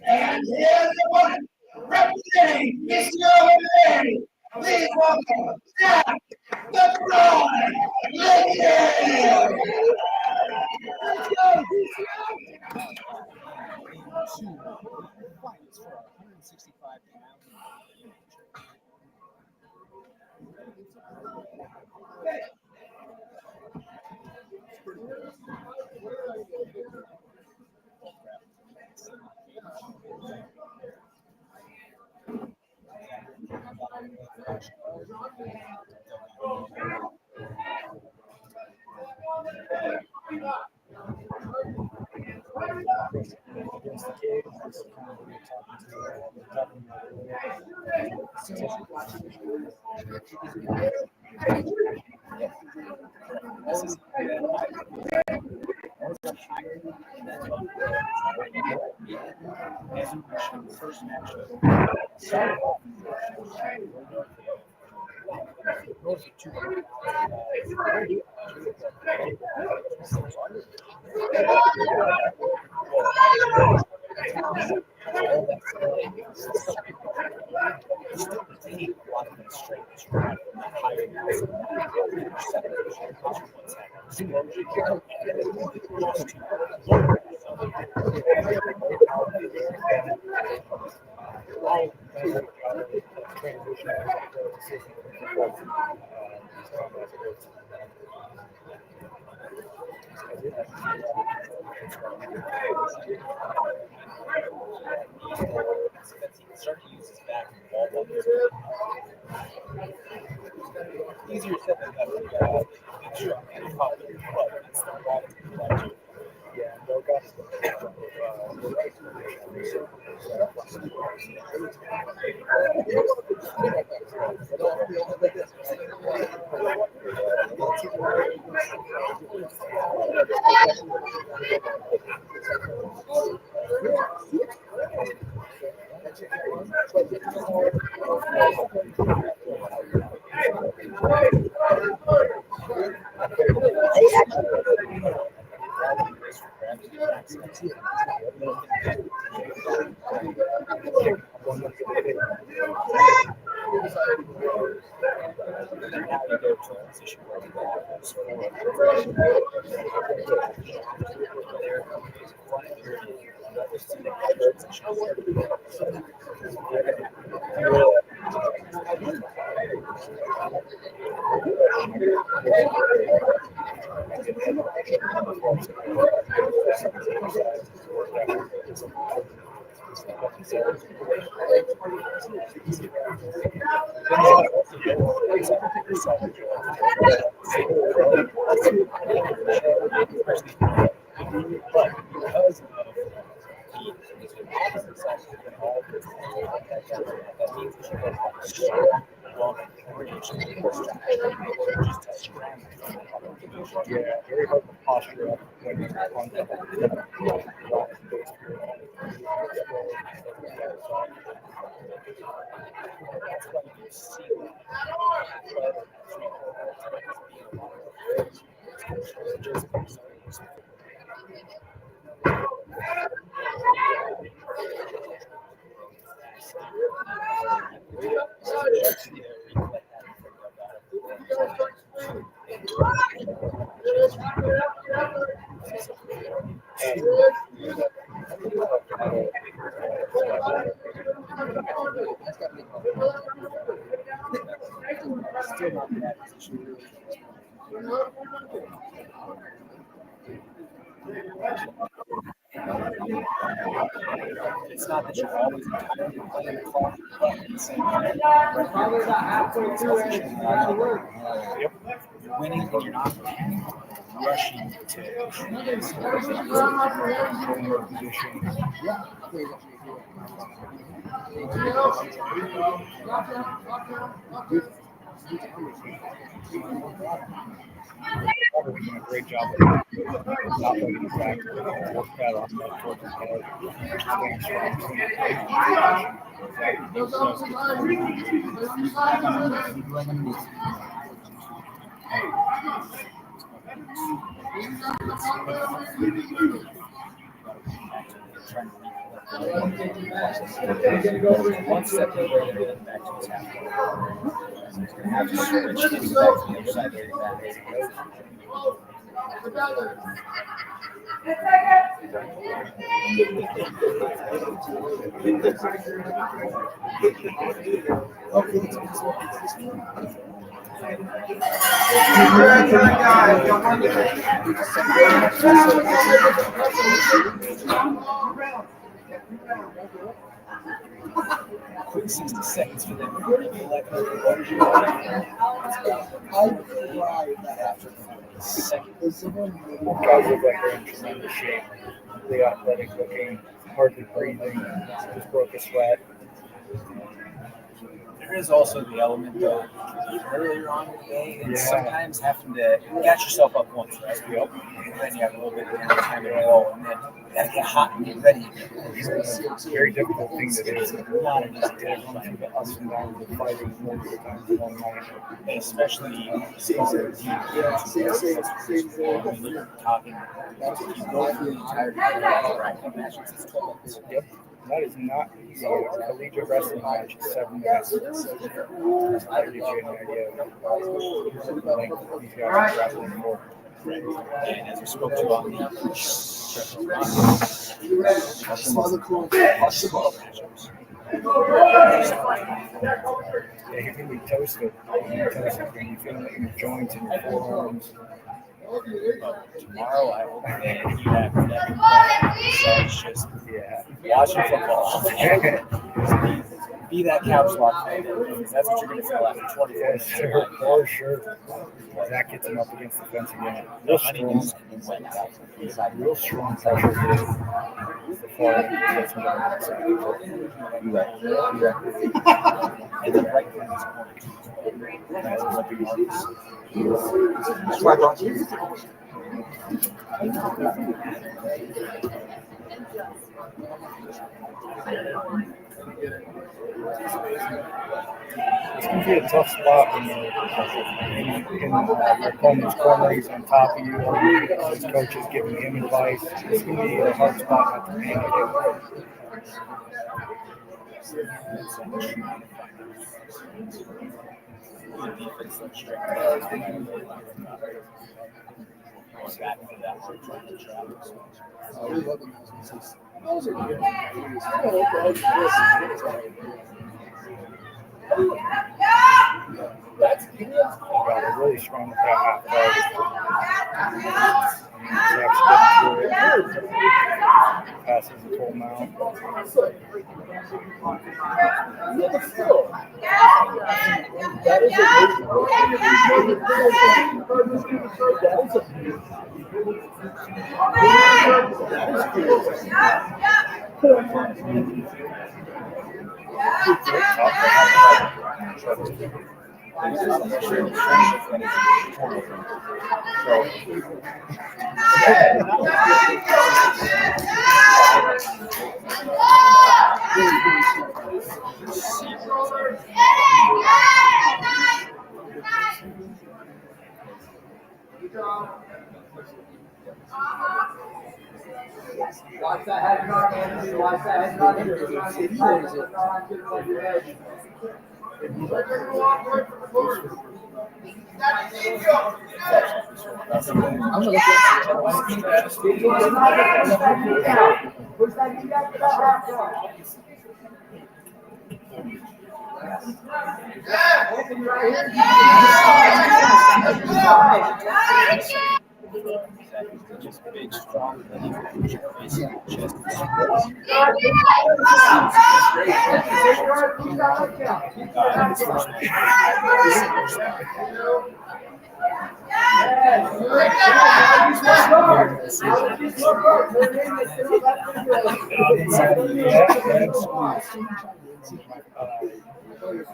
Speaker 2: And here's the one representing Mr. O'Day. Please welcome Zack, the Cruz, Lindsay. Let's go,
Speaker 7: Fights for 165 pounds. Start to use his back and ball buckets. Easier said than done. Make sure I'm getting caught with your club. It's the right to do. Yeah, no guys. Yeah, very hard to posture up when you're on the
Speaker 1: It's not that you're always entirely playing the clock, but at the same time, you're winning and you're not rushing to
Speaker 14: Doing a great job of not letting the back work that off that towards his head.
Speaker 1: one step away and then back to his half. He's going to have to switch to the other side very fast. Quick 60 seconds for them.
Speaker 6: I cried after 40 seconds.
Speaker 14: Guys look like they're in tremendous shape. Really athletic looking, hardly breathing, just broke a sweat.
Speaker 1: There is also the element though earlier on in the day, and sometimes having to catch yourself up once, right? Yep. And then you have a little bit of time to go, and then you gotta get hot and get ready.
Speaker 14: It's a very difficult thing to do. Not an easy day. Run through the ups and downs of fighting multiple times in one night.
Speaker 1: And especially you're talking, you go through the entire matches. It's 12 minutes.
Speaker 14: Yep. That is not easy. A collegiate wrestling match is 7 minutes. That gives you an idea of the length these guys are wrestling for.
Speaker 1: And as we spoke to on the
Speaker 14: yeah, you're going to be toasted. You're toasted when you feel it in your joints and your forearms.
Speaker 1: Tomorrow I will it's just watching football. Be that couch lock fan, because that's what you're going to feel after 24 minutes.
Speaker 14: For sure. Zack gets him up against the fence again. Real strong pressure. The far end gets him down.
Speaker 1: And the right one is
Speaker 14: It's going to be a tough spot when you're in your opponent's corner. He's on top of you. His coach is giving him advice. It's going to be a hard spot not to panic. Got a really strong with that half guard. Zack's getting through it. Passes the full mount.
Speaker 15: Watch that head guard, man. Watch that head guard.
Speaker 7: Just big, strong, and you can push your face in your chest.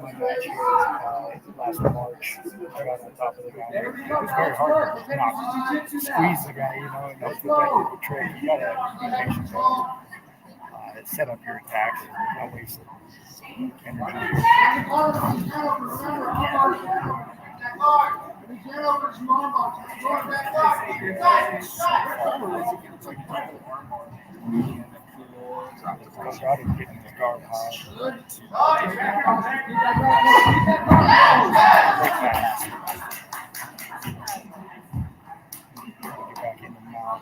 Speaker 14: My match here last March, I got on top of the guy. It was very hard to not squeeze the guy, you know, and that's the trick. You gotta be patient. Set up your attacks, not waste energy. Got to get in the guard high. Get back in the mouth.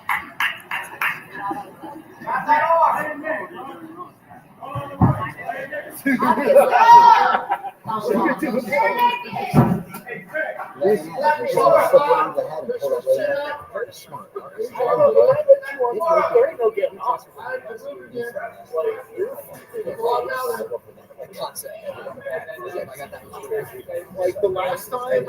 Speaker 6: Like the last time,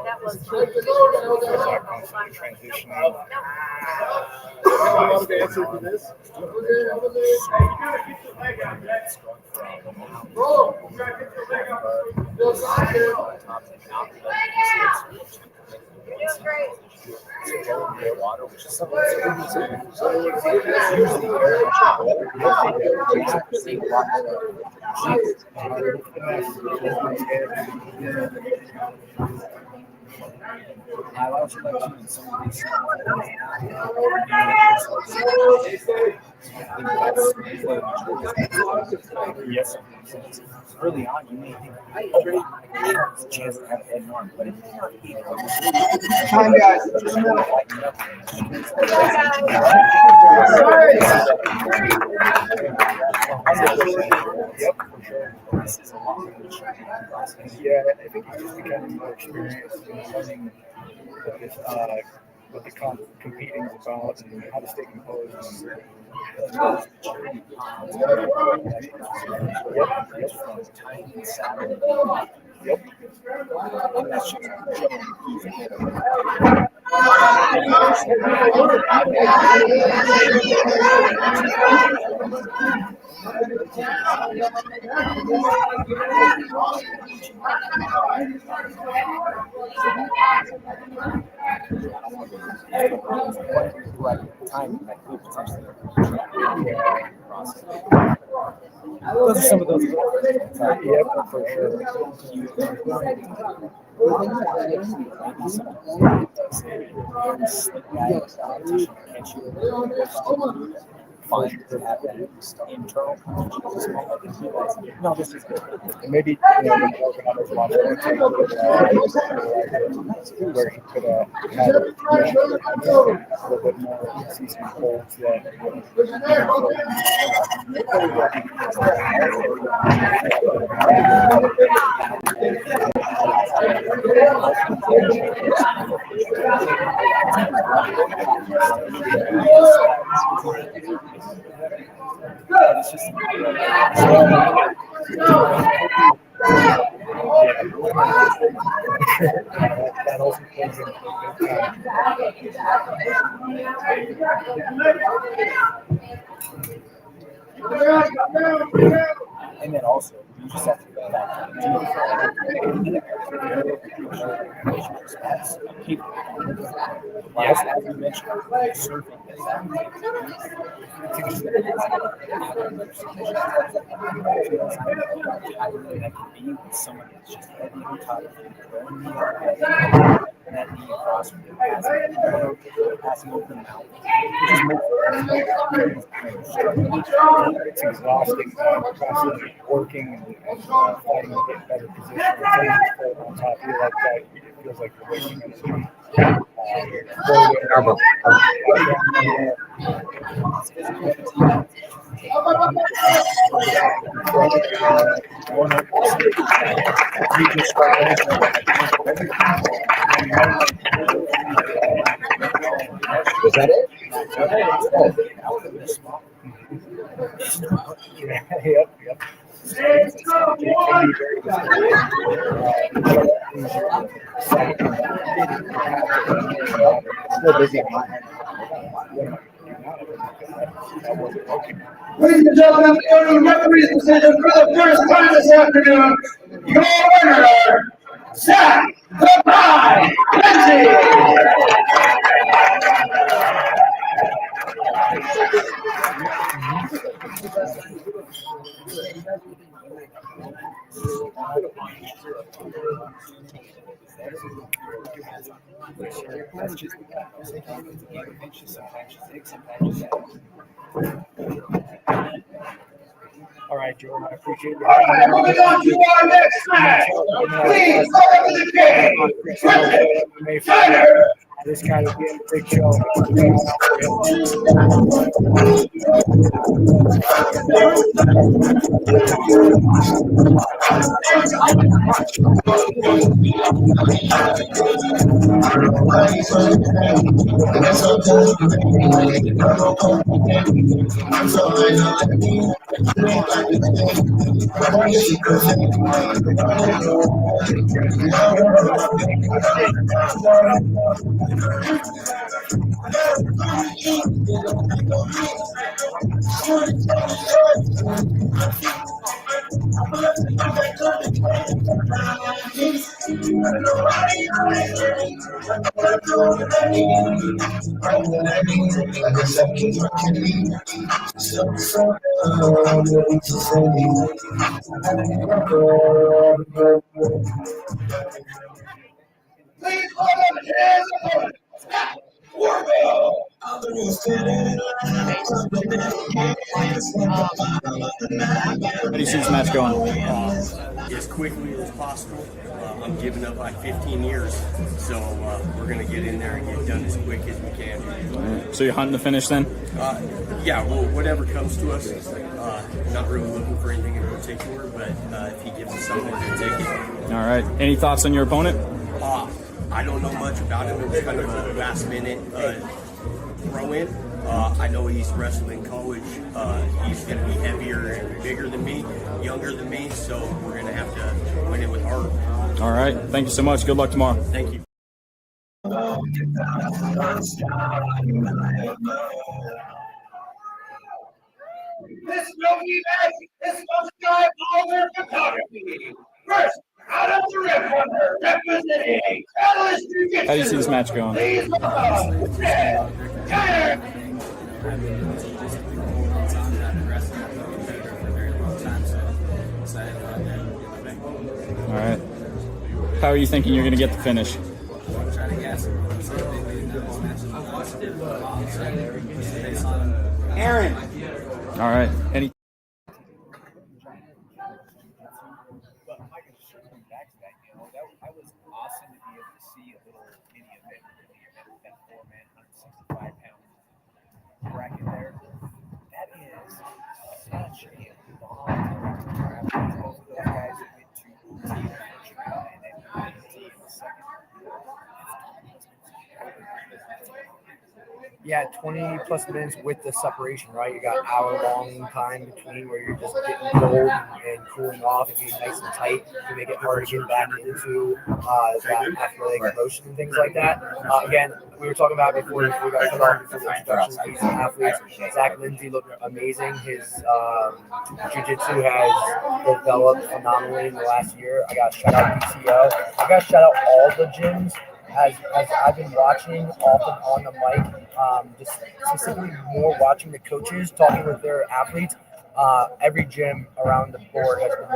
Speaker 14: That was transitioning.
Speaker 6: I the answer to this.
Speaker 7: Water, which is something I also like to in some of these yes. Early on, you may think, there's a chance to have a head norm, but it may not be.
Speaker 6: Time, guys.
Speaker 14: Yep, for sure. This is a long process. Yeah, I think it's just becoming more experienced in learning what the competing is about and how to stay composed. Yep.
Speaker 7: Those are some of those.
Speaker 14: Yep, for sure.
Speaker 7: Find to have that internal no, this is good.
Speaker 14: Maybe when working on his watch where he could have a little bit more season holds that also plays into
Speaker 7: and then also you just have to go back to as you mentioned, surfing that can be with someone that's just heavy on top of you,
Speaker 9: that knee across from the passing open mouth. It just makes it's exhausting, constantly working and fighting to get better position. Until you just pull on top of you like that, it feels like you're wasting energy.
Speaker 10: Was that it?
Speaker 9: Yep. Still busy on my end.
Speaker 2: Ladies and gentlemen, the referee's decision for the first time this afternoon, your winner, Zack the Pride Kenzie.
Speaker 9: All right, Joe, I appreciate it.
Speaker 2: All right, moving on to our next match. Please welcome to the game,
Speaker 9: this kind of being a big show.
Speaker 2: Please welcome his opponent, Wargo.
Speaker 12: How do you see this match going?
Speaker 16: As quickly as possible. I'm giving up like 15 years, so we're going to get in there and get done as quick as we can.
Speaker 12: So you're hunting the finish then?
Speaker 16: Yeah, well, whatever comes to us. Not really looking for anything in particular, but if he gives us something, we'll take it.
Speaker 12: All right. Any thoughts on your opponent?
Speaker 16: I don't know much about him. It was kind of a last-minute throw-in. I know he's wrestled in college. He's going to be heavier and bigger than me, younger than me, so we're going to have to win it with heart.
Speaker 12: All right. Thank you so much. Good luck tomorrow.
Speaker 16: Thank you.
Speaker 2: This movie match is sponsored by Oliver Photography. First, out of the red corner, representing Catalyst Jiu-Jitsu.
Speaker 12: How do you see this match going?
Speaker 2: Please welcome, Tanner.
Speaker 12: All right. How are you thinking you're going to get the finish?
Speaker 2: Aaron.
Speaker 12: All right. Any?
Speaker 1: I was awesome to be able to see a little mini event, that 4-man, 165-pound bracket there. That is such a long grab. Both of those guys went to team the first round and then team the second.
Speaker 9: Yeah, 20 plus minutes with the separation, right? You got hour-long time between where you're just getting cold and cooling off and getting nice and tight to make it hard to get back into that athletic motion and things like that. Again, we were talking about before we got cut off for the introduction of these athletes. Zack Lindsay looked amazing. His jiu-jitsu has developed phenomenally in the last year. I got to shout out PCO. I got to shout out all the gyms. As I've been watching often on the mic, just specifically more watching the coaches talking with their athletes,
Speaker 11: every gym around the board has been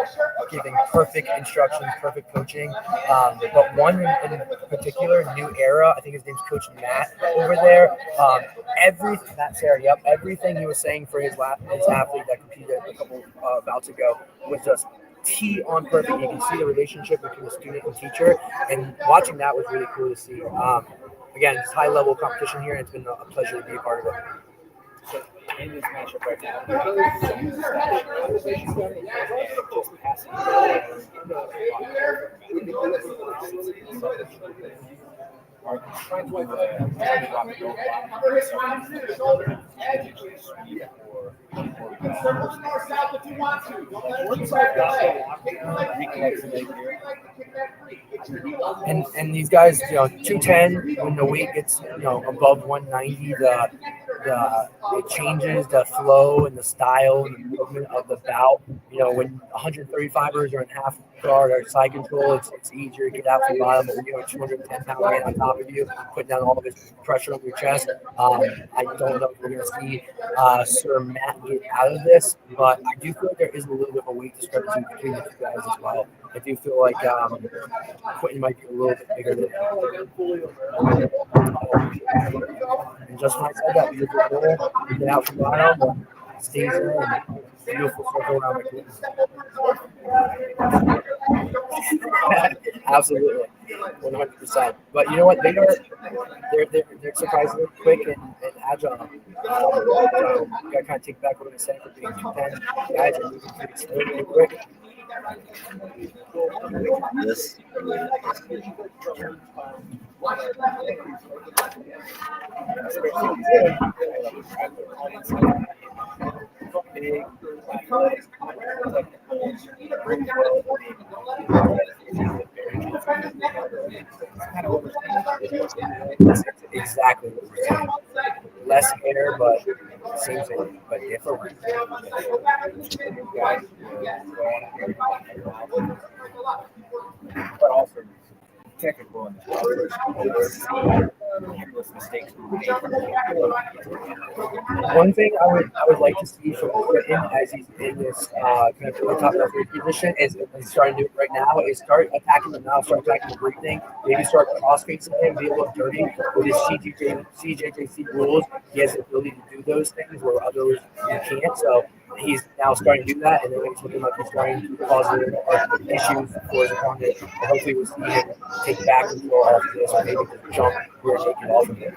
Speaker 11: giving perfect instructions, perfect coaching. But one in particular, New Era, I think his name's Coach Matt over there. Everything he was saying for his athlete that competed a couple bouts ago was just T on perfect. You can see the relationship between the student and teacher, and watching that was really cool to see. Again, it's high level competition here, and it's been a pleasure to be a part of it.
Speaker 1: So in this matchup right now, are trying to drop the goal
Speaker 11: and these guys, 210 when the weight gets above 190, it changes the flow and the style and the movement of the bout. When 135ers are in half guard or side control, it's easier to get out from the bottom. But when you have a 210-pound man on top of you, putting down all of his pressure on your chest, I don't know if we're going to see Sir Matt get out of this, but I do feel like there is a little bit of a weight discrepancy between the two guys as well. I do feel like Quinton might be a little bit bigger than him. And just when I said that, we get the goal, we get out from the bottom, stays there, and beautiful circle around the Absolutely, 100%. But you know what? They're surprisingly quick and agile. So you gotta kind of take back what I said for being 210. Guys are moving pretty slowly and quick.
Speaker 4: This.
Speaker 11: Exactly what we're saying. Less hair, but same thing, but different.
Speaker 1: But also technical and mistakes.
Speaker 11: One thing I would like to see from Quinton as he's in this kind of really top referee position is he's starting to do it right now. Is start attacking the mouth, start attacking the breathing, maybe start cross facing him, be a little dirty with his CJJC rules. He has the ability to do those things where others you can't. So he's now starting to do that, and then it's looking like he's starting to cause issues for his opponent. And hopefully, we'll see him take back control off of this, or maybe just jump rear naked off of it.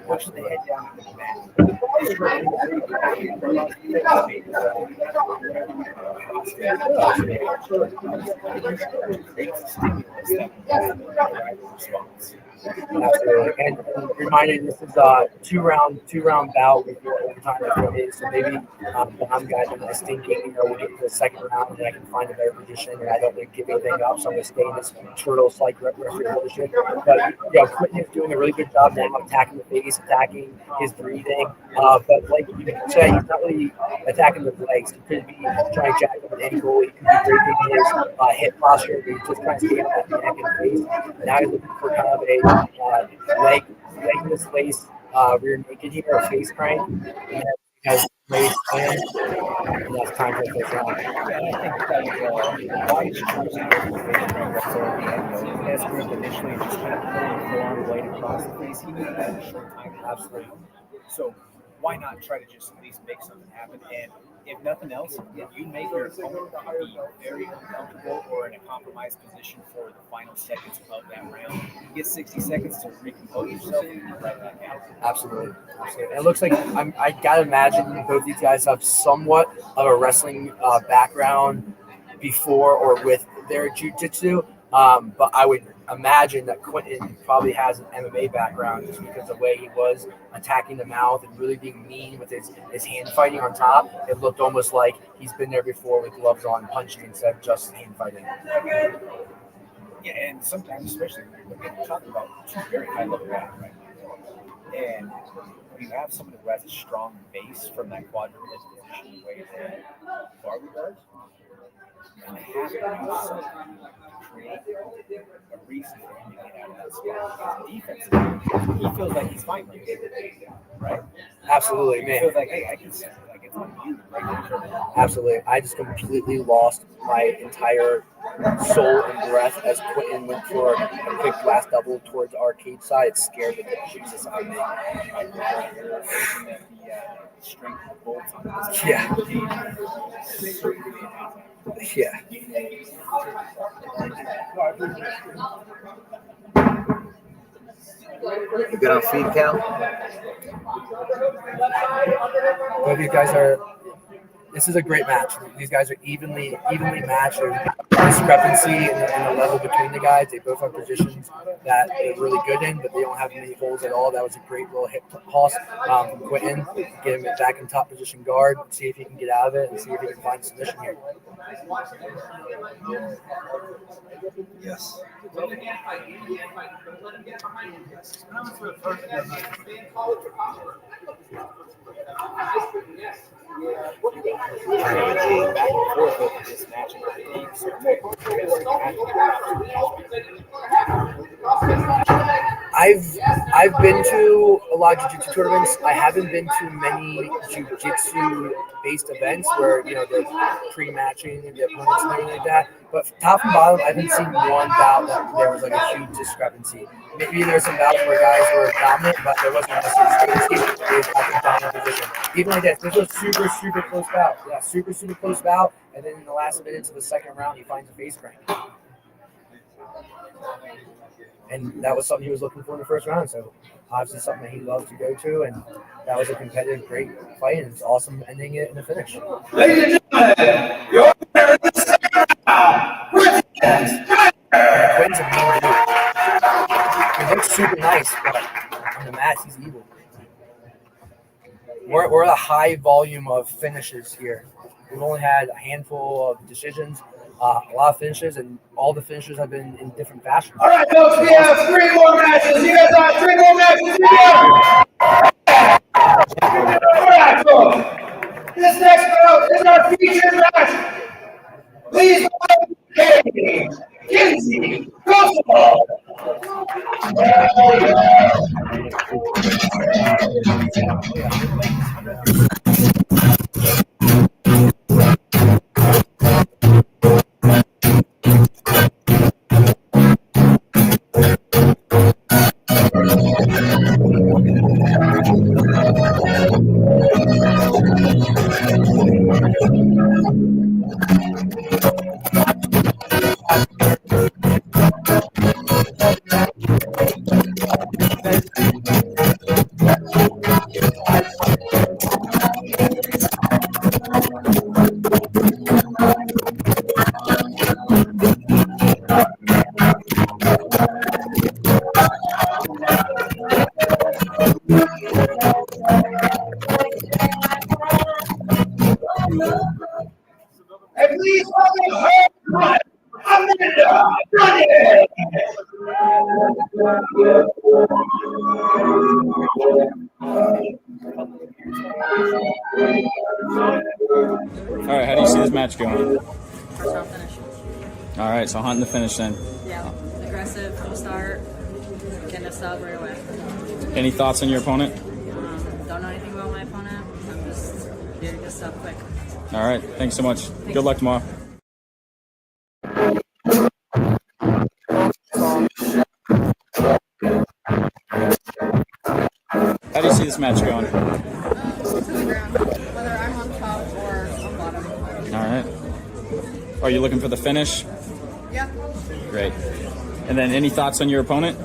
Speaker 1: Push the head down to the back.
Speaker 11: Absolutely. And reminder, this is a two-round bout with your overtime is. So maybe I'm guys in this thinking, we'll get to the second round and I can find a better position and I don't give anything up. So I'm going to stay in this turtle-like referee position. But Quinton is doing a really good job now attacking the face, attacking his breathing. But like you say, he's not really attacking the legs. He could be trying to jack up an ankle. He could be breaking his hip posture. But he's just trying to stay on that neck and face. Now he's looking for kind of a legless lace rear naked here, a face crank. And he has raised hands. And that's time for the first round.
Speaker 1: As group initially just kind of pulling the forearm blade across the face, he needed that in a short time. Absolutely. So why not try to just at least make something happen? And if nothing else, if you make your opponent be very uncomfortable or in a compromised position for the final seconds of that round, you get 60 seconds to recompose yourself and right back out.
Speaker 11: Absolutely. It looks like I gotta imagine both these guys have somewhat of a wrestling background before or with their jiu-jitsu. But I would imagine that Quinton probably has an MMA background just because the way he was attacking the mouth and really being mean with his hand fighting on top. It looked almost like he's been there before with gloves on punching instead of just hand fighting.
Speaker 1: Yeah, and sometimes, especially when we're talking about two very high level guys, right? And you have someone who has a strong base from that quadruple position the way that Wargo does, and they have to do something to create a reason for him to get out of that spot. Defensively, he feels like he's fine right?
Speaker 11: Absolutely,
Speaker 1: He
Speaker 11: man.
Speaker 1: feels like, hey, I can you right now.
Speaker 11: Absolutely. I just completely lost my entire soul and breath as Quinton went for a quick last double towards the arcade side. It scared the Jesus out of me.
Speaker 1: Strength of the bolts on this.
Speaker 11: Yeah. Yeah.
Speaker 17: You good on feed, Cal?
Speaker 11: Both these guys are. This is a great match. These guys are evenly matched. There's discrepancy in the level between the guys. They both have positions that they're really good in, but they don't have many holes at all. That was a great little hip toss from Quinton. Get him back in top position guard, see if he can get out of it, and see if he can find submission here.
Speaker 17: Yes.
Speaker 11: I've been to a lot of jiu-jitsu tournaments. I haven't been to many jiu-jitsu based events where they're pre-matching the opponents and everything like that. But top and bottom, I haven't seen one bout that there was like a huge discrepancy. Maybe there's some bouts where guys were dominant, but there wasn't necessarily discrepancy. They was at the dominant position. Even like this was a super close bout. Yeah, super close bout. And then in the last minutes of the second round, he finds a face crank. And that was something he was looking for in the first round. So obviously something that he loves to go to. And that was a competitive, great fight. And it's awesome ending it in a finish.
Speaker 2: Ladies and gentlemen, your winner of the second round,
Speaker 11: Quinton's a mean dude. He looks super nice, but on the mat, he's evil. We're at a high volume of finishes here. We've only had a handful of decisions, a lot of finishes, and all the finishes have been in different fashions.
Speaker 2: All right, folks, we have 3 more matches. You guys have 3 more matches. All right, folks. This next bout is our featured match. Please welcome Kenzie Koessl. And please welcome her, Brundage.
Speaker 12: All right, how do you see this match going?
Speaker 18: First round finish.
Speaker 12: All right, so hunting the finish then.
Speaker 18: Yeah, aggressive from the start, getting us up right away.
Speaker 12: Any thoughts on your opponent?
Speaker 18: Don't know anything about my opponent. I'm just here to get stuff quick.
Speaker 12: All right, thanks so much. Good luck tomorrow. How do you see this match going?
Speaker 18: To the ground, whether I'm on top or on bottom.
Speaker 12: All right. Are you looking for the finish?
Speaker 18: Yeah.
Speaker 12: Great. And then any thoughts on your opponent?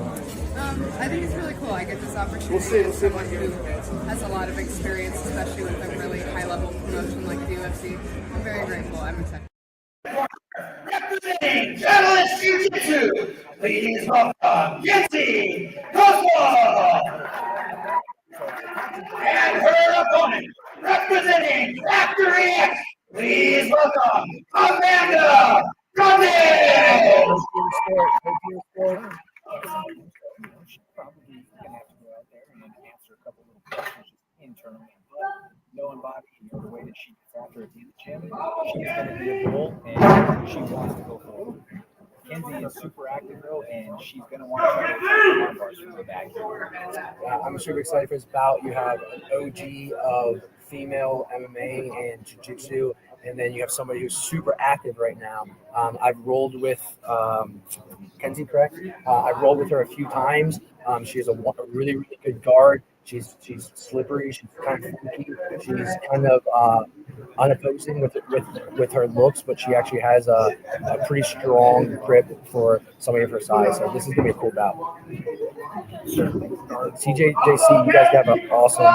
Speaker 18: I think it's really cool. I get this opportunity as someone who has a lot of experience, especially with a really high-level promotion like the UFC. I'm very grateful. I'm excited.
Speaker 2: Representing Charlize Jiu-Jitsu, please welcome Kenzie Koessl. And her opponent, representing Factory X, please welcome Amanda Brundage.
Speaker 1: knowing Bobby, the way that she gets after it in the gym, she's going to be a bull, and she wants to go forward. Kenzie is super active though, and she's going to want to try to attack the arm bars from the back.
Speaker 11: I'm super excited for this bout. You have an OG of female MMA and jiu-jitsu, and then you have somebody who's super active right now. I've rolled with Kenzie, correct? I've rolled with her a few times. She has a really, really good guard. She's slippery. She's kind of funky. She's kind of unopposing with her looks, but she actually has a pretty strong grip for somebody of her size. So this is gonna be a cool bout. CJJC, you guys have an awesome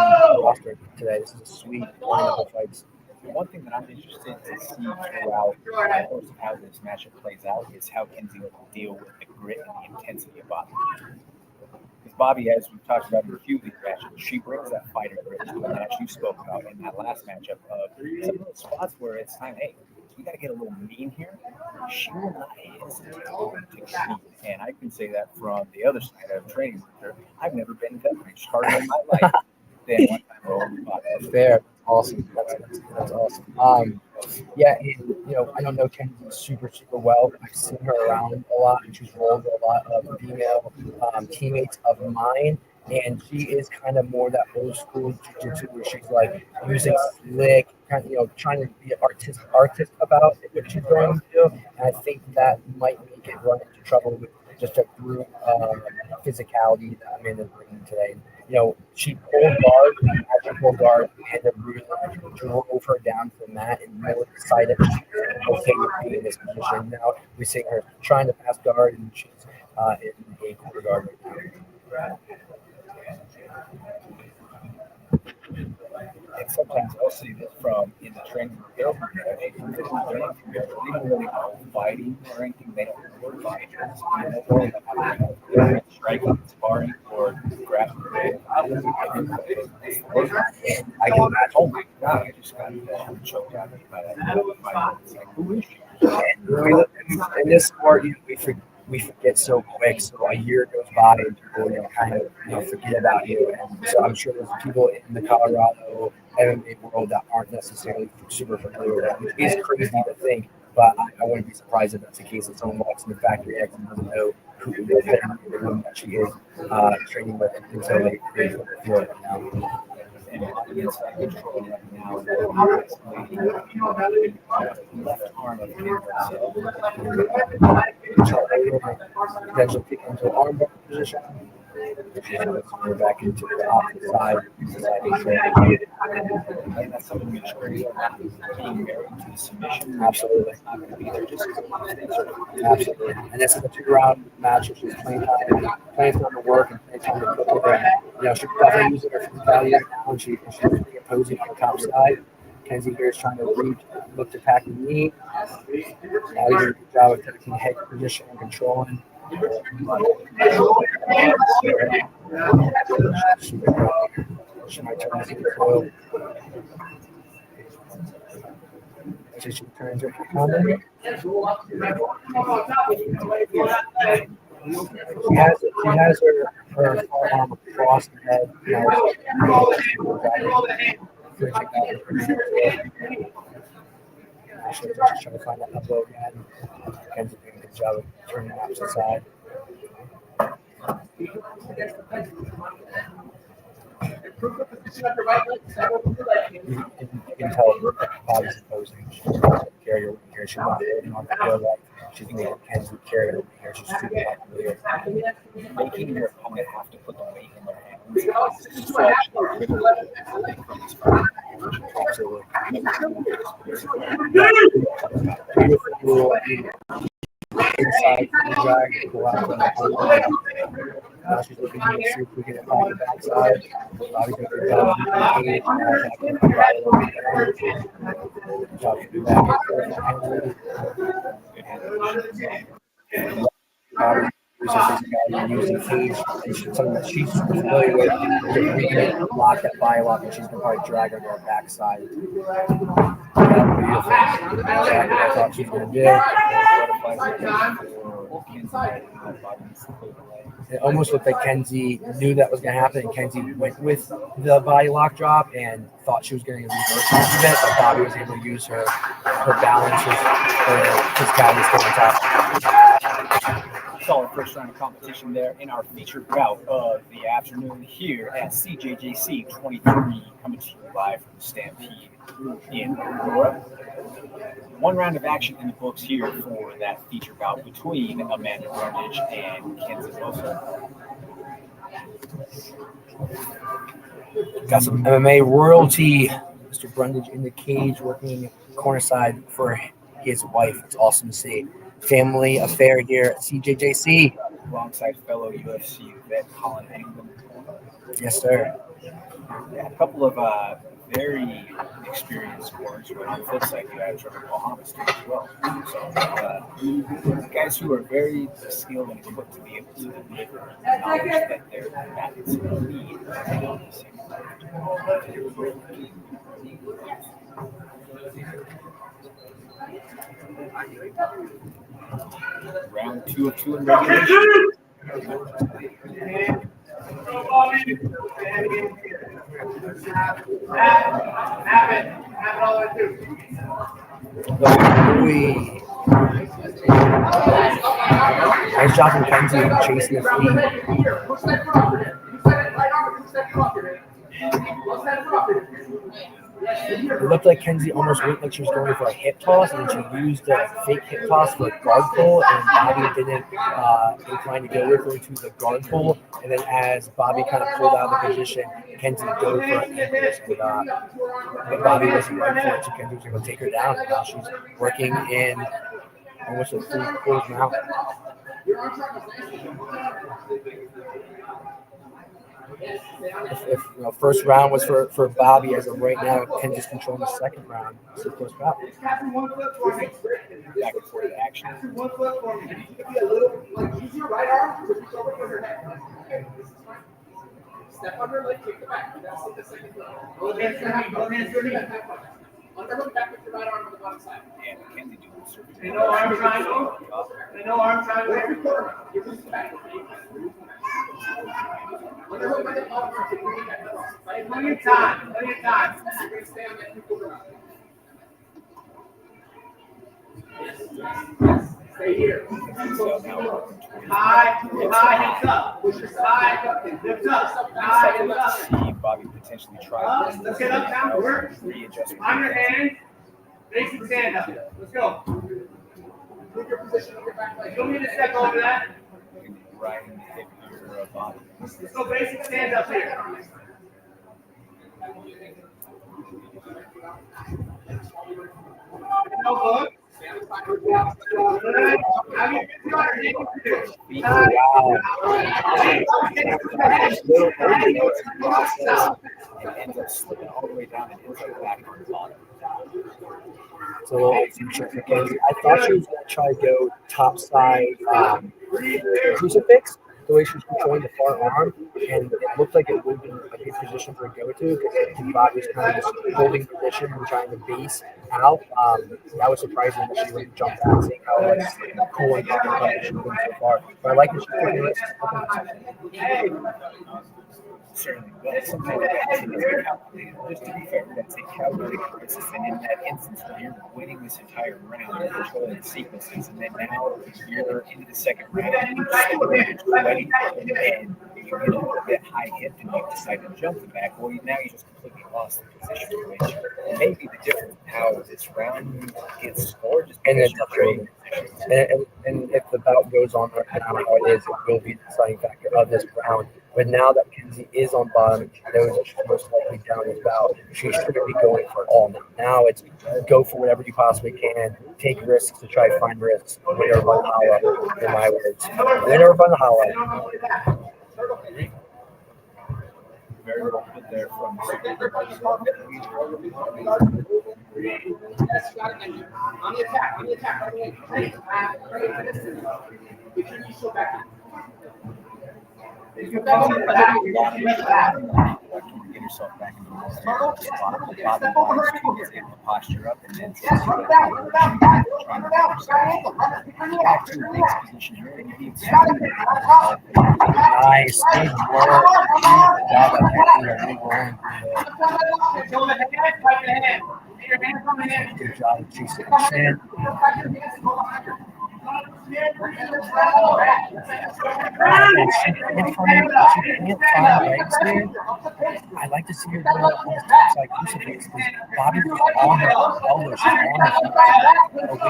Speaker 11: roster today. This is a sweet lineup of fights.
Speaker 1: One thing that I'm interested to see throughout the course of how this matchup plays out is how Kenzie will deal with the grit and the intensity of Bobby. Because Bobby, as we've talked about in a few of these matches, she brings that fighter grit to the match you spoke about in that last matchup of some of those spots where it's time, hey, we got to get a little mean here. She will not hesitate to get mean. And I can say that from the other side of training with her. I've never been that much harder in my life than one time rolling Bobby.
Speaker 11: Fair. Awesome. That's awesome. Yeah, and, I don't know Kenzie super well. I've seen her around a lot, and she's rolled with a lot of female teammates of mine. And she is kind of more that old school jiu-jitsu where she's like using slick, kind of, trying to be artist about what she's going to do. And I think that might make it run into trouble with just a brute physicality that Amanda's bringing today. She pulled guard, and really drove her down to the mat and really decided that she was okay with being in this position. Now we're seeing her trying to pass guard, and she's in a quarter guard right now.
Speaker 1: And sometimes I'll see this from in the training room. They don't really know fighting or anything. They don't know fighting. They're striking, sparring, or grappling. I can imagine. Oh my God! I just got choked out by that. It's like, who is she?
Speaker 11: In this sport, we forget so quick. So a year goes by, and people kind of forget about you. And so I'm sure there's people in the Colorado MMA world that aren't necessarily super familiar with that, which is crazy to think. But I wouldn't be surprised if that's the case. If someone walks in the factory X and doesn't know who that she is training with until they feel it now.
Speaker 1: Left arm of
Speaker 11: potentially kick into an arm bar position. We're back into the opposite side.
Speaker 1: And that's something we just being married to the submission.
Speaker 11: Absolutely. Absolutely. And this is a 2-round match, which is playing time to work and playing time to cook with her. She's definitely using her physicality right now, and she's pretty opposing on the top side. Kenzie here is trying to look to pack the knee. Now he's doing a good job of taking head position and controlling. She might turn this into coil. So she turns her comment. She has her arm across the head. She's trying to find that elbow again. Kenzie doing a good job of turning the opposite side. You can tell Bobby's opposing. She's going to carry her over here. She's not holding on to her leg. She's making Kenzie carry her over here. She's shooting back over here.
Speaker 1: Making your opponent have to put the weight in their hands.
Speaker 11: Inside the drag, go out on the now she's looking to see if we can attack the backside. Bobby's going to go down the cage. Job to do that. Using cage, and something that she's familiar with, to read it, lock that bio up, and she's going to probably drag her to her backside. Exactly what I thought she was going to do. It almost looked like Kenzie knew that was going to happen, and Kenzie went with the body lock drop and thought she was going to reverse off of it, but Bobby was able to use her balance, her physicality to stay on top.
Speaker 1: Solid first round of competition there in our featured bout of the afternoon here at CJJC 23, coming to you live from the Stampede in Aurora. One round of action in the books here for that featured bout between Amanda Brundage and Kenzie Koessl.
Speaker 11: Got some MMA royalty. Mr. Brundage in the cage working corner side for his wife. It's awesome to see. Family affair here at CJJC.
Speaker 1: Alongside fellow UFC vet Colin England.
Speaker 11: Yes, sir.
Speaker 1: Yeah, a couple of very experienced sports, but on the flip side, you have Trevor Bahamas too as well. So, guys who are very skilled and equipped to be able to deliver the knowledge that their athletes need. Round 2 of 2 in regulation.
Speaker 11: Nice job from Kenzie chasing the feet. It looked like Kenzie almost looked like she was going for a hip toss, and then she used a fake hip toss for a guard pull, and Bobby didn't incline to go with her to the guard pull. And then as Bobby kind of pulled out of the position, Kenzie dove for an ankles, but Bobby wasn't ready for it, so Kenzie was able to take her down. And now she's working in almost a 3/4 mount. If first round was for Bobby, as of right now, Kenzie's controlling the second round. So close back.
Speaker 1: Back and forth action.
Speaker 2: Step under, like kick the back. That's the second throw. Both hands to the knee. Both hands to the knee. Underhook back with your right arm on the bottom side.
Speaker 1: And Kenzie doing the circuit.
Speaker 2: And no arm triangle. And no arm triangle every quarter. Give this back. Underhook by the bottom arm. Plenty of time. Plenty of time. You're going to stay on that three-quarter round. Yes. Stay here. High, hips up. Push your side, hips up. High, hips up.
Speaker 1: See Bobby potentially try.
Speaker 2: Let's get up, down, work. On your hand, basic stand up. Let's go. Move your position on your back leg. You don't need to step over that.
Speaker 1: Right in the hip here of Bobby.
Speaker 2: Let's go basic stand up here. No look.
Speaker 1: And ends up slipping all the way down and ends up back on the bottom.
Speaker 11: It's a little future for Kenzie. I thought she was going to try to go top side crucifix, the way she was controlling the far arm, and it looked like it would have been a good position for a go-to because Bobby was kind of just holding position and trying to base out. That was surprising that she wouldn't jump back, seeing how cool and confident she's been so far. But I like that she's taking risks.
Speaker 1: Certainly, but sometimes that is calculated. Just to be fair, that's a calculated crisis. And in that instance where you're winning this entire round, you're controlling the sequences, and then now you're into the second round, and you're still ready, and you get a little bit high hit, and you decide to jump the back. Well, now you just completely lost the position, which may be the difference in how this round gets scored. Just
Speaker 11: and then and if the bout goes on right now, how it is, it will be the deciding factor of this round. But now that Kenzie is on bottom, she knows that she's most likely down this bout. She shouldn't be going for it all now. Now it's go for whatever you possibly can, take risks to try to find risks. Win or run the holla, in my words. Win or run the holla.
Speaker 1: Very well put there from
Speaker 2: On the attack, by the way. Get your knees so back in.
Speaker 1: Getting
Speaker 4: yourself back into the bottom lines to get the posture up and then back to a base position here and you need
Speaker 11: Nice. Good work. Good job. Jason. I like to see her go up on the top side crucifix because Bobby was on her elbow. She's on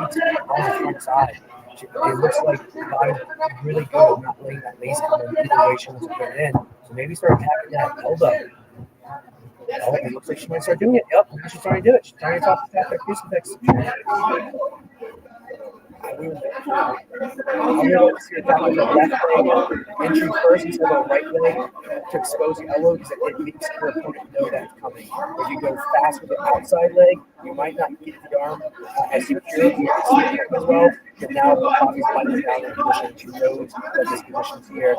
Speaker 11: the front side. It looks like Bobby's really good at not letting that lace come in either way she wants to put it in. So maybe start attacking that elbow. Oh, it looks like she might start doing it. Yep, she's trying to do it. She's trying to attack that crucifix. I'm going to see her attack with the left leg entry first instead of the right leg to expose the elbow because it makes her opponent know that it's coming. If you go fast with the outside leg, you might not get the arm as secure as well. But now Bobby's fighting down in position. She knows that this position's here.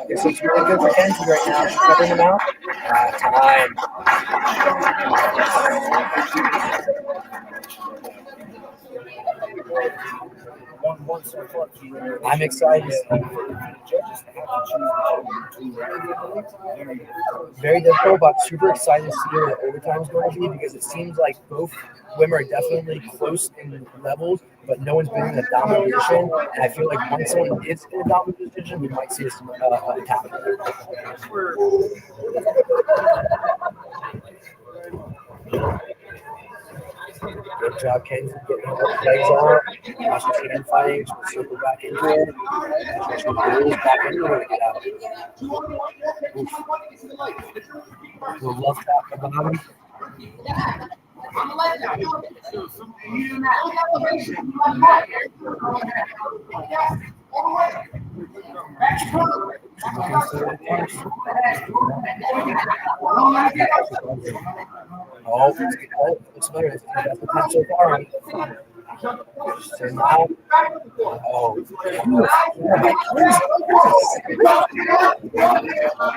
Speaker 11: This looks really good for Kenzie right now. She's covering him out. Time. I'm excited. Very difficult, but super excited to see where the overtime is going to be because it seems like both women are definitely close in levels, but no one's been in a dominant position. And I feel like once someone is in a dominant position, we might see some attack. Good job, Kenzie, getting her legs on. Now she's hand fighting. She'll circle back into it. She'll roll back into it to get out. We'll love that for Bobby. Oh, looks better. That's the time so far. So now,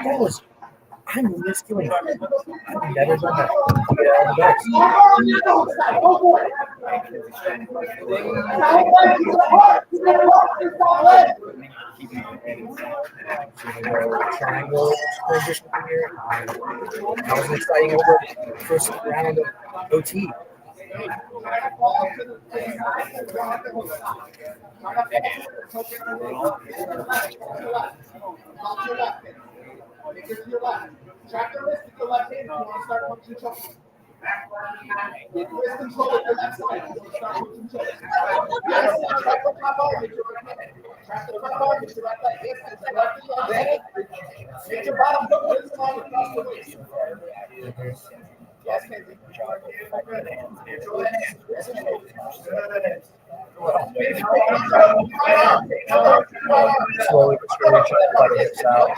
Speaker 11: that was. I'm misdoing it. I've never done that. Get out of the box. Triangle position here. That was an exciting over first round of OT.
Speaker 2: Track the wrist with your left hand if you want to start punching chokes. Get wrist control with your left side. You want to start punching chokes. Yes, track the top arm with your right hand. Track the front arm with your right leg. Yes, it's the left leg. Get your bottom foot wrist on across the waist. Yes, Kenzie. Control the hands. Wrist control.
Speaker 11: Slowly but surely try to let it hips out.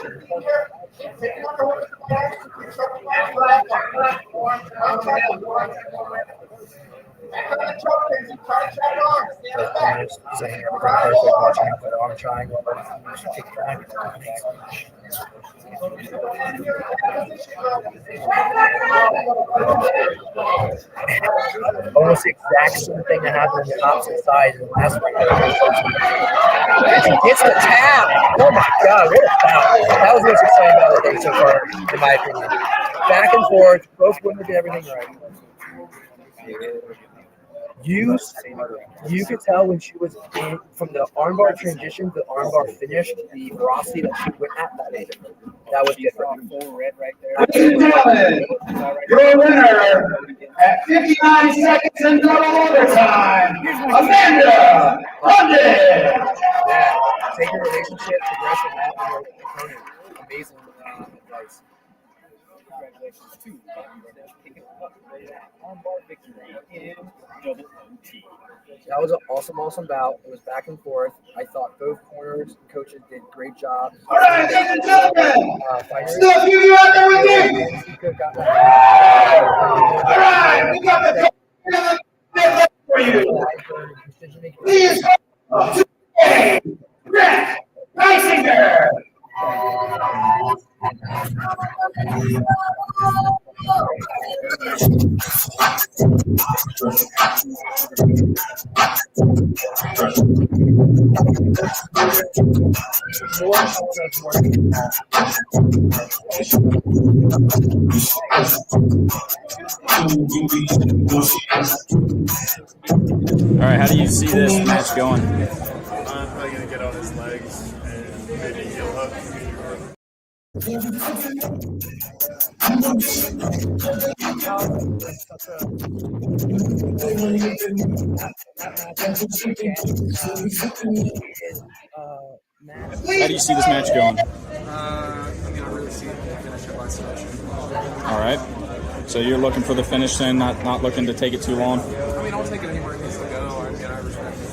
Speaker 11: Saying everything perfect, watching out for the arm triangle. Take time. Almost the exact same thing that happened on the opposite side in the last one. It's the tap. Oh my God, what a foul. That was the most exciting battle of the day so far, in my opinion. Back and forth, both women did everything right. You could tell when she was in, from the armbar transition to the armbar finish, the velocity that she went at that day. That was different.
Speaker 2: Ladies and gentlemen, your winner at 59 seconds in double overtime, Amanda Brundage.
Speaker 11: Yeah, take your relationship, progress with that with your opponent. Amazing advice.
Speaker 1: Congratulations to picking up armbar victory in double OT.
Speaker 11: That was an awesome bout. It was back and forth. I thought both corners and coaches did a great job.
Speaker 2: All right, ladies and gentlemen, still a few of you out there with me. All right, we got the for you. Please welcome to Grant Reisinger.
Speaker 12: All right, how do you see this match going?
Speaker 19: I'm probably going to get on his legs and maybe heel hook.
Speaker 12: How do you see this match going?
Speaker 13: I really see it finish it by submission.
Speaker 12: All right. So you're looking for the finish then, not looking to take it too long?
Speaker 13: I'll take it anywhere it needs to go. I respect him.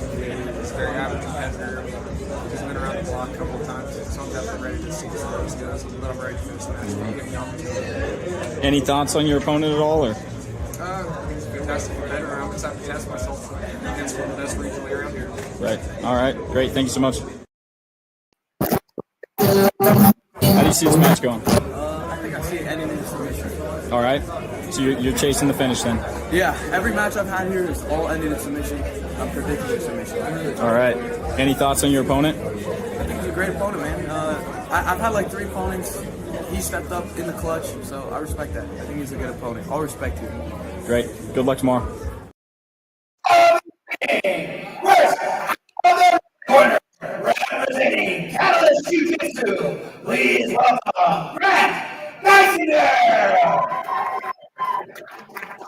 Speaker 13: He's a very average competitor. He's been around the block a couple of times, so I'm definitely ready to see this race goes. But I'm ready to finish the match. I'm getting the opportunity.
Speaker 12: Any thoughts on your opponent at all? Or?
Speaker 13: He's a fantastic competitor. I'm excited to test myself against one of the best regionally around here.
Speaker 12: Right. All right. Great. Thank you so much. How do you see this match going?
Speaker 13: I think I see it ending in a submission.
Speaker 12: All right. So you're chasing the finish then?
Speaker 13: Yeah. Every match I've had here is all ending in submission. I'm predicting a submission.
Speaker 12: All right. Any thoughts on your opponent?
Speaker 13: I think he's a great opponent, man. I've had like 3 opponents. He stepped up in the clutch, so I respect that. I think he's a good opponent. I'll respect him.
Speaker 12: Great. Good luck tomorrow.
Speaker 2: Representing Catalyst Jiu-Jitsu, please welcome Grant Reisinger.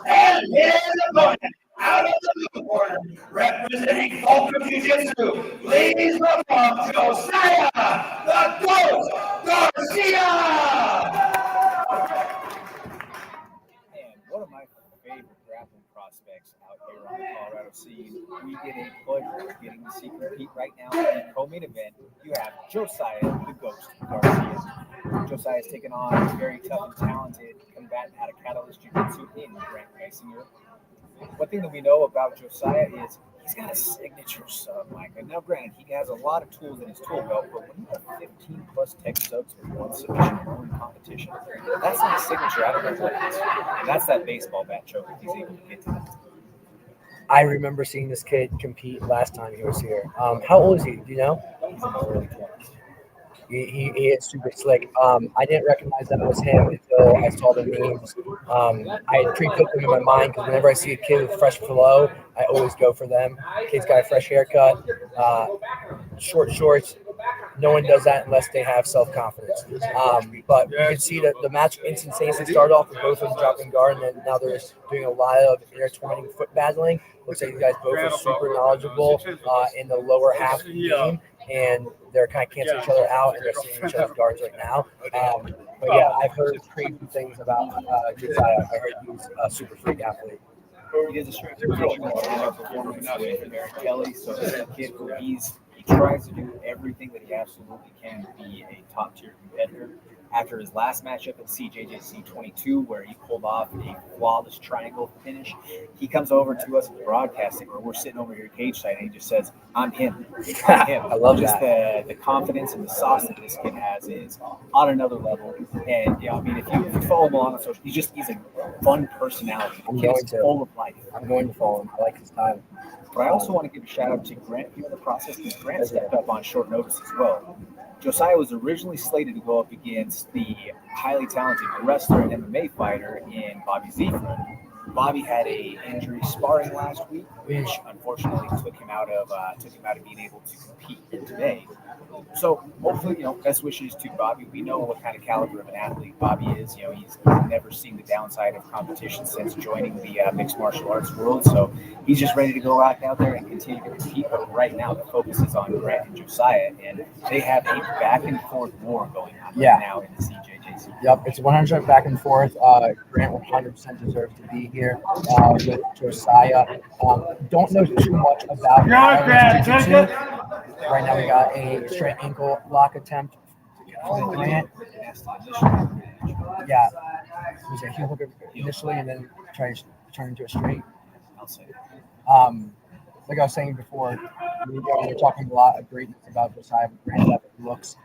Speaker 2: And his opponent, out of the blue corner, representing Fulcrum Jiu-Jitsu, please welcome Josiah, the Ghost Garcia.
Speaker 1: And one of my favorite grappling prospects out here on the Colorado scene. We get a pleasure of getting to see compete right now in the co-main event. You have Josiah, the Ghost Garcia. Josiah is taking on a very tough and talented combatant out of Catalyst Jiu-Jitsu in Grant Reisinger. One thing that we know about Josiah is he's got a signature sub, Mike. And now, granted, he has a lot of tools in his tool belt, but when you have 15 plus tech subs with one submission in one competition, that's not a signature. I don't know what it is. And that's that baseball bat choke if he's able to get to that.
Speaker 11: I remember seeing this kid compete last time he was here. How old is he? Do you know?
Speaker 1: He's in the early 20s.
Speaker 11: He is super slick. I didn't recognize that was him until I saw the memes. I had pre-cooked them in my mind because whenever I see a kid with fresh flow, I always go for them. Kid's got a fresh haircut, short shorts. No one does that unless they have self-confidence. But you can see that the match instantaneously started off with both of them dropping guard, and then now they're doing a lot of intertwining foot battling. Looks like you guys both are super knowledgeable in the lower half of the game, and they're kind of canceling each other out, and they're seeing each other's guards right now. But yeah, I've heard crazy things about Josiah. I heard he's a super freak athlete.
Speaker 1: He does a straight performance with Barry Kelly, so he's a kid who he tries to do everything that he absolutely can to be a top-tier competitor. After his last matchup at CJJC 22, where he pulled off a flawless triangle finish, he comes over to us broadcasting, where we're sitting over here cage side, and he just says, "I'm him. I'm him."
Speaker 11: I love
Speaker 1: just
Speaker 11: that.
Speaker 1: The confidence and the sauce that this kid has is on another level. And I mean, if you follow him along on social, he's a fun personality. The kid is full of life.
Speaker 11: I'm going to follow him. I like his style.
Speaker 1: But I also want to give a shout out to Grant here in the process, because Grant stepped up on short notice as well. Josiah was originally slated to go up against the highly talented wrestler and MMA fighter in Bobby Zefra. Bobby had a injury sparring last week, which unfortunately took him out of being able to compete today. So hopefully, best wishes to Bobby. We know what kind of caliber of an athlete Bobby is. He's never seen the downside of competition since joining the mixed martial arts world. So he's just ready to go out there and continue to compete. But right now, the focus is on Grant and Josiah, and they have a back and forth war going on right now in the CJJC.
Speaker 11: Yep, it's 100% back and forth. Grant 100% deserves to be here with Josiah. Don't know too much about Grant. Right now we got a straight ankle lock attempt from Grant. Yeah, it was a heel hook initially, and then turn into a straight.
Speaker 1: I'll say.
Speaker 11: Like I was saying before, we were talking a lot of greatness about Josiah, but Grant definitely looks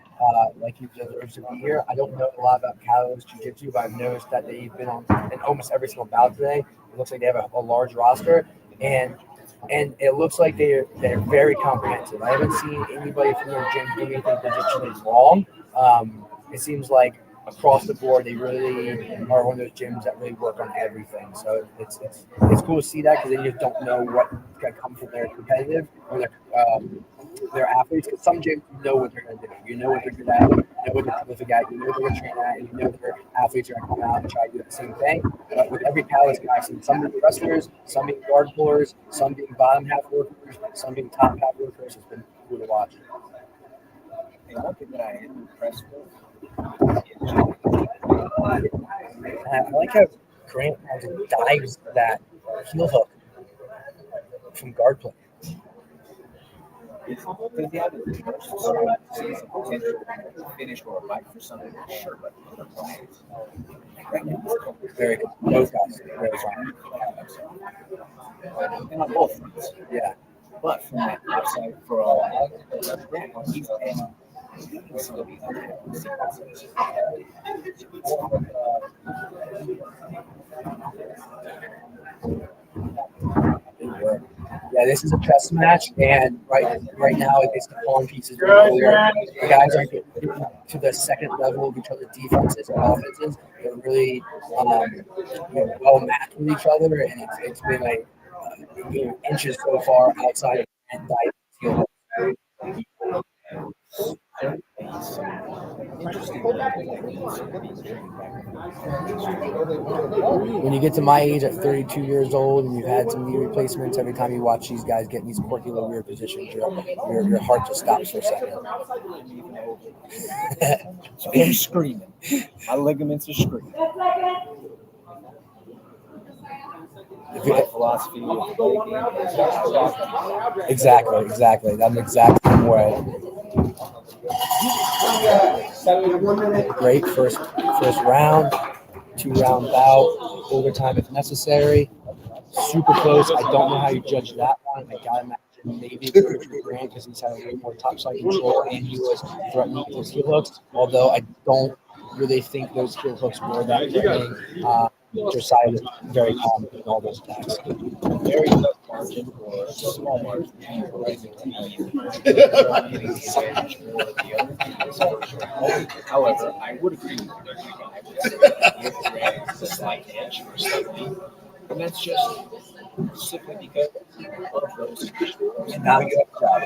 Speaker 11: like he deserves to be here. I don't know a lot about Catalyst Jiu-Jitsu, but I've noticed that they've been on in almost every single bout today. It looks like they have a large roster, and it looks like they're very comprehensive. I haven't seen anybody from their gym do anything particularly wrong. It seems like across the board, they really are one of those gyms that really work on everything. So it's cool to see that, because then you just don't know what's going to come from their competitive or their athletes. Because some gyms, you know what they're going to do. You know what they're good at. You know what they're prolific at. You know what they're going to train at. And you know their athletes are going to come out and try to do the same thing. But with every Catalyst guy, I've seen some being wrestlers, some being guard pullers, some being bottom half workers, some being top half workers. It's been cool to watch.
Speaker 7: And one thing that I am impressed with,
Speaker 11: I like how Grant dives that heel hook from guard play.
Speaker 7: because the other sees a potential finish or a fight for something, sure, but otherwise, right now,
Speaker 11: Very good. Both guys. Very fine.
Speaker 7: and on both fronts.
Speaker 11: Yeah.
Speaker 7: But from that outside for Grant, he's
Speaker 11: Yeah, this is a chess match, and right now it's the pawn pieces. The guys are getting to the second level of each other's defenses and offenses. They're really well matched with each other, and it's been like inches so far outside and diving. When you get to my age at 32 years old and you've had some knee replacements, every time you watch these guys get in these quirky little weird positions, your heart just stops for a second.
Speaker 7: They're screaming. My ligaments are screaming. My philosophy of the
Speaker 11: Exactly. That's the exact same way. Great first round, 2-round bout, overtime if necessary. Super close. I don't know how you judge that one. I gotta imagine maybe it's Richard Grant, because he's had a little more topside control and he was threatening those heel hooks. Although I don't really think those heel hooks were that threatening. Josiah was very calm in all those attacks.
Speaker 7: Very tough margin or small margin. However, I would agree with the slight edge or slightly, and that's just simply because of those.
Speaker 11: And now you have crowd.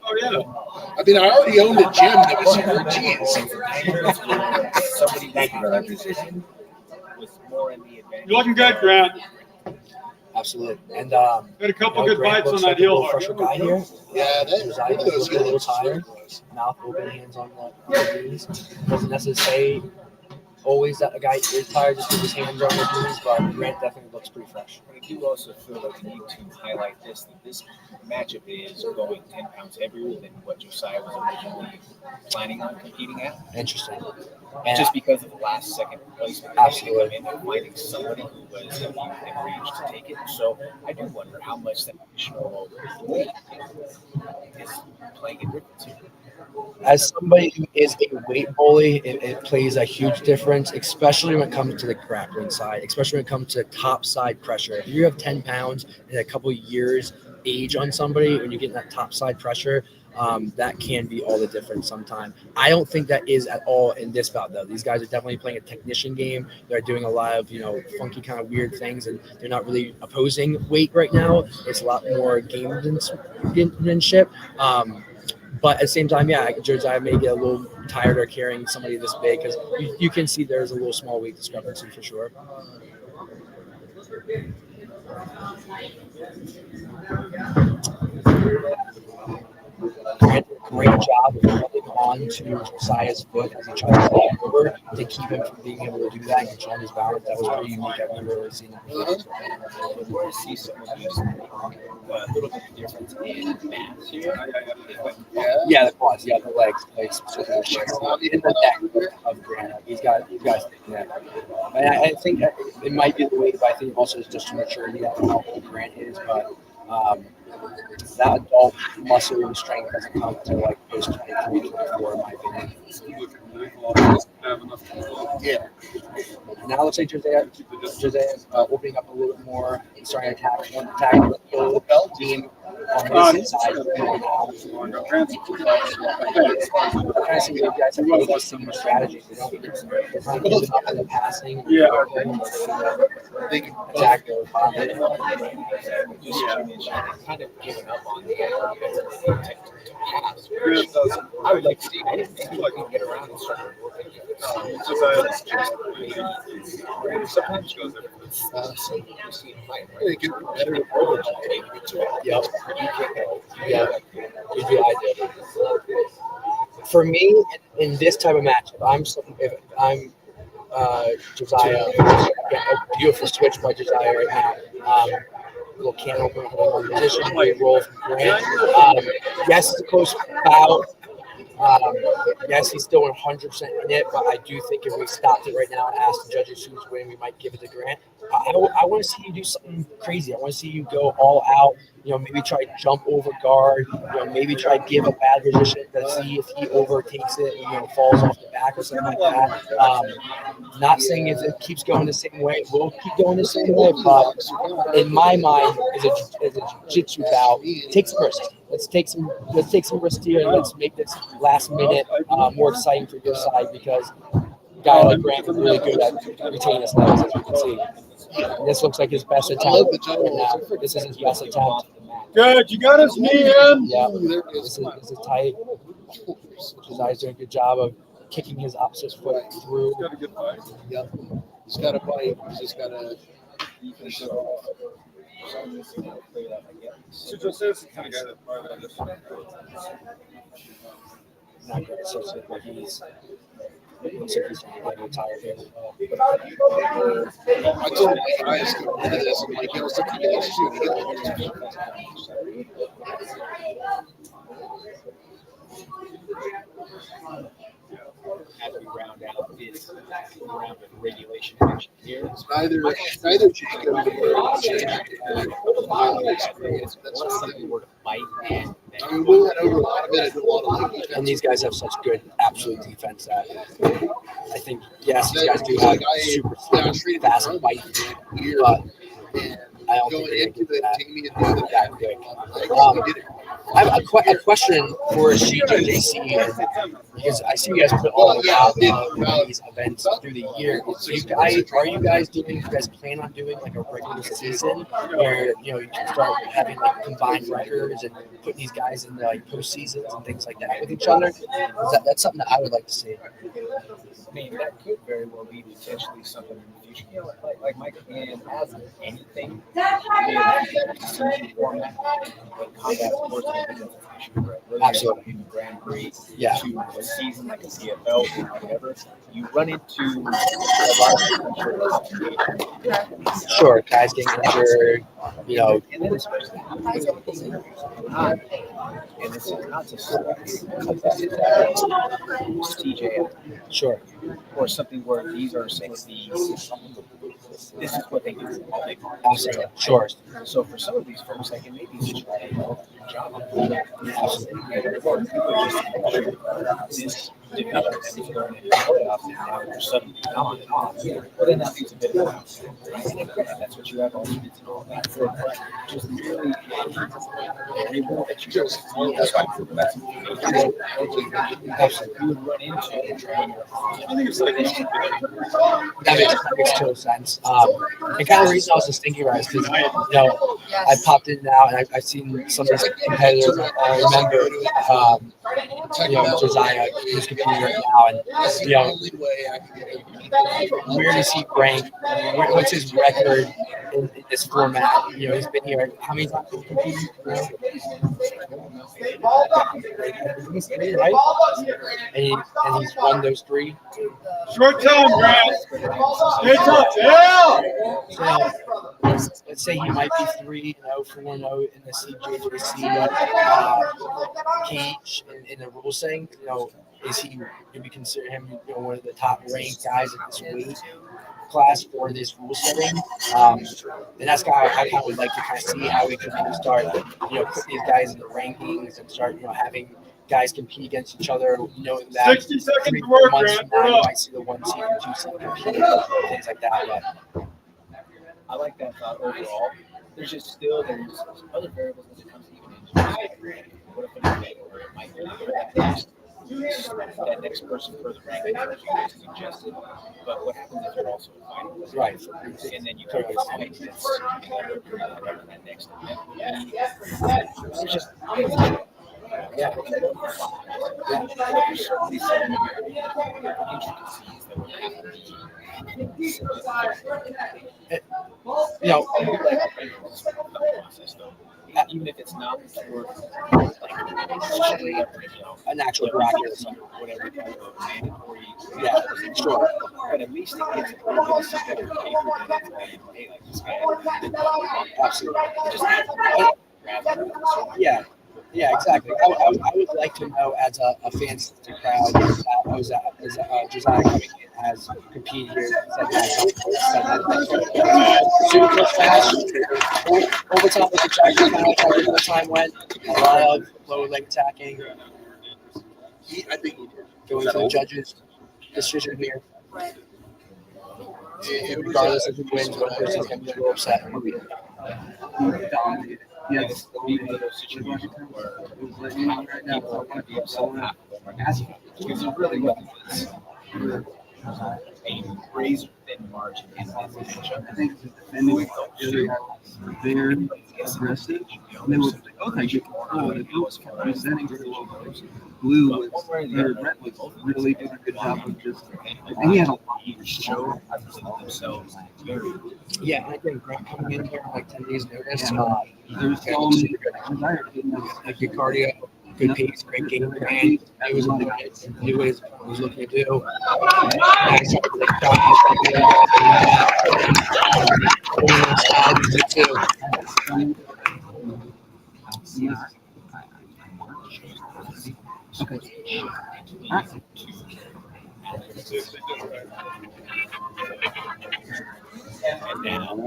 Speaker 5: Oh yeah. I mean, I already owned a gym that was super cheese.
Speaker 7: Somebody that position was more in the advantage.
Speaker 20: You're looking good, Grant.
Speaker 11: Absolutely. And
Speaker 20: had a couple good bites on that heel hook.
Speaker 11: Guy here.
Speaker 5: Yeah, one of those
Speaker 11: a little tired. Mouth open, hands on the knees. Doesn't necessarily say always that a guy is tired just with his hands on the knees, but Grant definitely looks pretty fresh.
Speaker 7: I do also feel like we need to highlight this, that this matchup is going 10 pounds heavier than what Josiah was originally planning on competing at.
Speaker 11: Interesting.
Speaker 7: And just because of the last second placement, absolutely, and finding somebody who was in range to take it. So I do wonder how much that additional weight is playing a difference here.
Speaker 11: As somebody who is a weight bully, it plays a huge difference, especially when it comes to the grappling side, especially when it comes to top side pressure. If you have 10 pounds and a couple of years age on somebody, when you get that top side pressure, that can be all the difference sometimes. I don't think that is at all in this bout, though. These guys are definitely playing a technician game. They're doing a lot of, funky kind of weird things, and they're not really opposing weight right now. It's a lot more gamesmanship. But at the same time, yeah, Josiah may get a little tired of carrying somebody this big, because you can see there's a little small weight discrepancy for sure. Great job of holding on to Josiah's foot as he tried to fall over to keep him from being able to do that and control his balance. That was pretty unique. I've never really seen it before.
Speaker 7: I see some of these a little bit of difference in mass here.
Speaker 11: Yeah, the quads, the legs specifically. In the neck of Grant. He's got yeah. And I think it might be the way, but I think also it's just maturity that how old Grant is. But that adult muscle and strength doesn't come until like post 23, 24, in my opinion. Yeah. Now it looks like Josiah opening up a little bit more and starting to attack the belt team on his side. Kind of see you guys have really similar strategies. They don't give up in the passing.
Speaker 20: Yeah.
Speaker 11: They can attack their opponent.
Speaker 7: Kind of giving up on the to pass. I would like to see anything like you get around and start working. Sometimes goes there. You see him fight, right? They get better approach.
Speaker 11: Yep. Yeah. For me, in this type of match, if I'm Josiah, a beautiful switch by Josiah right now. Little can opener holding on position, great roll from Grant. Yes, it's a close foul. Yes, he's still 100% in it, but I do think if we stopped it right now and asked the judges who's winning, we might give it to Grant. I want to see you do something crazy. I want to see you go all out. Maybe try to jump over guard. Maybe try to give a bad position to see if he overtakes it and falls off the back or something like that. Not saying if it keeps going the same way, it will keep going the same way. But in my mind, as a jiu-jitsu bout, take some risks. Let's take some risks here and let's make this last minute more exciting for your side because a guy like Grant is really good at retaining his legs, as we can see. And this looks like his best attempt right now. This is his best attempt.
Speaker 20: Good, you got his knee in.
Speaker 11: Yeah, this is tight. Josiah's doing a good job of kicking his opposite foot through.
Speaker 5: He's got a good fight. Yep. He's got a fight. He's just got to finish it off.
Speaker 20: So Joseph's the kind of guy that probably understands.
Speaker 11: Not great associate, but he's looks like he's going to retire here.
Speaker 5: I told him, I asked him, look at this. I'm like, I was looking at this shoot.
Speaker 7: As we round out this round of regulation action here,
Speaker 5: Neither Jacob nor Jack had highly experience. That's what they were to fight. And I mean, we went over a lot of it. I did a lot of defense.
Speaker 11: And these guys have such good absolute defense that I think, yes, these guys do have super fast fight, but I don't think they're going to get that quick. I have a question for CJJC because I see you guys put all about these events through the year. Do you guys plan on doing like a regular season where you can start having like combined records and put these guys in like postseasons and things like that with each other? That's something that I would like to see.
Speaker 7: I mean, that could very well be potentially something in the future. Like Mike, and as anything, format with combat sports,
Speaker 11: absolutely,
Speaker 7: in the Grand Prix,
Speaker 11: yeah,
Speaker 7: to a season like a CFL or whatever, you run into a lot of complications.
Speaker 11: Sure, guys getting injured,
Speaker 7: And then especially and this is not just CJ,
Speaker 11: sure,
Speaker 7: or something where these are some of these. This is what they do all day long.
Speaker 11: Absolutely, sure.
Speaker 7: So for some of these folks, I can maybe just try to help your job. This development is going into playoffs, and now you're suddenly on and off. But then that leaves a bit of a and that's what you have all units and all that for. Just really everyone that you just that's why that's you would run into and train. I think it's like
Speaker 11: that makes total sense. And kind of the reason I was just thinking about it is because I popped in now and I've seen some of these competitors. I remember Josiah who's competing right now, and where does he rank? What's his record in this format? He's been here. How many times has he competed? Right? And he's won those 3.
Speaker 20: Short time, Grant. Stay tough. Yeah.
Speaker 11: So, let's say he might be 3-0, 4-0 in the CJJC cage in the rules thing. Is he? Do we consider him one of the top ranked guys in this weight class for this rule setting? And that's I kind of would like to kind of see how we could start, put these guys in the rankings and start, having guys compete against each other. Knowing that
Speaker 20: 60 seconds to work,
Speaker 11: months
Speaker 20: Grant.
Speaker 11: from now, you might see the 1 seed and 2 seed compete, things like that. But
Speaker 7: I like that thought overall. There's other variables when it comes to even injuries. What if it's big or it might be that next person further ranking is suggested. But what happens if you're also fighting?
Speaker 11: Right.
Speaker 7: And then you come to a fight that's that next event. It's just
Speaker 11: yeah.
Speaker 7: There's certainly some intricacies that would happen. Even if it's not worth
Speaker 11: a natural bracket
Speaker 7: or whatever kind of mandatory.
Speaker 11: Yeah, sure.
Speaker 7: But at least it gives a little bit of something on paper that hey, like this guy.
Speaker 11: Absolutely. Yeah, exactly. I would like to know as a fan-centered crowd that Josiah coming in has competed here. Super fast. Overtime with the tracker match. I think the time went. A lot of lower leg attacking. I think he did. Going to the judges' decision here. Regardless of who wins, one person's going to be a little upset.
Speaker 7: Dominated. Yeah, this will be one of those situations where right now I want to be upset because it really was a razor thin margin in this matchup. I think the defending really there aggressive. And they were it was presenting really well. Blue was Red was really doing a good job of just and he had a lot to show themselves.
Speaker 11: Yeah, I think Grant coming in here like 10 days notice.
Speaker 7: There's
Speaker 11: like good cardio, good pace, great game plan. He was looking at it, knew what he was looking to do.
Speaker 7: Okay.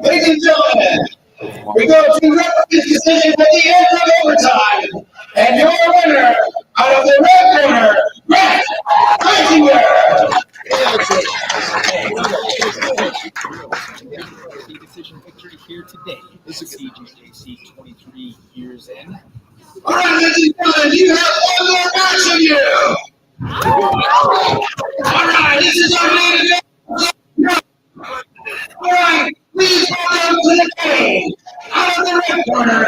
Speaker 2: Ladies and gentlemen, we go to referee's decision at the end of overtime. And your winner out of the red corner, Grant
Speaker 7: The decision victory here today is CJJC 23 years in.
Speaker 2: All right, ladies and gentlemen, you have one more match of you. All right, this is our main event. All right, please welcome to the game, out of the red corner,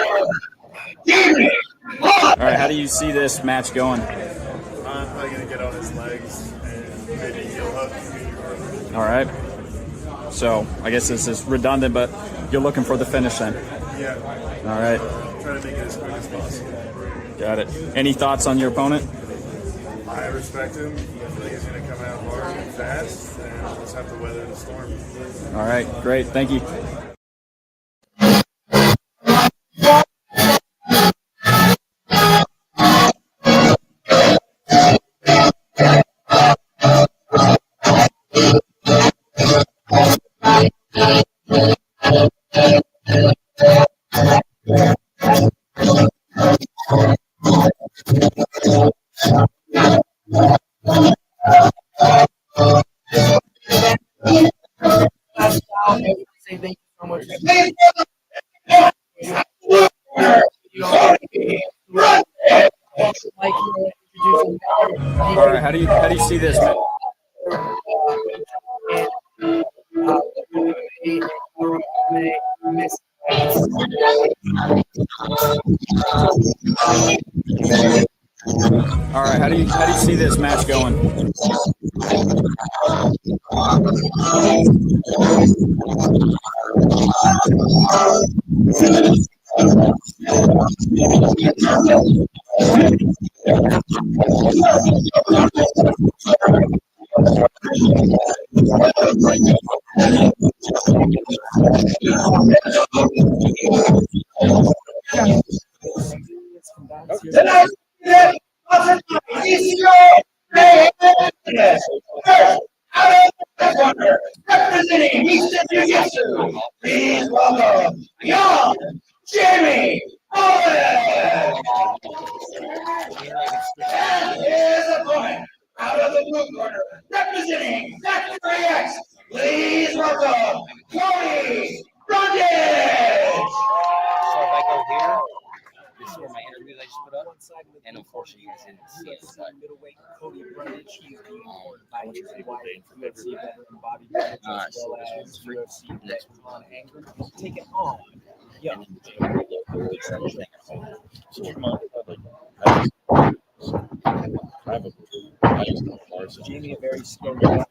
Speaker 2: David.
Speaker 12: All right, how do you see this match going?
Speaker 19: I'm probably going to get on his legs and maybe heel hook.
Speaker 12: All right. So I guess this is redundant, but you're looking for the finish then?
Speaker 19: Yeah.
Speaker 12: All right.
Speaker 19: Try to make it as quick as possible.
Speaker 12: Got it. Any thoughts on your opponent?
Speaker 19: I respect him. I think he's going to come out hard and fast, and we'll just have to weather the storm.
Speaker 12: All right, great. Thank you. All right, how do you see this match? All right, how do you see this match going?
Speaker 2: Tonight, out of the corner, representing Eastern Jiu-Jitsu, please welcome young Jamie Owen. And his opponent, out of the blue corner, representing Zack, please welcome Cody Brundage.
Speaker 4: So if I go here, this is where my interviews I just put up, and unfortunately you guys didn't see it. So
Speaker 1: middleweight Cody Brundage, he's being ordered by his wife, UFC veteran bodybuilder, as well as UFC veteran Angler, taking on young Jamie, a very skilled legs,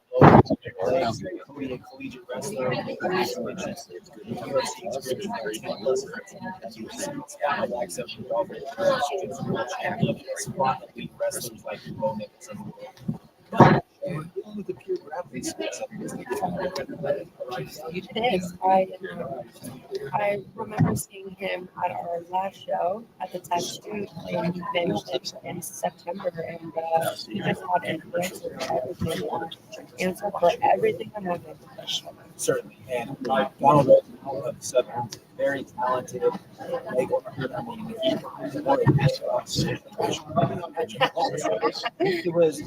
Speaker 1: Cody, a collegiate wrestler, UFC wrestlers like with the pure grappling skills.
Speaker 21: It is. I remember seeing him at our last show at the test shoot in September, and he just had an answer for everything that happened.
Speaker 1: Certainly, and Donald of Southern, very talented. I mean, it was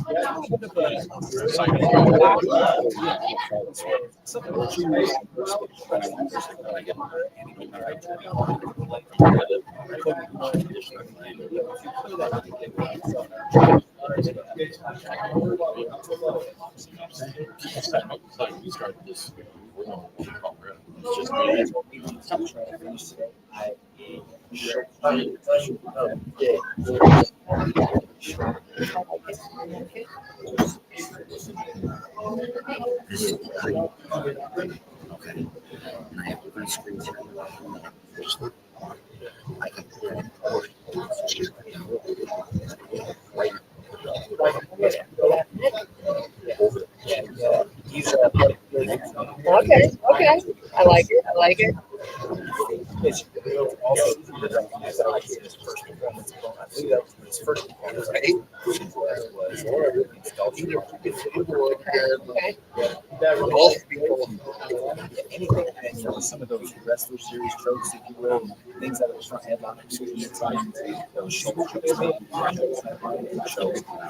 Speaker 21: Okay. I like it.
Speaker 1: It's also his first performance. I believe that was his first performance, right? Anything, and some of those wrestler series tropes, if you will, things that are front headline, those shoulder shows,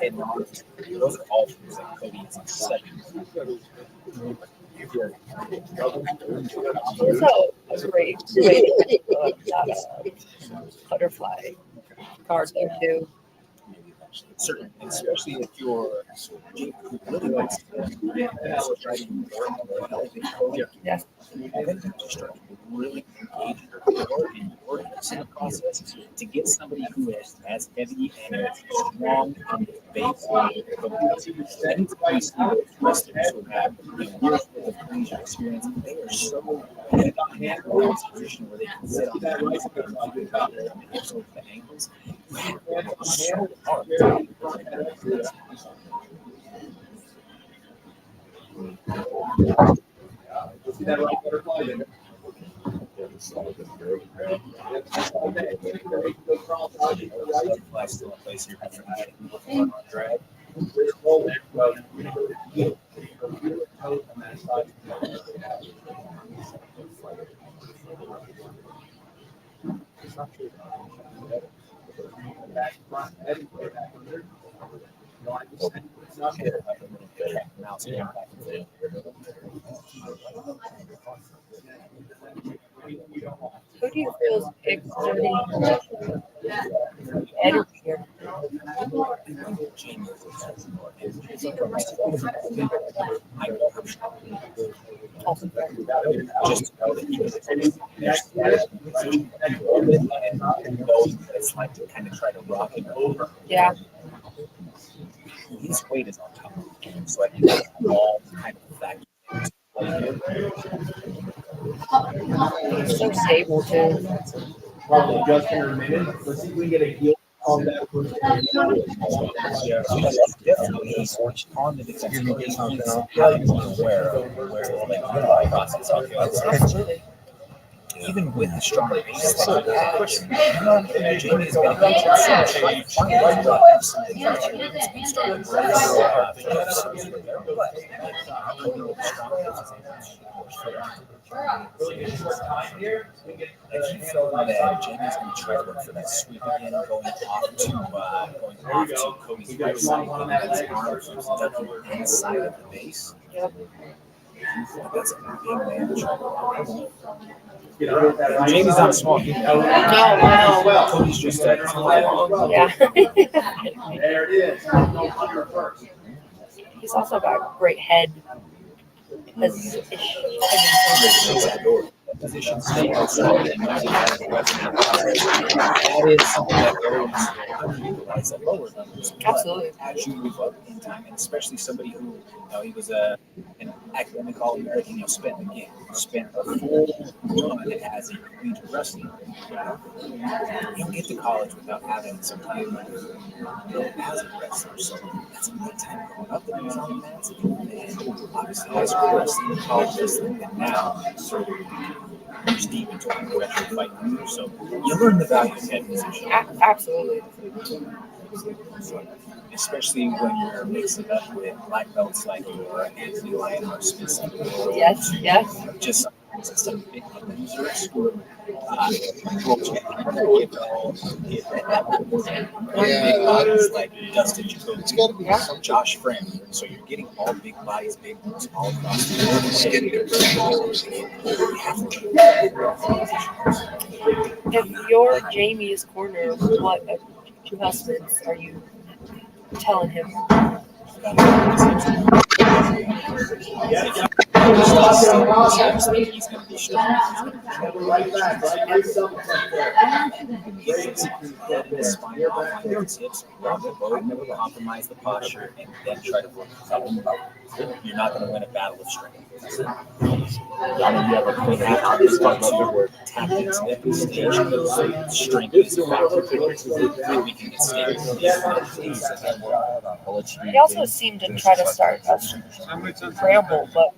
Speaker 1: head on, those are all things that Cody is second.
Speaker 21: There's a great way butterfly card there too.
Speaker 1: Certainly, especially if you're really likes
Speaker 21: yes.
Speaker 1: Just start to really engage in the process to get somebody who is as heavy and as strong and base. I need to place wrestlers who have years worth of collegiate experience. They are so head on hand in a position where they can sit on their legs and hips over the ankles. So hard.
Speaker 2: See that right butterfly there?
Speaker 1: Butterfly still in place here after drag.
Speaker 2: Back front, head, back under.
Speaker 21: Cody feels exerting energy here.
Speaker 1: Just know that it's like to kind of try to rock him over.
Speaker 21: Yeah.
Speaker 1: His weight is on top of the game, so I think that's all kind of factors.
Speaker 21: He's so stable too.
Speaker 2: Probably just in a minute. Let's see if we can get a heel
Speaker 1: Yeah, definitely he's on the defensive end. He's aware of where like the process is.
Speaker 21: Absolutely.
Speaker 1: Even with the strong base, like Jamie's been able to find starting to If you feel that Jamie's going to try to look for that sweep again, going off to Cody's right side, getting his arms ducking inside of the base, that's a big man to try to Jamie's not small. No, well. Cody's just
Speaker 21: yeah.
Speaker 2: There it is.
Speaker 21: He's also got great head
Speaker 1: position. That is something that goes underutilized at lower levels.
Speaker 21: Absolutely.
Speaker 1: As you move up in time, and especially somebody who, he was an academic All-American, spent a full run as a collegiate wrestler. You don't get to college without having some time as a wrestler. So that's a good time going up in these mats. And obviously, high school wrestling, college wrestling, and now there's deep into the retro fight career. So you learn the value of head position.
Speaker 21: Absolutely.
Speaker 1: Especially when you're mixing up with black belts like Anthony Lyon or Smith.
Speaker 21: Yes.
Speaker 1: Just some big losers. Like Dustin Jacoby, Josh Friend. So you're getting all big bodies, big moves all across the board.
Speaker 21: If you're Jamie's corner, what adjustments are you telling him? He's going to be strong. Never compromise the posture and then try to work it out. You're not going to win a battle of strength. You have a clean tactics at this stage. Strength is a factor. We can get stable. He also seemed to try to start a scramble, but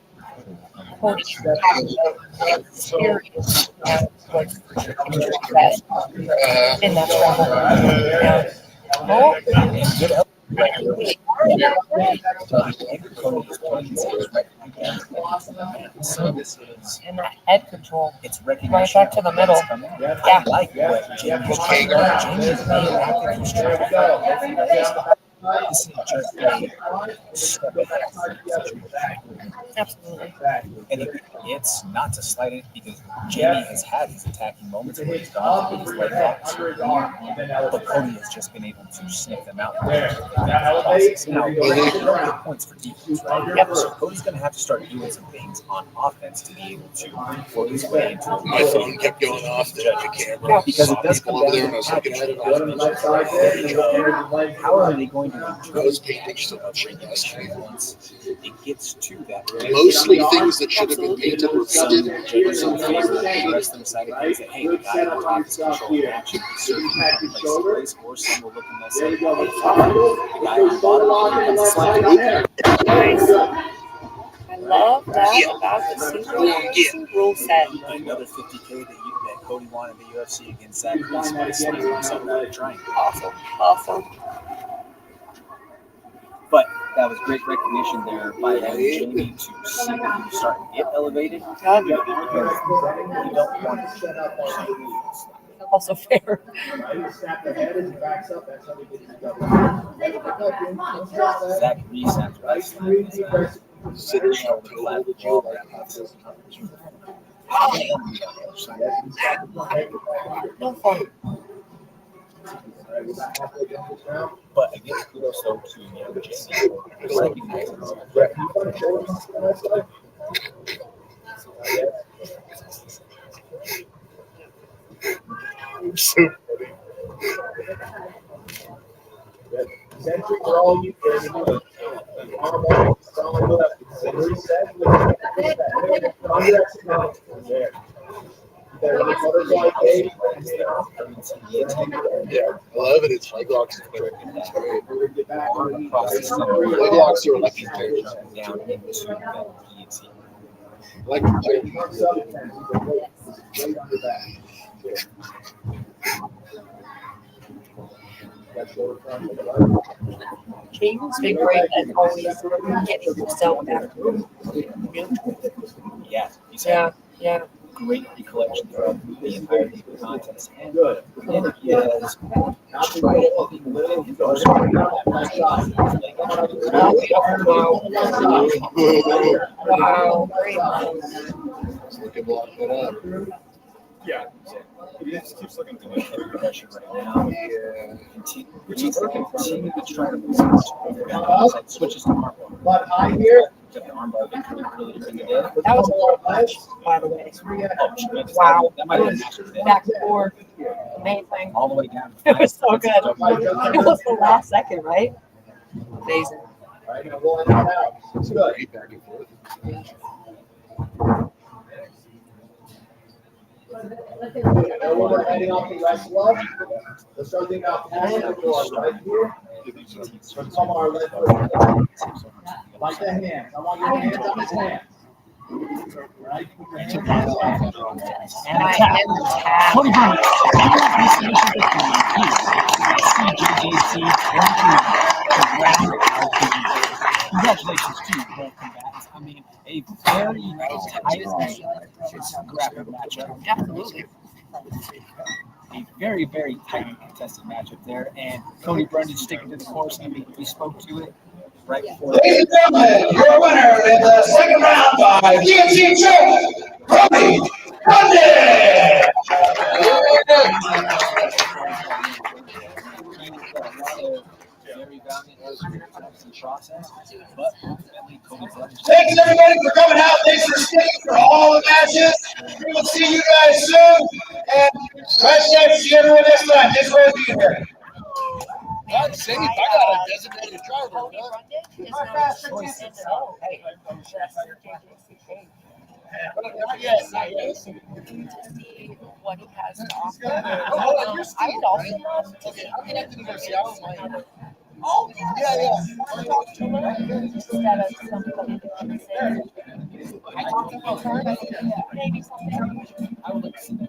Speaker 21: Cody serious in that scramble. And that head control.
Speaker 1: It's
Speaker 21: right back to the middle. Yeah.
Speaker 1: Like what Jamie's trying to This is just
Speaker 21: absolutely.
Speaker 1: And it's not to slight it because Jamie has had his attacking moments where he's gone to his leg locks, but Cody has just been able to sniff them out. Now, points for defense, right? Yep. So Cody's going to have to start doing some things on offense to be able to work his way into a
Speaker 5: my phone kept going off the camera.
Speaker 1: Because it does come
Speaker 5: over
Speaker 1: down
Speaker 5: there and I was looking at it.
Speaker 1: How are they going to
Speaker 5: I was painting so much
Speaker 1: once it gets to that?
Speaker 5: Mostly things that should have been painted were painted.
Speaker 1: Some favor the rest of them side of things that, hey, the guy at the top is controlling action, he's certainly not in place, or some will look and they'll say, the guy at the bottom is like,
Speaker 21: nice. I love that about the CJJC rule set.
Speaker 1: Another 50K that Cody wanted the UFC against Zack, trying.
Speaker 21: Awesome.
Speaker 1: But that was great recognition there by Jamie to see that he was starting to get elevated. You don't want to shut up.
Speaker 21: Also fair.
Speaker 1: Zack resets right.
Speaker 5: Sitting on the platform.
Speaker 21: No fun.
Speaker 1: But again, kudos though to Jamie for recognizing
Speaker 5: so funny.
Speaker 2: Century for all you can do it.
Speaker 5: Yeah, 11 is leg locks. Leg locks are electric chairs.
Speaker 21: Down into the PET.
Speaker 5: Electric chairs.
Speaker 3: King's big break and always getting yourself back.
Speaker 21: Yeah, he's had great recollection throughout the entire league contest. And he has tried everything within his
Speaker 3: Wow.
Speaker 5: Looking block that up.
Speaker 19: Yeah. He just keeps looking to the
Speaker 21: pressure right now.
Speaker 5: Yeah.
Speaker 21: Continue to try to switches to armbar.
Speaker 6: But I hear
Speaker 21: The armbar victory really during the day.
Speaker 3: That was a lot of punch, by the way. Wow.
Speaker 21: That might have been after today.
Speaker 3: Back and forth. Amazing.
Speaker 21: All the way down.
Speaker 3: It was so good. It was the last second, right? Amazing.
Speaker 6: All right, gonna roll it out. It's good.
Speaker 5: Back and forth.
Speaker 6: Now we're heading off the wrestler. Let's start thinking about passing the door right here. Come on, let's like the hands. I want your hands on his hands. Right?
Speaker 3: And I am the tap.
Speaker 21: Cody Brundage. CJJC. Congratulations to both combatants. I mean, a very tight grappling matchup.
Speaker 3: Absolutely.
Speaker 21: A very, very tight contested matchup there. And Cody Brundage sticking to the course. I mean, we spoke to it right before.
Speaker 2: Ladies and gentlemen, your winner in the second round by DMC champ, Cody Brundage.
Speaker 21: Very valiant process, but ultimately Cody Brundage.
Speaker 2: Thanks everybody for coming out. Thanks for sticking for all the matches. We will see you guys soon. And rest see everyone next time. Thanks for being here.
Speaker 5: God save, I got a designated driver.
Speaker 3: Yes, what he has to offer. I would also love to see him Oh, yeah. Instead of somebody that comes in. I talked to her, maybe something. I would like to see the